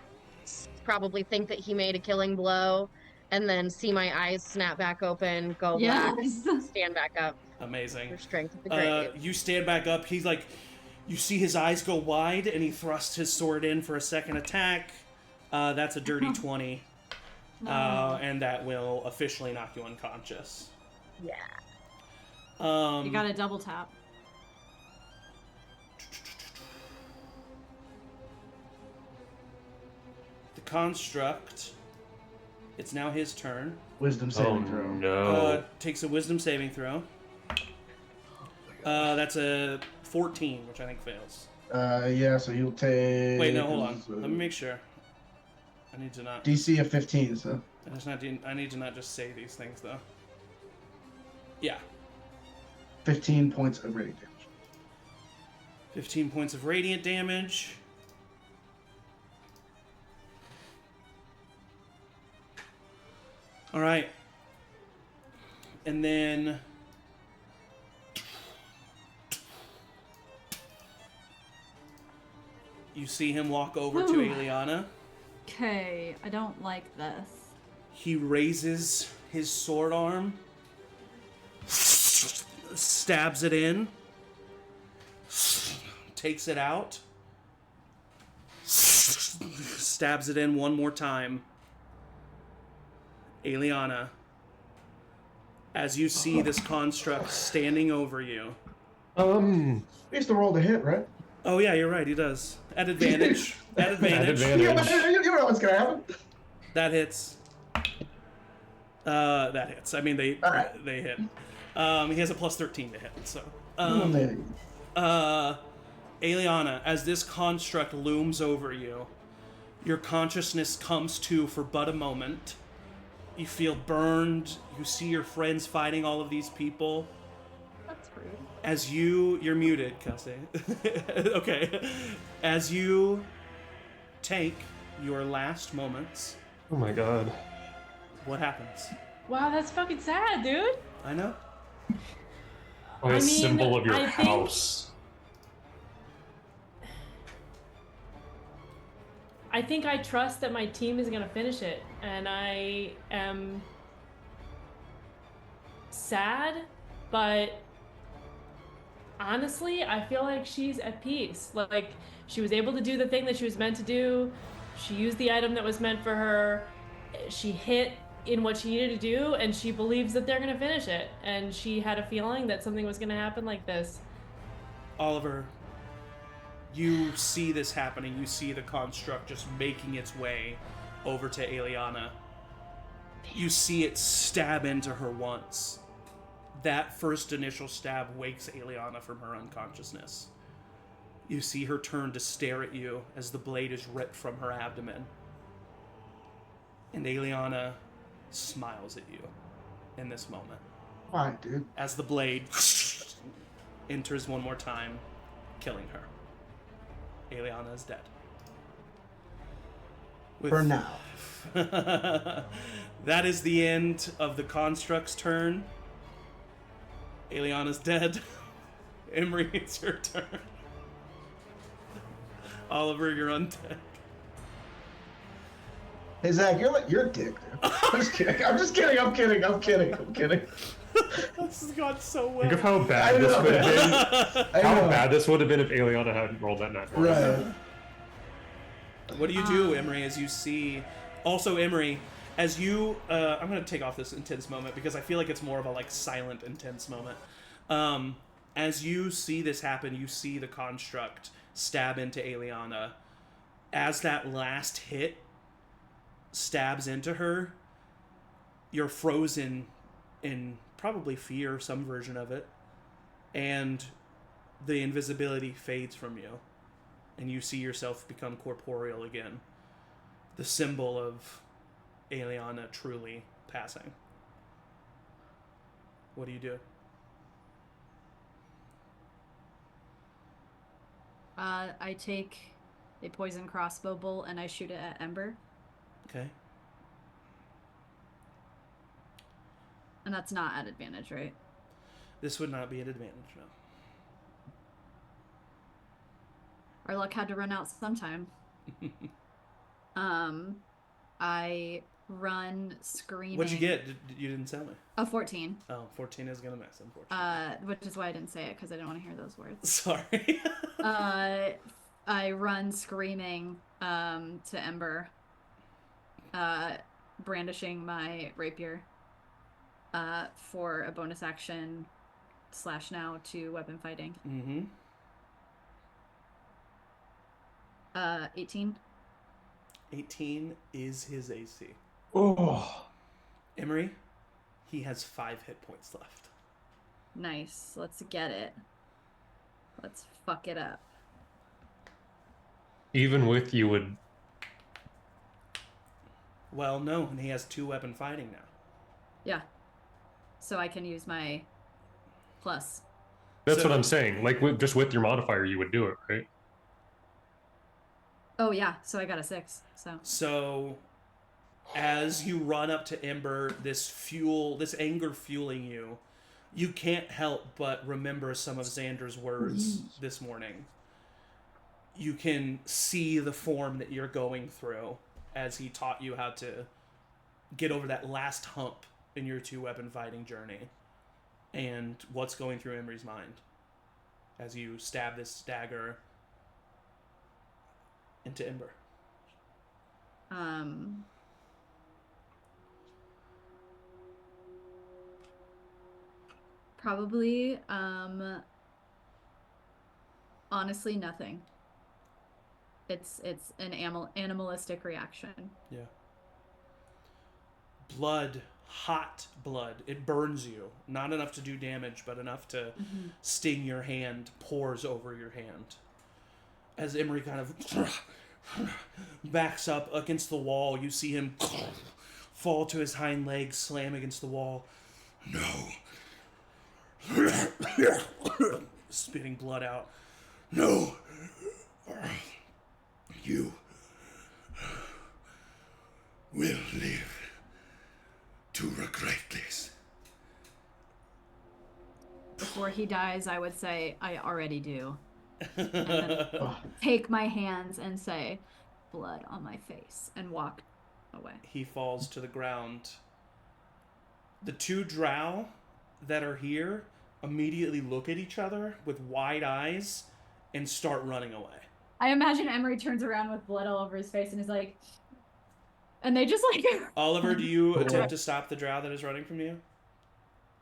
probably think that he made a killing blow, and then see my eyes snap back open, go black, Yes. stand back up. Amazing. Your strength of the grave. You stand back up. He's like... You see his eyes go wide, and he thrusts his sword in for a second attack. That's a dirty 20. And that will officially knock you unconscious. Yeah. You got a double tap. The construct. It's now his turn. Wisdom Oh saving throw. no. Takes a wisdom saving throw. That's a 14, which I think fails. Yeah, so he'll take... Wait, no, hold on. Let me make sure. I need to not... DC of 15, so... I need to not just say these things, though. Yeah. 15 points of radiant damage. 15 points of radiant damage. Alright. And then... You see him walk over to Ooh. Aeliana. Okay, I don't like this. He raises his sword arm, stabs it in, takes it out, stabs it in one more time. Aeliana, as you see this construct standing over you. We used to roll the hit, right? Oh yeah, you're right, he does. At advantage. At advantage. At advantage. You know what's gonna happen. That hits. That hits. I mean, they Alright. they hit. He has a plus 13 to hit. So, Aeliana, as this construct looms over you, your consciousness comes to for but a moment. You feel burned. You see your friends fighting all of these people. That's rude. As you're muted, Kelsey. Okay. As you take your last moments, Oh my god. what happens? Wow, that's fucking sad, dude. I know. Like I a mean, symbol of your I think- house. I think I trust that my team is gonna finish it, and I am sad, but honestly, I feel like she's at peace. Like, she was able to do the thing that she was meant to do. She used the item that was meant for her. She hit in what she needed to do, and she believes that they're going to finish it. And she had a feeling that something was going to happen like this. Oliver, you see this happening. You see the construct just making its way over to Aeliana. You see it stab into her once. That first initial stab wakes Aeliana from her unconsciousness. You see her turn to stare at you as the blade is ripped from her abdomen. And Aeliana smiles at you in this moment. Fine, dude. As the blade enters one more time, killing her. Aeliana is dead. For now. That is the end of the construct's turn. Aeliana's dead. Emory, it's your turn. Oliver, you're undead. Hey Zach, you're a dick, dude. I'm just kidding. I'm kidding. This has gone so well. Think of how bad this would have been. How bad this would have been if Aeliana hadn't rolled that 9. Right. What do you do, Emory, as you see... Also, Emory, as you... I'm going to take off this intense moment because I feel like it's more of a like silent, intense moment. As you see this happen, you see the construct stab into Aeliana. As that last hit stabs into her, you're frozen in probably fear, some version of it, and the invisibility fades from you, and you see yourself become corporeal again. The symbol of Aeliana truly passing. What do you do? I take a poison crossbow bolt and I shoot it at Ember. Okay. And that's not at advantage, right? This would not be an advantage, no. Our luck had to run out sometime. I run screaming. What'd you get? You didn't tell me. A 14. Oh, 14 is gonna miss, unfortunately. Which is why I didn't say it, because I didn't want to hear those words. Sorry. I run screaming to Ember, brandishing my rapier for a bonus action / now to weapon fighting. Mm-hmm. 18. 18 is his AC. Oh. Emory, he has 5 hit points left. Nice. Let's get it. Let's fuck it up. Even with you would... Well, no, and he has 2 weapon fighting now. Yeah. So I can use my plus. That's what I'm saying. Like, just with your modifier, you would do it, right? Oh, yeah. So I got a 6. So, as you run up to Ember, this anger fueling you, you can't help but remember some of Xander's words this morning. You can see the form that you're going through as he taught you how to get over that last hump in your 2 weapon fighting journey, and what's going through Emory's mind as you stab this dagger into Ember. Probably, honestly, nothing. It's an animalistic reaction. Yeah. Blood, hot blood. It burns you. Not enough to do damage, but enough to sting your hand, pours over your hand. As Emory kind of backs up against the wall, you see him fall to his hind legs, slam against the wall. No. Spitting blood out. No. You will live to regret this. Before he dies, I would say, I already do. And then take my hands and say, blood on my face, and walk away. He falls to the ground. The 2 drow that are here immediately look at each other with wide eyes and start running away. I imagine Emory turns around with blood all over his face and is like, and they just like. Oliver, do you attempt to stop the drow that is running from you?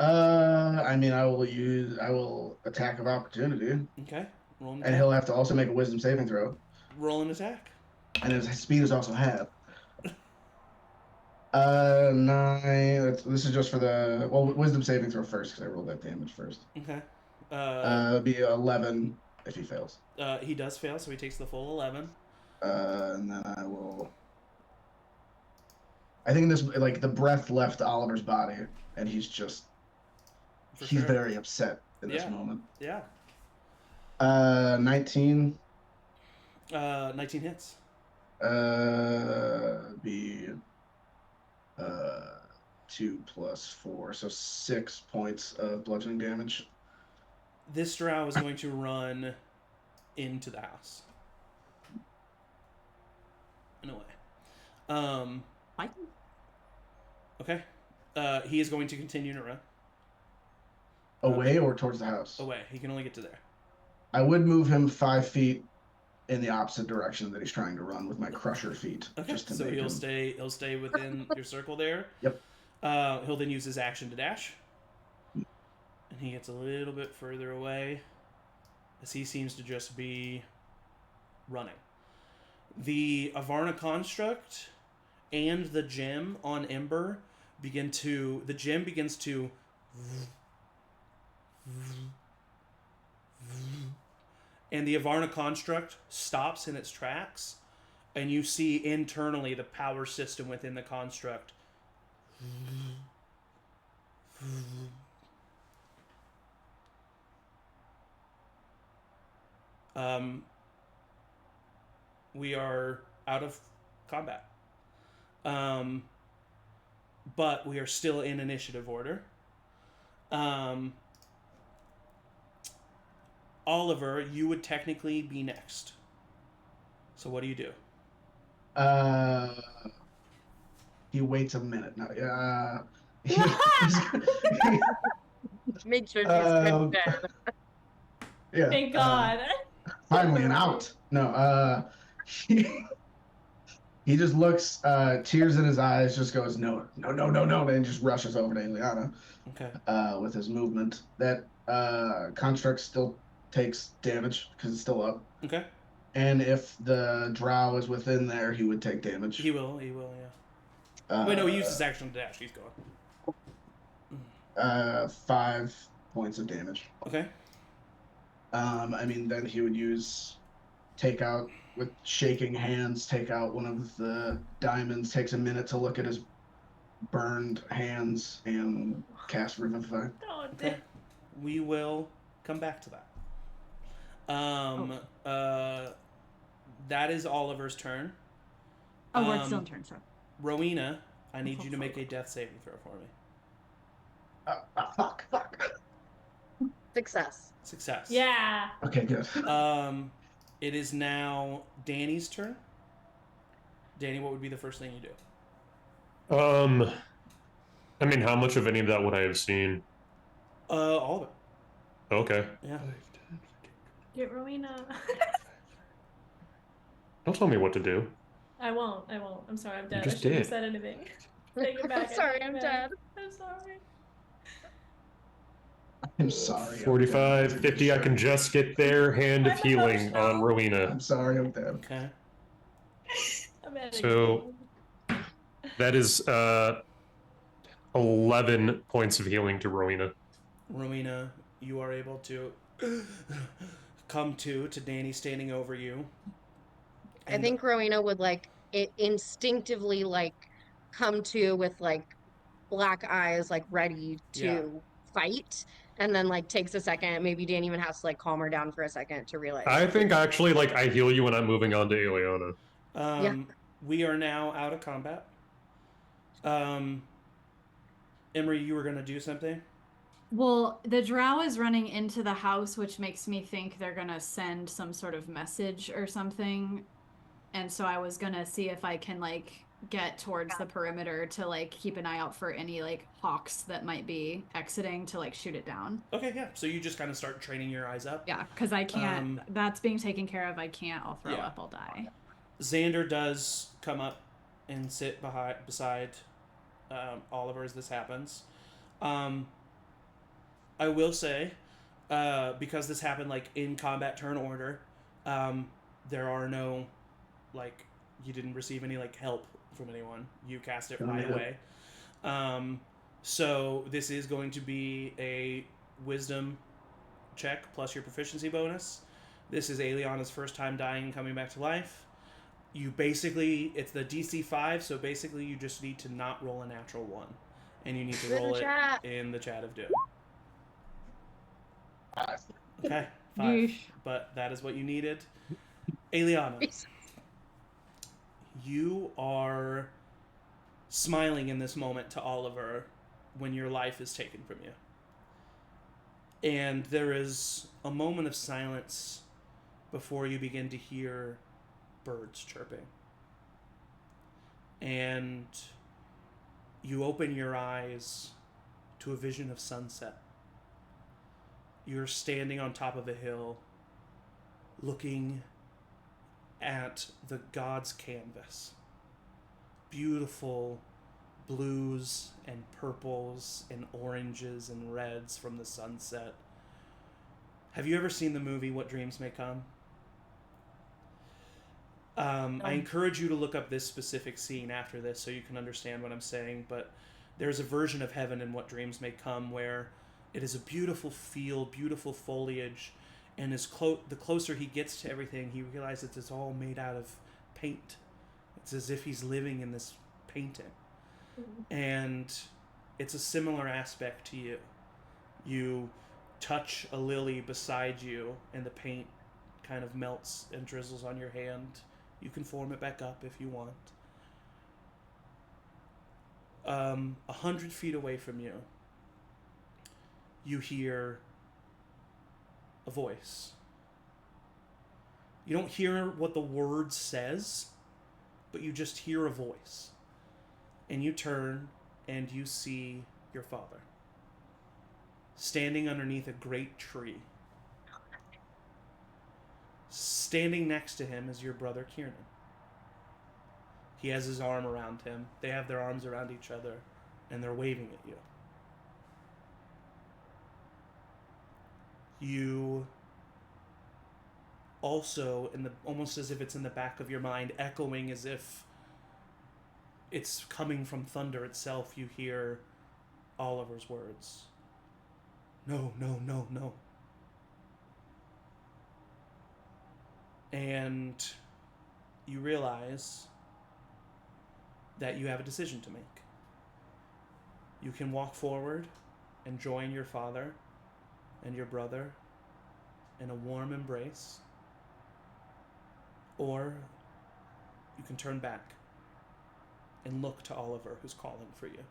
I mean, I will attack of opportunity, Okay. Roll an and attack. he'll have to also make a wisdom saving throw. Roll an attack. And his speed is also half. 9. This is just for the wisdom saving throw first because I rolled that damage first. Okay. It'd be 11 if he fails. He does fail, so he takes the full 11. And then I will. I think this the breath left Oliver's body, and he's Sure. very upset in this moment. Yeah. 19. 19 hits. Be 2 plus 4, so 6 points of bludgeoning damage. This drow is going to run into the house. In a way. What? Okay. He is going to continue to run. Away or towards the house? Away. He can only get to there. I would move him 5 feet in the opposite direction that he's trying to run with my crusher feet. Okay. Just to So make he'll him... stay within your circle there. Yep. He'll then use his action to dash. And he gets a little bit further away as he seems to just be running. The Avarna construct and the gem on Ember the gem begins to and the Avarna construct stops in its tracks, and you see internally the power system within the construct we are out of combat. But we are still in initiative order. Oliver, you would technically be next. So what do you do? He waits a minute. No, Make sure she's good. Yeah. Thank God. Finally, an out. No, he just looks, tears in his eyes, just goes, no, and just rushes over to Aeliana. Okay. With his movement. That construct still takes damage because it's still up. Okay. And if the drow is within there, he would take damage. He will, yeah. Wait, no, he used his action to dash. He's gone. 5 points of damage. Okay. I mean, then he would use take out with shaking hands, take out one of the diamonds, takes a minute to look at his burned hands, and cast Revivify. Oh, Okay. We will come back to that. That is Oliver's turn. Oh, we're still in turn, so. Rowina, I need you to make a death saving throw for me. Fuck. Success. Yeah. Okay, good. It is now Danny's turn. Danny, what would be the first thing you do? I mean, how much of any of that would I have seen? All of it. Okay. Yeah. Get Rowina. Don't tell me what to do. I won't. I'm sorry, I'm dead. just I shouldn't have did. said anything. Take it back. I'm sorry, I I'm take it dead. back. I'm sorry. I'm sorry. 45, 50, I can just get there. Hand of healing on Rowina. I'm sorry, I'm dead. Okay. I'm at So that is 11 points of healing to Rowina. Rowina, you are able to come to Danny standing over you. I think Rowena would instinctively come to with black eyes ready to fight, and then takes a second. Maybe Dan even has to calm her down for a second to realize. I think actually I heal you when I'm moving on to Aeliana. We are now out of combat. Emory, you were gonna do something? Well, the drow is running into the house, which makes me think they're gonna send some sort of message or something. And so I was gonna see if I can get towards the perimeter to like keep an eye out for any like hawks that might be exiting to like shoot it down. Okay, yeah. So you just kind of start training your eyes up. Yeah, because I can't. That's being taken care of. I can't. I'll throw yeah. up. I'll die. Xander does come up and sit beside Oliver as this happens. I will say, because this happened like in combat turn order, there are no, like, you didn't receive any like help from anyone. You cast it right away. So this is going to be a wisdom check plus your proficiency bonus. This is Aeliana's first time dying and coming back to life. You basically, it's the DC 5, so basically you just need to not roll a natural 1. And you need to roll it in the chat of doom. 5. Okay, 5. But that is what you needed. Aeliana, you are smiling in this moment to Oliver when your life is taken from you. And there is a moment of silence before you begin to hear birds chirping. And you open your eyes to a vision of sunset. You're standing on top of a hill, looking at the god's canvas. Beautiful blues and purples and oranges and reds from the sunset. Have you ever seen the movie What Dreams May Come? I encourage you to look up this specific scene after this so you can understand what I'm saying, but there's a version of heaven in What Dreams May Come where it is a beautiful field, beautiful foliage, and the closer he gets to everything, he realizes it's all made out of paint. It's as if he's living in this painting. And it's a similar aspect to you. You touch a lily beside you, and the paint kind of melts and drizzles on your hand. You can form it back up if you want. 100 feet away from you, you hear a voice. You don't hear what the word says, but you just hear a voice. And you turn and you see your father standing underneath a great tree. Standing next to him is your brother Kieran. He has his arm around him. They have their arms around each other, and they're waving at you. You also, almost as if it's in the back of your mind, echoing as if it's coming from thunder itself, you hear Oliver's words. No, no, no, no. And you realize that you have a decision to make. You can walk forward and join your father and your brother in a warm embrace, or you can turn back and look to Oliver, who's calling for you.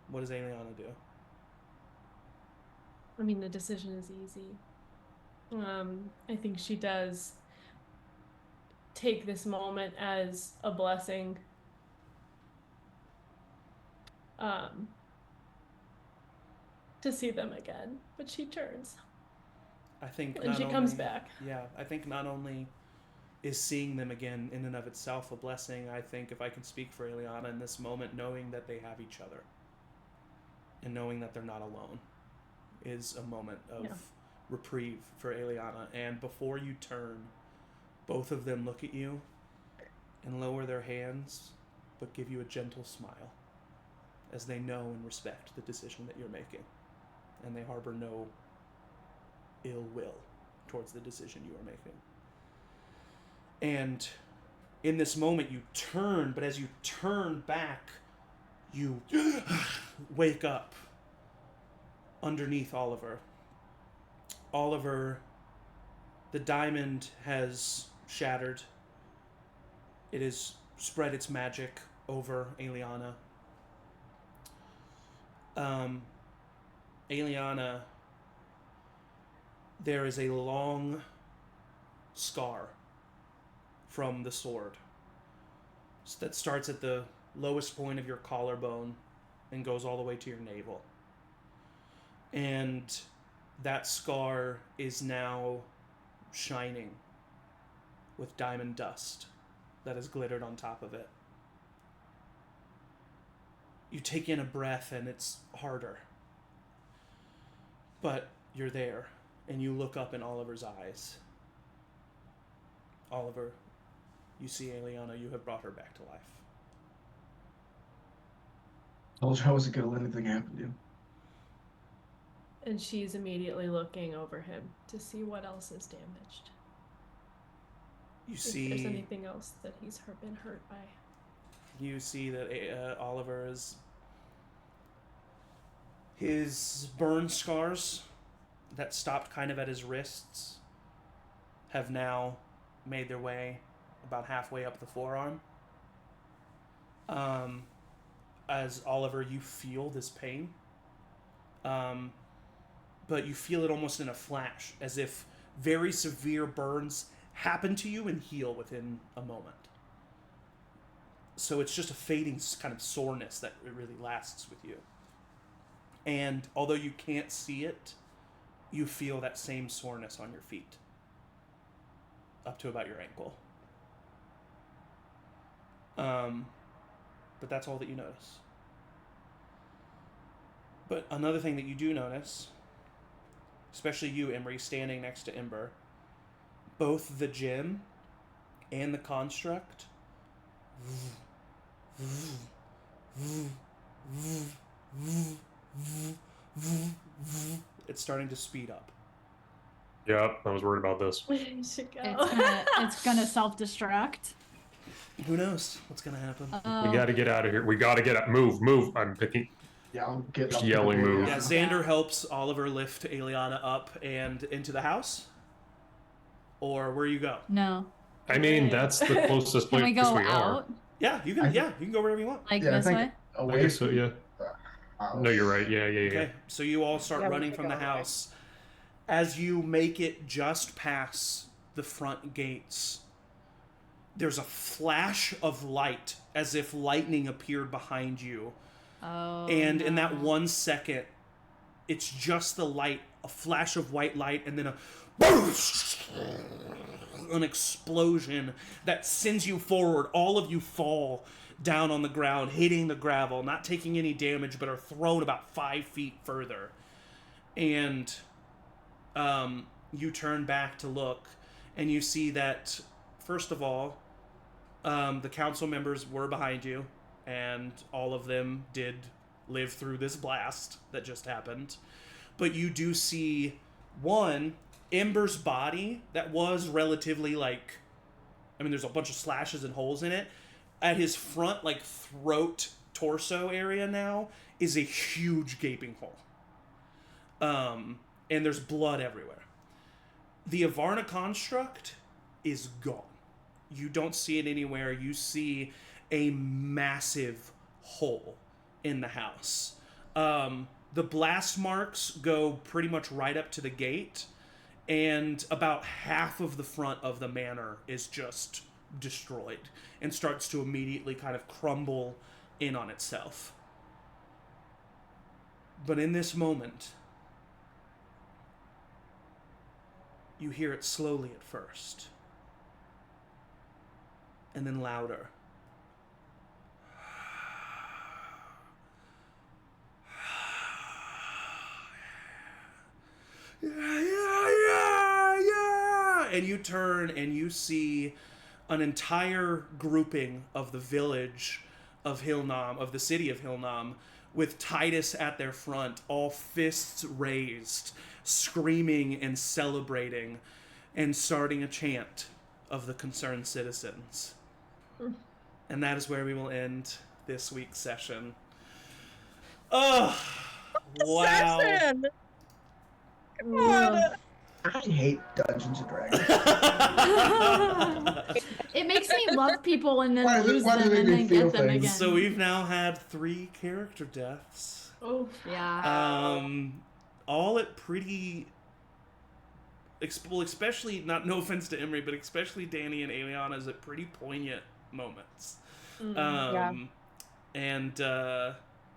What does Aeliana do? I mean, the decision is easy. I think she does take this moment as a blessing. To see them again, but she turns. I think and she comes back. Yeah, I think not only is seeing them again in and of itself a blessing, I think if I can speak for Aeliana in this moment, knowing that they have each other and knowing that they're not alone is a moment of reprieve for Aeliana. And before you turn, both of them look at you and lower their hands, but give you a gentle smile as they know and respect the decision that you're making. And they harbor no ill will towards the decision you are making. And in this moment, you turn, but as you turn back, you wake up underneath Oliver. Oliver, the diamond has shattered. It has spread its magic over Aeliana. Aeliana, there is a long scar from the sword that starts at the lowest point of your collarbone and goes all the way to your navel. And that scar is now shining with diamond dust that has glittered on top of it. You take in a breath and it's harder. But you're there, and you look up in Oliver's eyes. Oliver, you see Aeliana, you have brought her back to life. Told you I wasn't gonna let anything happen to you. And she's immediately looking over him to see what else is damaged. You If see... there's anything else that he's been hurt by. You see that Oliver is... His burn scars that stopped kind of at his wrists have now made their way about halfway up the forearm. As Oliver, you feel this pain. But you feel it almost in a flash, as if very severe burns happen to you and heal within a moment. So it's just a fading kind of soreness that it really lasts with you. And although you can't see it, you feel that same soreness on your feet. Up to about your ankle. But that's all that you notice. But another thing that you do notice, especially you, Emory, standing next to Ember, both the gem and the construct it's starting to speed up. Yep, I was worried about this. We should go. It's gonna self-destruct. Who knows what's gonna happen? We gotta get out of here. We gotta get out. Move. I'm picking. Yeah, I'll get Just up yelling to the move. Yeah, Xander helps Oliver lift Aeliana up and into the house. Or where you go? No. I mean, that's the closest Can place we go we are. out? Yeah, you can. You can go wherever you want. Like Yeah, I this think way? I away guess so, from yeah. the house. No, you're right. Yeah. Okay, so you all start Yeah, we running should from go the that way. house. As you make it just past the front gates, there's a flash of light as if lightning appeared behind you. Oh. And in that no. 1 second, it's just the light, a flash of white light, and then an explosion that sends you forward. All of you fall down on the ground, hitting the gravel, not taking any damage, but are thrown about 5 feet further. And you turn back to look, and you see that, first of all, the council members were behind you, and all of them did live through this blast that just happened. But you do see, one, Ember's body that was relatively there's a bunch of slashes and holes in it. At his front, throat, torso area now is a huge gaping hole. And there's blood everywhere. The Avarna construct is gone. You don't see it anywhere. You see a massive hole in the house. The blast marks go pretty much right up to the gate, and about half of the front of the manor is just destroyed and starts to immediately kind of crumble in on itself. But in this moment, you hear it slowly at first, and then louder. Yeah. And you turn and you see an entire grouping of the village of Hilnam, of the city of Hilnam, with Titus at their front, all fists raised, screaming and celebrating, and starting a chant of the concerned citizens. And that is where we will end this week's session. Oh, wow. Session! Ugh. I hate Dungeons and Dragons. It makes me love people and then Why does it- lose why them does it and make then me feel get them things? again. So we've now had 3 character deaths. Oh, Yeah. All at pretty... especially, no offense to Emory, but especially Danny and Aeliana, is at pretty poignant moments. Yeah. And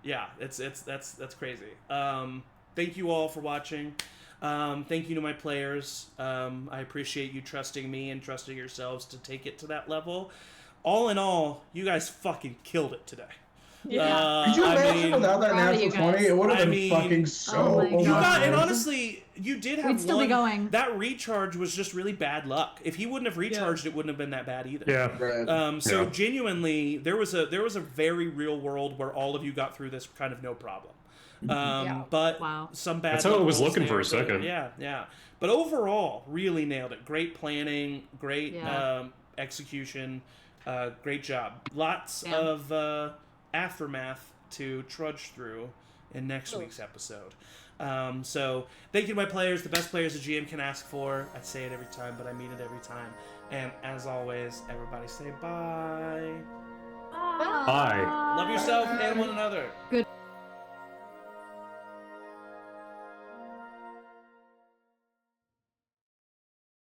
yeah, that's crazy. Thank you all for watching. Thank you to my players. I appreciate you trusting me and trusting yourselves to take it to that level. All in all, you guys fucking killed it today. Yeah. Could you imagine without that proud of you natural 20? guys. It would have I been mean, fucking oh so my You God. got, and much. honestly, you did have We'd still be going. That recharge was just really bad luck. If he wouldn't have recharged, it wouldn't have been that bad either. Yeah. Right. So Yeah. genuinely, there was a very real world where all of you got through this kind of no problem. Yeah. But Wow. some bad. That's how it was rolls looking for there, a second. But yeah. But overall, really nailed it. Great planning, great Yeah. execution, great job. Lots Yeah. of aftermath to trudge through in next week's episode. So thank you to my players, the best players a GM can ask for. I say it every time, but I mean it every time. And as always, everybody say bye. Bye. Love yourself and one another. Good.